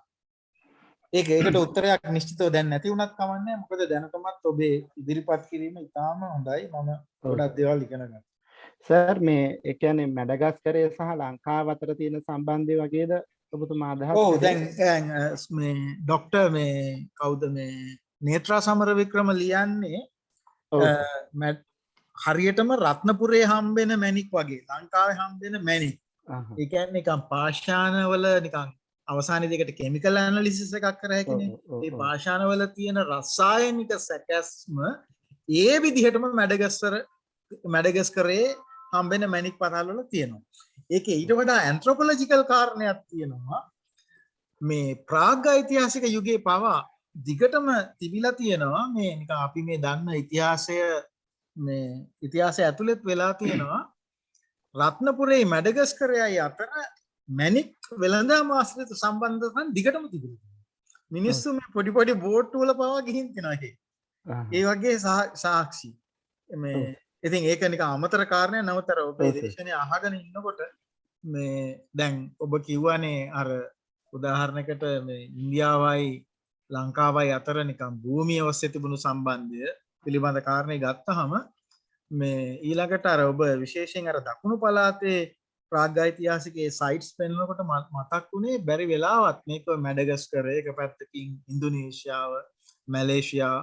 ඒකට උත්තරයක් නිශ්චිතව දැන් නැති වුණත් කමන්නේ. මොකද දැනටමත් ඔබේ ඉදිරිපත් කිරීම ඉතාම හොඳයි. මම ගොඩක් දේවල් ඉගෙන ගත්තා. සර් මේ ඒ කියන්නේ මැඩගස්කරය සහ ලංකාව අතර තියෙන සම්බන්ධය වගේද ඔබතුමා අදහස් ඔව් දැන් මේ ડોක්ටර් මේ කවුද මේ නේත්‍රා සමරවික්‍රම ලියන්නේ හරියටම රත්නපුරේ හම්බෙන මැණික් වගේ ලංකාවේ හම්බෙන මැණික්. ඒ කියන්නේ නිකන් පාෂාණවල නිකන් අවසානයේ දෙකට කෙමිකල් ඇනලිසිස් එකක් කර හැකිනේ. ඒ පාෂාණවල තියෙන රසායනික සැකැස්ම ඒ විදිහටම මැඩගස්කරේ හම්බෙන මැණික් පතල් වල තියෙනවා. ඒකේ ඊට වඩා ඇන්ත්‍රොපොලොජිකල් කාරණයක් තියෙනවා. මේ ප්‍රාග්ඓතිහාසික යුගයේ පවා දිගටම තිබිලා තියෙනවා මේ නිකන් අපි මේ දන්න ඉතිහාසය ඇතුළත් වෙලා තියෙනවා රත්නපුරේ මැඩගස්කරයයි අතර මැණික් වෙළඳාම ආශ්‍රිත සම්බන්ධතාවන් දිගටම තිබුණා. මිනිස්සු මේ පොඩි බෝට්ටු වල පවා ගිහින් තියනවා ඒ වගේ සාක්ෂි. මේ ඉතින් ඒක නිකන් අමතර කාරණයක්. නවතර ඔබේ දේශනේ අහගෙන ඉන්නකොට මේ දැන් ඔබ කිව්වනේ අර උදාහරණයකට මේ ඉන්දියාවයි ලංකාවයි අතර නිකන් භූමිය ඔස්සේ තිබුණු සම්බන්ධය පිළිබඳ කාරණේ ගත්තහම මේ ඊළඟට අර ඔබ විශේෂයෙන් අර දකුණු පළාතේ ප්‍රාග්ඓතිහාසිකයේ සයිට්ස් පෙන්වනකොට මතක් වුණේ බැරි වෙලාවත් මේක මැඩගස්කර එක පැත්තකින් ඉන්දුනීසියාව මැලේසියා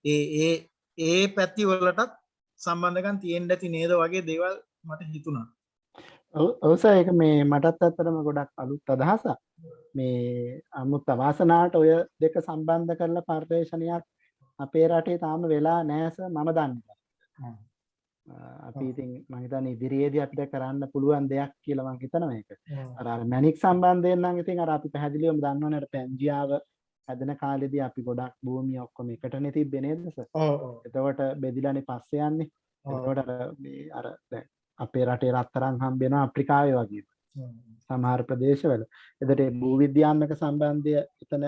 ඒ පැති වලටත් සම්බන්ධකම් තියෙන්න ඇති නේද වගේ දේවල් මට හිතුණා. ඔව් සර් ඒක මේ මටත් අත්‍තරම ගොඩක් අලුත් අදහසක්. මේ අමුත් අවාසනාවට ඔය දෙක සම්බන්ධ කරලා පර්යේෂණයක් අපේ රටේ තාම වෙලා නැහැ සර් මම දන්නේ. අපි ඉතින් මම හිතන්නේ ඉදිරියේදී අපිට කරන්න පුළුවන් දෙයක් කියලා මම හිතනවා මේක. අර මැණික් සම්බන්ධයෙන් නම් ඉතින් අර අපි පැහැදිලිවම දන්නවනේ අර පැන්ජියාව හැදෙන කාලෙදී අපි ගොඩක් භූමිය ඔක්කොම එකටනේ තිබ්බේ නේද සර්? එතකොට බෙදිලානේ පස්සේ යන්නේ. එතකොට අර දැන් අපේ රටේ රත්තරන් හම්බ වෙනවා අප්‍රිකාවේ වගේ. සමහර ප්‍රදේශවල. එතකොට මේ භූවිද්‍යාත්මක සම්බන්ධය එතන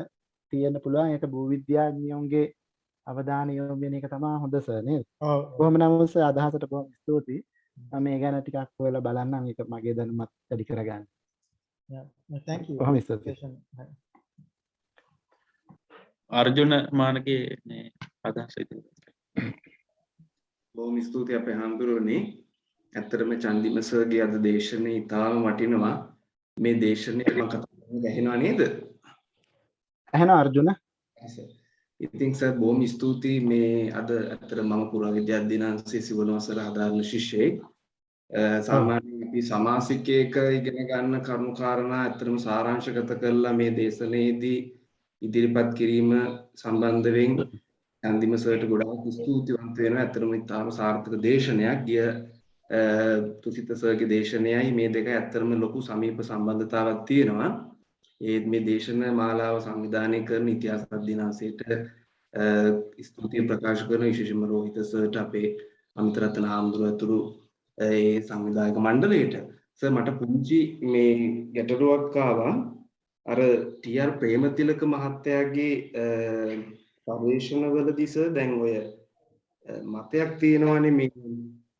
තියෙන්න පුළුවන්. ඒක භූවිද්‍යාඥයන්ගේ අවධානය යොමු වෙන එක තමයි හොඳ සර් නේද? කොහොම නමුත් අදහසට බොහොම ස්තුතියි. මම මේ ගැන ටිකක් හොයලා බලන්නම් ඒක මගේ දැනුමත් වැඩි කරගන්න. thank you බොහොම ස්තුතියි. Education. අර්ජුන මානගේ මේ අදහස ඉදිරිපත් කරන්න. බොහොම ස්තුතියි අපේ හාමුදුරුවනේ. ඇත්තටම චන්දිම සර්ගේ අද දේශනේ ඉතාම වටිනවා. මේ දේශනේ මම කතා කරන්නේ ඇහෙනව නේද? ඇහෙනවා අර්ජුන? ඉතින් සර් බොහොම ස්තුතියි මේ අද ඇත්තට මම පුරාවිද්‍යා අධ්‍යනාංශයේ සිවන වසර ආධාරණ ශිෂ්‍යයෙක්. සාමාන්‍යයෙන් අපි සමාසිකයක ඉගෙන ගන්න කරුණු කාරණා ඇත්තටම සාරාංශගත කරලා මේ දේශනයේදී ඉදිරිපත් කිරීම සම්බන්ධයෙන් චන්දිම සර්ට ගොඩාක් ස්තුතිවන්ත වෙනවා. ඇත්තටම ඉතාම සාර්ථක දේශනයක්. ගිය තුසිත සර්ගේ දේශනයයි මේ දෙක ඇත්තටම ලොකු සමීප සම්බන්ධතාවක් තියෙනවා. මේ දේශන මාලාව සංවිධානය කරන ඉතිහාස අධ්‍යනාංශයට ස්තුතිය ප්‍රකාශ කරන විශේෂයෙන්ම රෝහිත සර්ට අපේ අමිතරත්න හාමුදුරුවෝ ඇතුළු ඒ සංවිධායක මණ්ඩලයට. සර් මට පුංචි මේ ගැටලුවක් ආවා. අර ටීආර් ප්‍රේමතිලක මහත්තයාගේ පර්යේෂණවලදී සර් දැන් ඔය මතයක් තියෙනවානේ මේ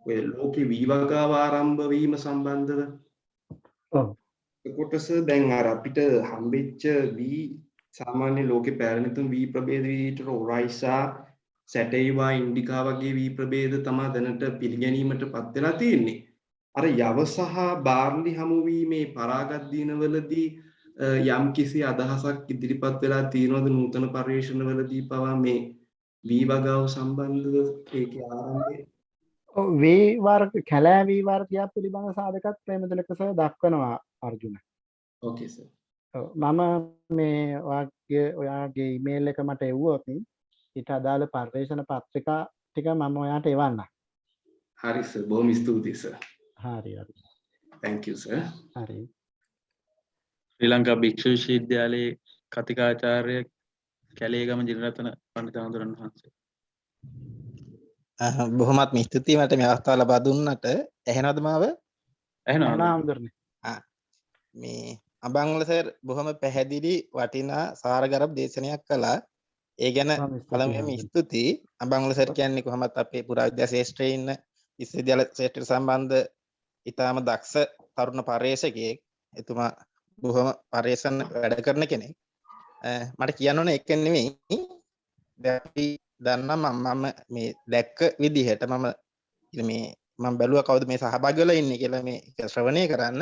ඔය ලෝකේ වීවගාව ආරම්භ වීම සම්බන්ධව. ඔව්. එතකොට සර් දැන් අර අපිට හම්බෙච්ච වී සාමාන්‍ය ලෝකේ පැරණිතුන් වී ප්‍රභේද විදිහට ඔරයිසා සැටේවා ඉන්ඩිකා වගේ වී ප්‍රභේද තමයි දැනට පිළිගැනීමටපත් වෙලා තියෙන්නේ. අර යව සහ බාර්ලි හමුවීමේ පරාගත් දිනවලදී යම් කිසි අදහසක් ඉදිරිපත් වෙලා තියෙනවද නූතන පර්යේෂණවලදී පවා මේ වී වගාව සම්බන්ධව ඒකේ ආරම්භය? ඔව් වී වර්ග කැලෑ වී වර්ගයක් පිළිබඳ සාධකත් ප්‍රේමතිලක සර් දක්වනවා අර්ජුන. ඕකේ සර්. ඔව් මම මේ ඔයාගේ ඊමේල් එක මට එවුවොත් ඊට අදාළ පර්යේෂණ පත්‍රිකා ටික මම ඔයාට එවන්නම්. හරි සර් බොහොම ස්තුතියි සර්. හරි. thank you sir. හරි. ශ්‍රී ලංකා භික්ෂු විශ්වවිද්‍යාලයේ කතිකාචාර්ය කැලේගම ජිනරත්න පඬිතු හාමුදුරන් වහන්සේ. බොහොමත් ස්තුතියි මට මේ අවස්ථාව ලබා දුන්නට. ඇහෙනවද මාව? ඇහෙනවා හාමුදුරනේ. මේ අබංගල සර් බොහොම පැහැදිලි වටිනා සාරගරබ දේශනයක් කළා. ඒ ගැන පළමුවෙන්ම ස්තුතියි. අබංගල සර් කියන්නේ කොහොමත් අපේ පුරාවිද්‍යා ශාස්ත්‍රයේ ඉන්න විශ්වවිද්‍යාල ශාස්ත්‍රයට සම්බන්ධ ඉතාම දක්ෂ තරුණ පර්යේෂකයෙක්. එතුමා බොහොම පර්යේෂණ වැඩ කරන කෙනෙක්. මට කියන්න ඕනේ එක නෙමෙයි. දැන් අපි දන්නා මම මේ දැක්ක විදිහට මම බැලුවා කවුද මේ සහභාගී වෙලා ඉන්නේ කියලා මේ ශ්‍රවණය කරන්න.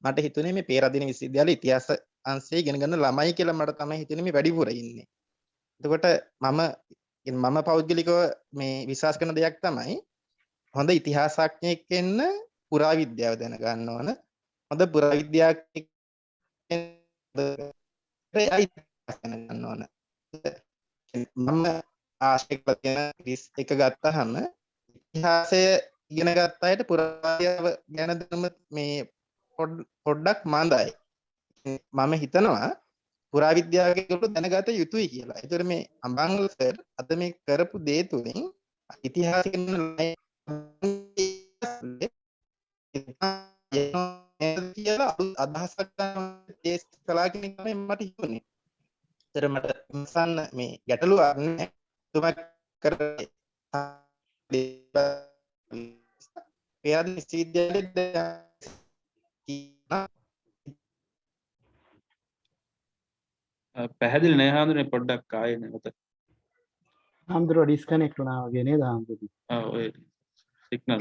මට හිතුනේ මේ පේරාදෙණිය විශ්වවිද්‍යාලයේ ඉතිහාස අංශයේ ඉගෙන ගන්න ළමයි කියලා මට තමයි හිතුනේ මේ වැඩිපුර ඉන්නේ. එතකොට මම පෞද්ගලිකව මේ විශ්වාස කරන දෙයක් තමයි හොඳ ඉතිහාසඥයෙක් වෙන්න පුරාවිද්‍යාව දැනගන්න ඕන. හොඳ පුරාවිද්‍යාඥයෙක් දැනගන්න ඕන. මම ආශ්‍රය කරගෙන 31 ගත්තාම ඉතිහාසය ඉගෙන ගත්ත අයට පුරාවිද්‍යාව ගැන දැනුම මේ පොඩ්ඩක් මන්දයි. මම හිතනවා පුරාවිද්‍යාවකලු දැනගත යුතුයි කියලා. ඒතර මේ අඹංගල සර් අද මේ කරපු දේ තුලින් ඉතිහාසය ගැන කියලා අදහසක් ගන්න කලා කෙනෙක් තමයි මට හිතුනේ. ඒතර මට ඉන්සන්න මේ ගැටලුවක් නැහැ. තුමා කරේ පේරාදෙණිය විශ්වවිද්‍යාලයේ පැහැදිලි නෑ හාමුදුරනේ පොඩ්ඩක් ආයෙ නැවත. හාමුදුරුවෝ ඩිස්කනෙක්ට් වුණා වගේ නේද හාමුදුරුවෝ? ඔව් ඔය සිග්නල්.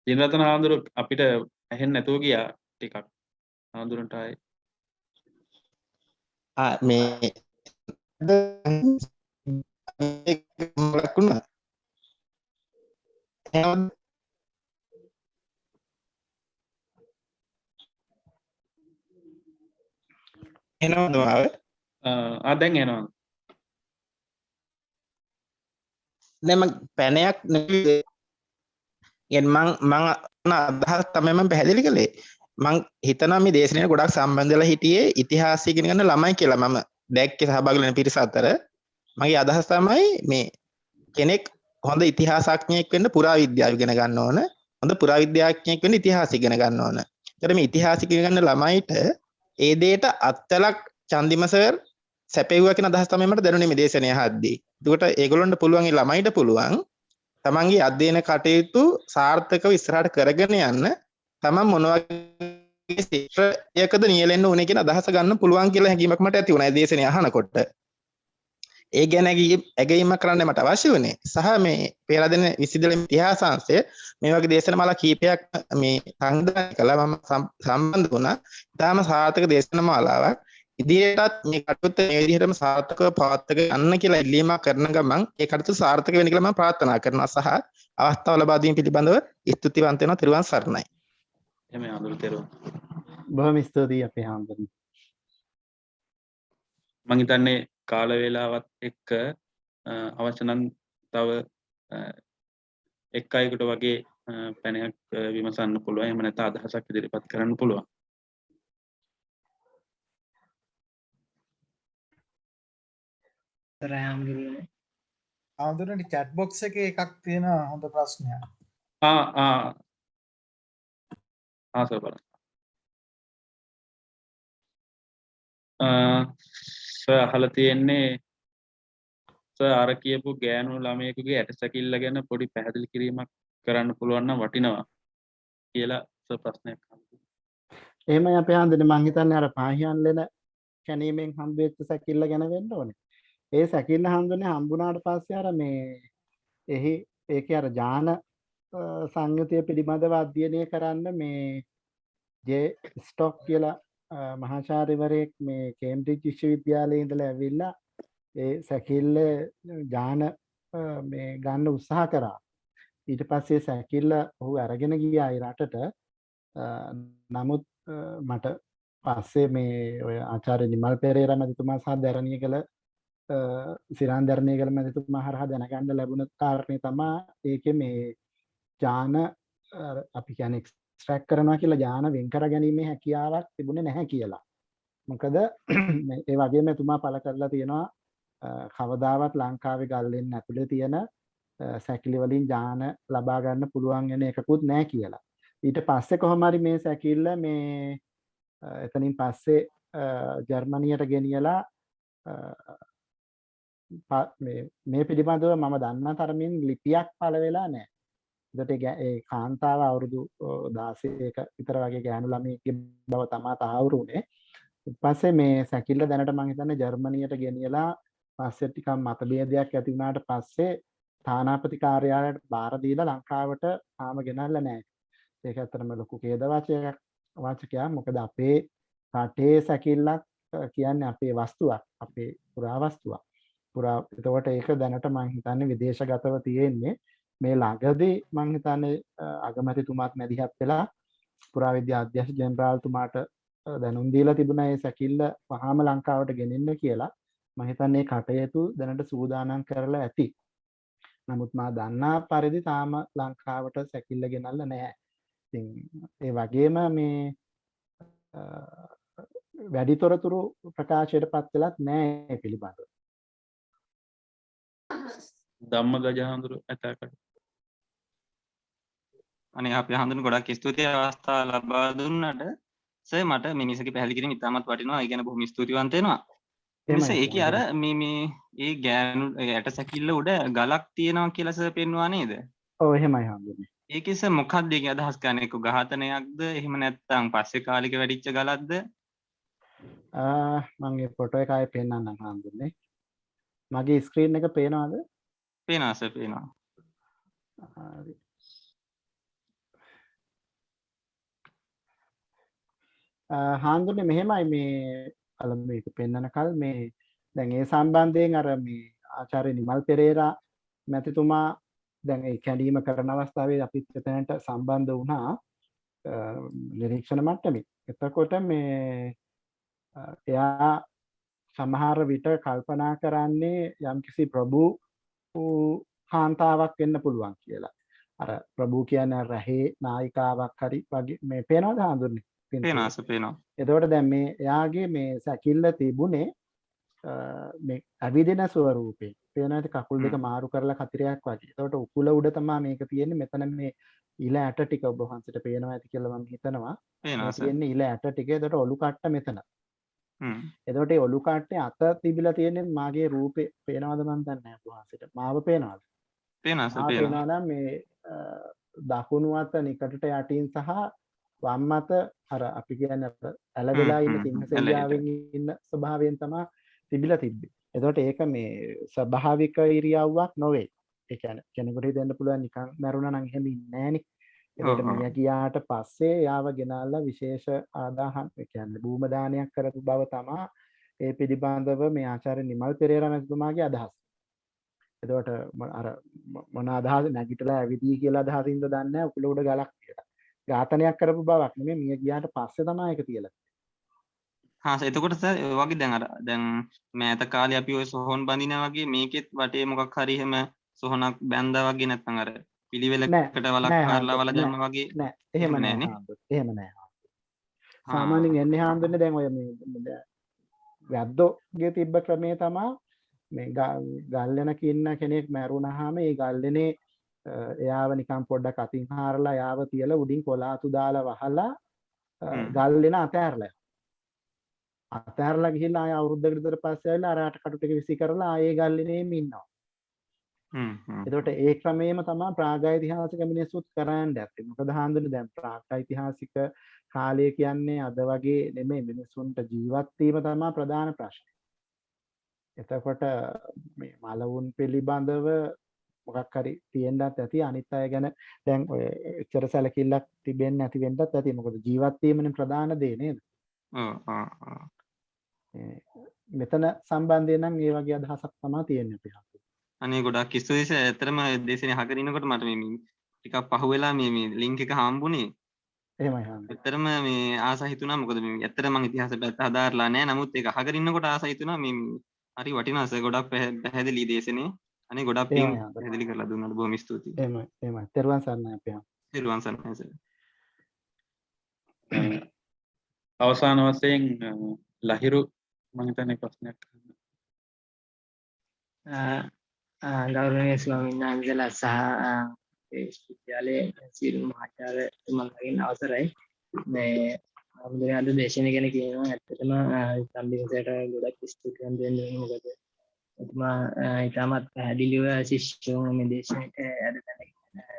ජිනරත්න හාමුදුරුවෝ අපිට ඇහෙන්නේ නැතුව ගියා ටිකක්. හාමුදුරන්ට ආයේ මේ ලකුණා එනවද මාව? දැන් එනවා. නෑ මං පැනයක් නෙවෙයි. මං අදහස් තමයි මම පැහැදිලි කළේ. මං හිතනවා මේ දේශනාවට ගොඩක් සම්බන්ධ වෙලා හිටියේ ඉතිහාසය ඉගෙන ගන්න ළමයි කියලා. මම දැක්කේ සහභාගී වෙන පිරිස අතර. මගේ අදහස තමයි මේ කෙනෙක් හොඳ ඉතිහාසඥයෙක් වෙන්න පුරාවිද්‍යාව ඉගෙන ගන්න ඕන. හොඳ පුරාවිද්‍යාඥයෙක් වෙන්න ඉතිහාස ඉගෙන ගන්න ඕන. ඒතර මේ ඉතිහාස ඉගෙන ගන්න ළමයිට ඒ දෙයට අත්ලක් චන්දිම සර් සැපෙව්වා කියන අදහස තමයි මට දැනුනේ මේ දේශනය අහද්දී. ඒකට ඒගොල්ලන්ට පුළුවන් ඒ ළමයිට පුළුවන් තමන්ගේ අධ්‍යයන කටයුතු සාර්ථකව ඉස්සරහට කරගෙන යන්න තමන් මොන වගේ ක්ෂේත්‍රයකද නියැලෙන්න ඕනේ කියන අදහස ගන්න පුළුවන් කියලා හැඟීමක් මට ඇති වුණා ඒ දේශනය අහනකොට. ඒ ගැන ඇගීමක් කරන්න මට අවශ්‍ය වුණේ. සහ මේ පෙරදෙන විශ්වවිද්‍යාල ඉතිහාසාංශය මේ වගේ දේශනමාලා කීපයක් මේ සංවිධානය කළා. මම සම්බන්ධ වුණා. ඊටාම සාර්ථක දේශනමාලාවක්. ඉදිරියටත් මේ කටයුත්ත මේ විදිහටම සාර්ථකව පවත්වාගෙන යන්න කියලා ඉල්ලීමක් කරන ගමන් ඒ කටයුතු සාර්ථක වෙන්න කියලා මම ප්‍රාර්ථනා කරනවා සහ අවස්ථාව ලබා දීම පිළිබඳව ස්තුතිවන්ත වෙනවා. ත්‍රිවන් සරණයි. එමේ අඳුරු තෙරුවන්. බොහොම ස්තුතියි අපේ හාමුදුරනේ. මම හිතන්නේ කාල වේලාවත් එක්ක අවශ්‍ය නම් තව එක් අයෙකුට වගේ පැනයක් විමසන්න පුළුවන්. එහෙම නැත්නම් අදහසක් ඉදිරිපත් කරන්න පුළුවන්. ආඳුරනේ chat box එකේ එකක් තියෙන හොඳ ප්‍රශ්නයක්. සර් බලන්න. සර් අහලා තියෙන්නේ සර් අර කියපු ගෑනු ළමයෙකුගේ ඇටසැකිල්ල ගැන පොඩි පැහැදිලි කිරීමක් කරන්න පුළුවන් නම් වටිනවා කියලා සර් ප්‍රශ්නයක් අහනවා. එහෙමයි අපේ හාමුදුරනේ මං හිතන්නේ අර පාහියන් ලෙන කැණීමෙන් හම්බෙච්ච සැකිල්ල ගැන වෙන්න ඕනේ. ඒ සැකිල්ල හඳුන්නේ හම්බුනාට පස්සේ අර මේ ඒකේ අර ඥාන සංයුතිය පිළිබඳව අධ්‍යයනය කරන්න මේ ජේ ස්ටොක් කියලා මහාචාර්යවරයෙක් මේ කේම්බ්‍රිජ් විශ්වවිද්‍යාලයේ ඉඳලා ඇවිල්ලා ඒ සැකිල්ල ඥාන මේ ගන්න උත්සාහ කරා. ඊට පස්සේ සැකිල්ල ඔහු අරගෙන ගියා ඒ රටට. නමුත් මට පස්සේ මේ ඔය ආචාර්ය නිමල් පෙරේරා මැතිතුමා සහ දැරණියගල සිරාන්දරණයගල මැතිතුමා හරහා දැනගන්න ලැබුණ කාරණේ තමයි ඒකේ මේ ඥාන අපි කියන්නේ එක්ස්ට්‍රැක්ට් කරනවා කියලා ඥාන වෙන් කර ගැනීමේ හැකියාවක් තිබුණේ නැහැ කියලා. මොකද ඒ වගේම එතුමා පළ කරලා තියෙනවා කවදාවත් ලංකාවේ ගල්ලෙන් ඇතුලේ තියෙන සැකිලි වලින් ඥාන ලබා ගන්න පුළුවන් වෙන එකකුත් නැහැ කියලා. ඊට පස්සේ කොහොම හරි මේ සැකිල්ල මේ එතනින් පස්සේ ජර්මනියට ගෙනියලා මේ පිළිබඳව මම දන්න තරමින් ලිපියක් පළ වෙලා නැහැ. ඒකට ඒ කාන්තාව අවුරුදු 16ක විතර වගේ ගෑනු ළමයෙක්ගේ බව තමයි තහවුරු වුණේ. ඊට පස්සේ මේ සැකිල්ල දැනට මම හිතන්නේ ජර්මනියට ගෙනියලා පස්සේ ටිකක් මතභේදයක් ඇති වුණාට පස්සේ තානාපති කාර්යාලයට බාර දීලා ලංකාවට ආම ගෙනල්ලා නැහැ. ඒක ඇත්තටම ලොකු ඛේදවාචකයක්. මොකද අපේ රටේ සැකිල්ලක් කියන්නේ අපේ වස්තුවක්, අපේ පුරාවස්තුවක්. එතකොට ඒක දැනට මම හිතන්නේ විදේශගතව තියෙන්නේ. මේ ළඟදී මම හිතන්නේ අගමැතිතුමාත් මැදිහත් වෙලා පුරාවිද්‍යා අධ්‍යක්ෂ ජෙනරාල්තුමාට දැනුම් දීලා තිබුණා මේ සැකිල්ල වහාම ලංකාවට ගෙනෙන්න කියලා. මම හිතන්නේ කටයුතු දැනට සූදානම් කරලා ඇති. නමුත් මා දන්නා පරිදි තාම ලංකාවට සැකිල්ල ගෙනල්ලා නැහැ. ඉතින් ඒ වගේම මේ වැඩිතොරතුරු ප්‍රකාශයට පත් වෙලත් නැහැ පිළිබඳව. ධම්මගජ හඳුරු ඇතකට. අනේ අපි හඳුන ගොඩක් ස්තුතියි අවස්ථාව ලබා දුන්නට. සර් මට මේ මිනිසගේ පැහැදිලි කිරීම ඉතාමත් වටිනවා. ඒ ගැන බොහොම ස්තුතිවන්ත වෙනවා. මිනිස ඒකේ අර මේ ඒ ගෑනු ඇට සැකිල්ල උඩ ගලක් තියෙනවා කියලා සර් පෙන්වුවා නේද? ඔව් එහෙමයි හඳුන්නේ. ඒකේ සර් මොකක්ද ඒකේ අදහස් ගන්න? ඒක ඝාතනයක්ද? එහෙම නැත්නම් පස්සේ කාලික වැඩිච්ච ගලක්ද? මම මේ ෆොටෝ එක ආයේ පෙන්නන්නම් හඳුන්නේ. මගේ ස්ක්‍රීන් එක පේනවද? පේනවා සර් පේනවා. හරි. හාන්දුනේ මෙහෙමයි මේ අලම මේක පෙන්නන කල් මේ දැන් ඒ සම්බන්ධයෙන් අර මේ ආචාර්ය නිමල් පෙරේරා මැතිතුමා දැන් ඒ කැඳීම කරන අවස්ථාවේ අපිත් එතනට සම්බන්ධ වුණා නිරීක්ෂණ මට්ටමින්. එතකොට මේ එයා සමහර විට කල්පනා කරන්නේ යම්කිසි ප්‍රභූ කාන්තාවක් වෙන්න පුළුවන් කියලා. අර ප්‍රභූ කියන්නේ රැහේ නායිකාවක් හරි වගේ මේ පේනවද හඳුන්නේ? පේනවා. එතකොට දැන් මේ එයාගේ මේ සැකිල්ල තිබුණේ මේ ඇවිදින ස්වරූපේ පේනවා ඇති කකුල් දෙක මාරු කරලා කතිරයක් වගේ. එතකොට උකුල උඩ තමයි මේක තියෙන්නේ. මෙතන මේ ඉල ඇට ටික ඔබ වහන්සේට පේනවා ඇති කියලා මම හිතනවා. මේ තියෙන්නේ ඉල ඇට ටික. එතකොට ඔලු කට්ට මෙතන. එතකොට මේ ඔලු කට්ටේ අත තිබිලා තියෙන්නේ මාගේ රූපේ පේනවද මන් දන්නේ නැහැ ඔබ වහන්සේට. මාව පේනවද? පේනවා නම් මේ දකුණු අත නිකටට යටින් සහ වම් අත අර අපි කියන්නේ ඇලවිලා ඉන්න සිංහසෙලියාවෙන් ඉන්න ස්වභාවයෙන් තමයි තිබිලා තිබ්බේ. එතකොට ඒක මේ ස්වභාවික ඉරියව්වක් නොවේ. ඒ කියන්නේ කෙනෙකුට හිතෙන්න පුළුවන් නිකන් මරුණා නම් එහෙම ඉන්නේ නැහනේ. එතකොට මිය ගියාට පස්සේ යාව ගෙනාලා විශේෂ ආදාහම් ඒ කියන්නේ භූම දානයක් කරපු බව තමයි ඒ පිළිබඳව මේ ආචාර්ය නිමල් පෙරේරා මැතිතුමාගේ අදහස. එතකොට අර මොන අදහස නැගිටලා ඇවිදී කියලා අදහසින්ද දන්නේ නැහැ උකුල උඩ ගලක් කියලා. ඝාතනයක් කරපු බවක් නෙමෙයි මිය ගියාට පස්සේ තමයි ඒක තියලා. එතකොට සර් ඔය වගේ දැන් මෑත කාලේ අපි ඔය සොහොන් බඳිනා වගේ මේකෙත් වටේ මොකක් හරි එහෙම සොහොනක් බැඳා වගේ නැත්නම් අර පිළිවෙලකට වලක් කරලා වල දැම්මා වගේ නෑ එහෙම නෑ. එහෙම නෑ. සාමාන්‍යයෙන් එන්නේ හාමුදුරනේ දැන් ඔය මේ වැද්දෝගේ තිබ්බ ක්‍රමේ තමයි මේ ගල්ලෙනක ඉන්න කෙනෙක් මැරුණාම ඒ ගල්ලෙනේ එයාව නිකන් පොඩ්ඩක් අතින් හාරලා එයාව තියලා උඩින් කොලාතු දාලා වහලා ගල්ලෙන අතෑරලා ගිහිල්ලා ආය අවුරුද්දකට විතර පස්සේ ආවිලා අර අට කටු ටික විසි කරලා ආයේ ගල්ලෙනේම ඉන්නවා. එතකොට ඒ ක්‍රමයේම තමයි ප්‍රාගෛතිහාසික මිනිස්සුත් කරන්න ඇත්තේ. මොකද හාමුදුරනේ දැන් ප්‍රාගෛතිහාසික කාලය කියන්නේ අද වගේ නෙමෙයි මිනිස්සුන්ට ජීවත් වීම තමයි ප්‍රධාන ප්‍රශ්නේ. එතකොට මේ මලවුන් පිළිබඳව මොකක් හරි තියෙන්නත් ඇති අනිත් අය ගැන දැන් ඔය එච්චර සැලකිල්ලක් තිබෙන්නේ නැති වෙන්නත් ඇති. මොකද ජීවත් වීමනේ ප්‍රධාන දේ නේද? මෙතන සම්බන්ධයෙන් නම් මේ වගේ අදහසක් තමයි තියෙන්නේ අපේ හත්. අනේ ගොඩක් ස්තුතියි සර්. ඇත්තටම දේශනේ අහගෙන ඉනකොට මට මේ ටිකක් පහුවෙලා මේ ලින්ක් එක හම්බුනේ. එහෙමයි හම්බුනේ. ඇත්තටම මේ ආස හිතුණා මොකද මේ ඇත්තටම මම ඉතිහාස පැත්ත හදාarලා නැහැ. නමුත් ඒක අහගෙන ඉන්නකොට ආස හිතුණා මේ හරි වටිනවා සර්. ගොඩක් පැහැදිලි දේශනේ. අනේ ගොඩක් පිං පැහැදිලි කරලා දුන්නාට බොහොම ස්තුතියි. එහෙමයි. තෙරුවන් සරණයි අපේ හම්. තෙරුවන් සරණයි සර්. අවසාන වශයෙන් ලහිරු මම හිතන්නේ ප්‍රශ්නයක් ගෞරවනීය ස්වාමීන් වහන්සේලා සහ විශ්වවිද්‍යාලයේ සියලු මහාචාර්යතුමන්ලාගෙන් අවසරයි. මේ අපේ අද දේශන ගැන කියනවා ඇත්තටම සම්බන්ධයට ගොඩක් ස්තුතිවන්ත වෙන්න ඕනේ. මොකද එතුමා ඊටමත් පැහැදිලිව ශිෂ්‍යයෝ මේ දේශනෙට අද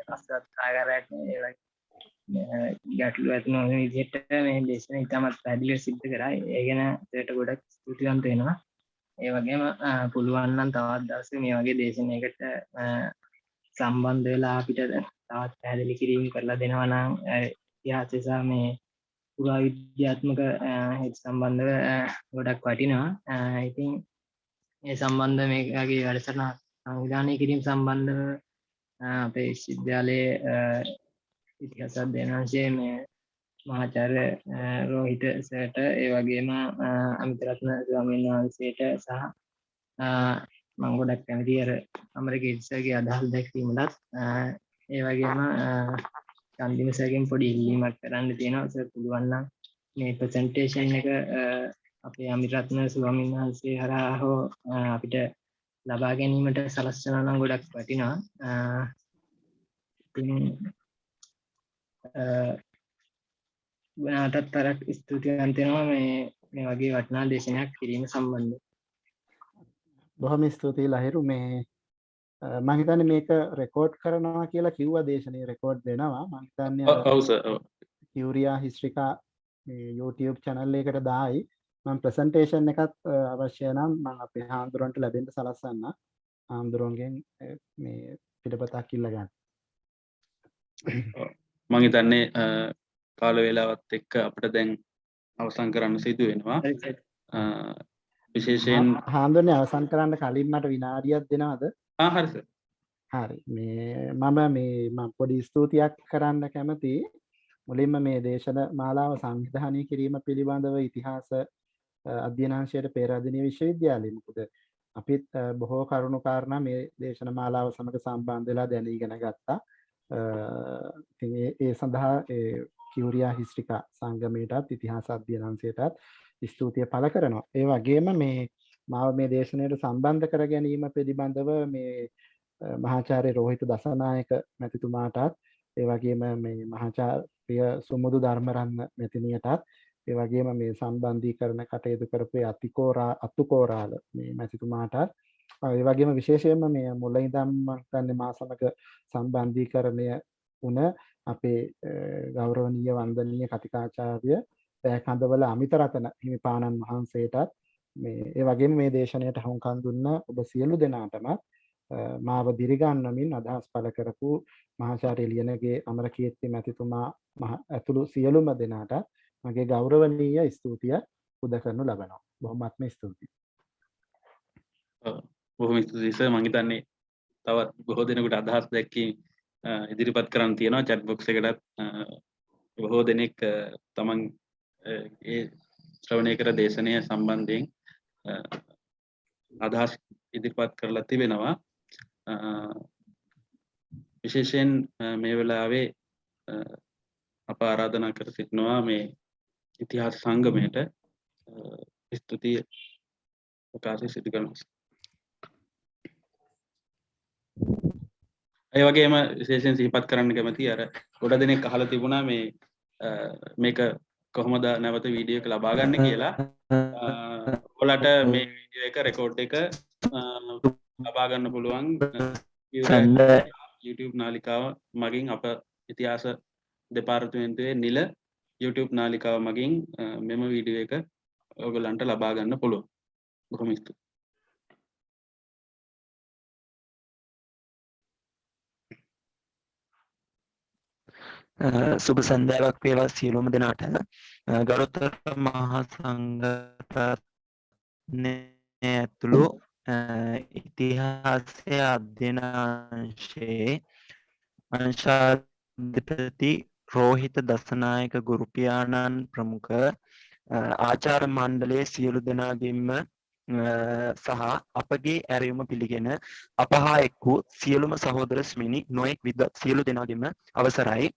රසවත් ආකාරයට ගැටලු ඇති නොවන විදිහට මේ දේශන ඊටමත් පැහැදිලිව සිද්ධ කරා. ඒ ගැන ඒකට ගොඩක් ස්තුතිවන්ත වෙනවා. ඒ වගේම පුළුවන් නම් තවත් දවසක මේ වගේ දේශනයකට සම්බන්ධ වෙලා අපිට තවත් පැහැදිලි කිරීම කරලා දෙනවා නම් ඉතිහාසය සහ මේ පුරාවිද්‍යාත්මක හේතු සම්බන්ධව ගොඩක් වටිනවා. ඉතින් ඒ සම්බන්ධ මේ වගේ වැඩසටහන සංවිධානය කිරීම සම්බන්ධව අපේ විශ්වවිද්‍යාලයේ ඉතිහාස අධ්‍යයනාංශයේ මේ මහාචාර්ය රෝහිත සර්ට ඒ වගේම අමිතරත්න ස්වාමීන් වහන්සේට සහ මම ගොඩක් කැමතියි අර අමරකීර්ති සර්ගේ අදහස් දැක්වීමටත් ඒ වගේම චන්දිම සර්ගෙන් පොඩි ඉල්ලීමක් කරන්න තියෙනවා. සර් පුළුවන් නම් මේ ප්‍රසන්ටේෂන් එක අපේ අමිතරත්න ස්වාමීන් වහන්සේ හරහා හෝ අපිට ලබා ගැනීමට සලස්වනවා නම් ගොඩක් වටිනවා. ඉතින් වෙනටත් තරක් ස්තුතිවන්ත වෙනවා මේ වගේ වටිනා දේශනයක් කිරීම සම්බන්ධව. බොහොම ස්තුතියි ලහිරු. මේ මම හිතන්නේ මේක රෙකෝඩ් කරනවා කියලා කිව්වා දේශනේ රෙකෝඩ් වෙනවා. මම හිතන්නේ ඔව් සර්. කියුරියා හිස්ට්‍රිකා මේ YouTube channel එකට දායි. මම ප්‍රසන්ටේෂන් එකත් අවශ්‍ය නම් මම අපේ හාමුදුරන්ට ලැබෙන්න සලස්වන්න. හාමුදුරන්ගෙන් මේ පිටපතක් ඉල්ල ගන්න. මම හිතන්නේ කාල වේලාවත් එක්ක අපිට දැන් අවසන් කරන්න සිදු වෙනවා. විශේෂයෙන් හාමුදුරනේ අවසන් කරන්න කලින් මට විනාඩියක් දෙනවද? හරි සර්. හරි. මම පොඩි ස්තුතියක් කරන්න කැමතියි. මුලින්ම මේ දේශන මාලාව සංවිධානය කිරීම පිළිබඳව ඉතිහාස අධ්‍යනාංශයට පේරාදෙණිය විශ්වවිද්‍යාලය. මොකද අපිත් බොහෝ කරුණු කාරණා මේ දේශන මාලාව සමග සම්බන්ධ වෙලා දැනීගෙන ගත්තා. ඉතින් ඒ සඳහා කියුරියා හිස්ට්‍රිකා සංගමයටත් ඉතිහාස අධ්‍යනාංශයටත් ස්තුතිය පළ කරනවා. ඒ වගේම මේ මාව මේ දේශනයට සම්බන්ධ කර ගැනීම පිළිබඳව මේ මහාචාර්ය රෝහිත දසනායක මැතිතුමාටත් ඒ වගේම මේ මහාචාර්ය සුමුදු ධර්මරත්න මැතිණියටත් ඒ වගේම මේ සම්බන්ධීකරණ කටයුතු කරපු අතුකෝරාල මේ මැතිතුමාටත් ඒ වගේම විශේෂයෙන්ම මේ මුල ඉඳන් මම හිතන්නේ මා සමග සම්බන්ධීකරණය වුණ අපේ ගෞරවනීය වන්දනීය කතිකාචාර්ය පෑකඳවල අමිතරතන හිමිපාණන් වහන්සේටත් මේ ඒ වගේම මේ දේශනයට හුම්කන් දුන්න ඔබ සියලු දෙනාටම මාව දිරිගන්වමින් අදහස් පළ කරපු මහාචාර්ය ලියනගේ අමරකීර්ති මැතිතුමා ඇතුළු සියලුම දෙනාට මගේ ගෞරවනීය ස්තුතිය පුද කරනු ලබනවා. බොහොමත්ම ස්තුතියි. බොහොම ස්තුතියි සර්. මම හිතන්නේ තවත් බොහෝ දෙනෙකුට අදහස් දැක්කී ඉදිරිපත් කරන්න තියෙනවා chat box එකටත් බොහෝ දෙනෙක් තමන් ඒ ශ්‍රවණය කර දේශනය සම්බන්ධයෙන් අදහස් ඉදිරිපත් කරලා තිබෙනවා. විශේෂයෙන් මේ වෙලාවේ අප ආරාධනා කර සිටිනවා මේ ඉතිහාස සංගමයට ස්තුතිය ප්‍රකාශය සිදු කරනවා. ඒ වගේම විශේෂයෙන් සිහිපත් කරන්න කැමති අර ගොඩ දෙනෙක් අහලා තිබුණා මේ මේක කොහොමද නැවත වීඩියෝ එක ලබා ගන්න කියලා. ඔයාලට මේ වීඩියෝ එක රෙකෝඩ් එක ලබා ගන්න පුළුවන් YouTube නාලිකාව මගින් අප ඉතිහාස දෙපාර්තමේන්තුවේ නිල YouTube නාලිකාව මගින් මෙම වීඩියෝ එක ඔයගොල්ලන්ට ලබා ගන්න පුළුවන්. බොහොම ස්තුතියි. සුබ සන්ධ්‍යාවක් වේවා සියලුම දෙනාට. ගරුතර මහා සංඝරත්නය ඇතුළු ඉතිහාසය අධ්‍යයන අංශයේ අංශාධිපති රෝහිත දසනායක ගුරුපියාණන් ප්‍රමුඛ ආචාර්ය මණ්ඩලයේ සියලු දෙනාගේම සහ අපගේ ඇරයුම පිළිගෙන අප හා එක් වූ සියලුම සහෝදර ස්මිනි නොයෙක් විද්වත් සියලු දෙනාගේම අවසරයි.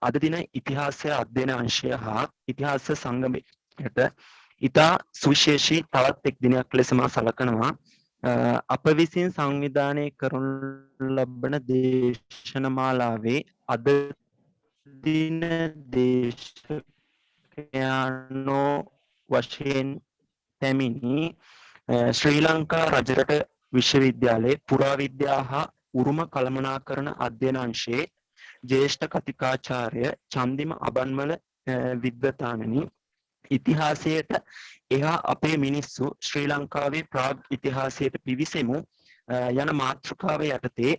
අද දින ඉතිහාසය අධ්‍යයන අංශය හා ඉතිහාස සංගමයට ඉතා සුවිශේෂී තවත් එක් දිනයක් ලෙස මා සලකනවා. අප විසින් සංවිධානය කරනු ලබන දේශනමාලාවේ අද දින දේශකයන්ෝ වශයෙන් පැමිණි ශ්‍රී ලංකා රජරට විශ්වවිද්‍යාලයේ පුරාවිද්‍යා හා උරුම කළමනාකරණ අධ්‍යයන අංශයේ ජ්‍යෙෂ්ඨ කතිකාචාර්ය චන්දිම අබන්මල විද්වතාණනි, ඉතිහාසයට එහා අපේ මිනිස්සු ශ්‍රී ලංකාවේ ප්‍රාග් ඉතිහාසයට පිවිසෙමු යන මාතෘකාව යටතේ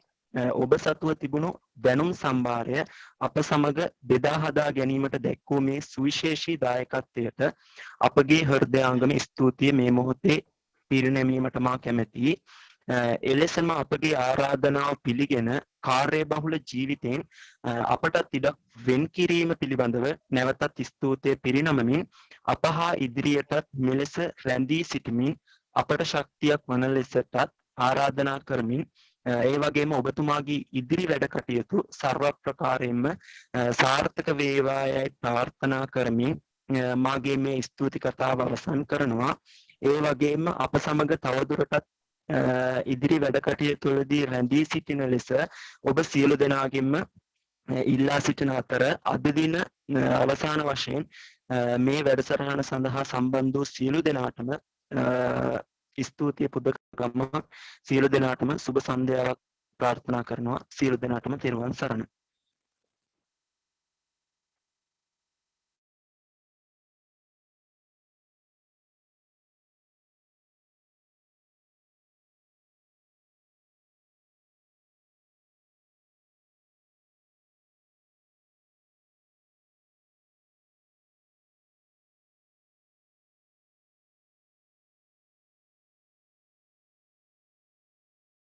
ඔබ සතුව තිබුණු දැනුම් සම්භාරය අප සමග බෙදා හදා ගැනීමට දැක්වූ මේ සුවිශේෂී දායකත්වයට අපගේ හෘදයාංගම ස්තුතිය මේ මොහොතේ පිරිනැමීමට මා කැමැතියි. එලෙසම අපගේ ආරාධනාව පිළිගෙන කාර්යබහුල ජීවිතයෙන් අපටත් ඉඩක් වෙන් කිරීම පිළිබඳව නැවතත් ස්තුතිය පිරිනමමින් අප හා ඉදිරියටත් මෙලෙස රැඳී සිටමින් අපට ශක්තියක් වන ලෙසටත් ආරාධනා කරමින් ඒ වගේම ඔබතුමාගේ ඉදිරි වැඩ කටයුතු සර්ව ප්‍රකාරයෙන්ම සාර්ථක වේවායයි ප්‍රාර්ථනා කරමින් මාගේ මේ ස්තුති කතාව අවසන් කරනවා. ඒ වගේම අප සමග තවදුරටත් ඉදිරි වැඩ කටයුතුවලදී රැඳී සිටින ලෙස ඔබ සියලු දෙනාගෙන්ම ඉල්ලා සිටින අතර අද දින අවසාන වශයෙන් මේ වැඩසටහන සඳහා සම්බන්ධ වූ සියලු දෙනාටම ස්තුතිය පුද කරනවා. සියලු දෙනාටම සුබ සන්ධ්‍යාවක් ප්‍රාර්ථනා කරනවා. සියලු දෙනාටම තෙරුවන් සරණයි.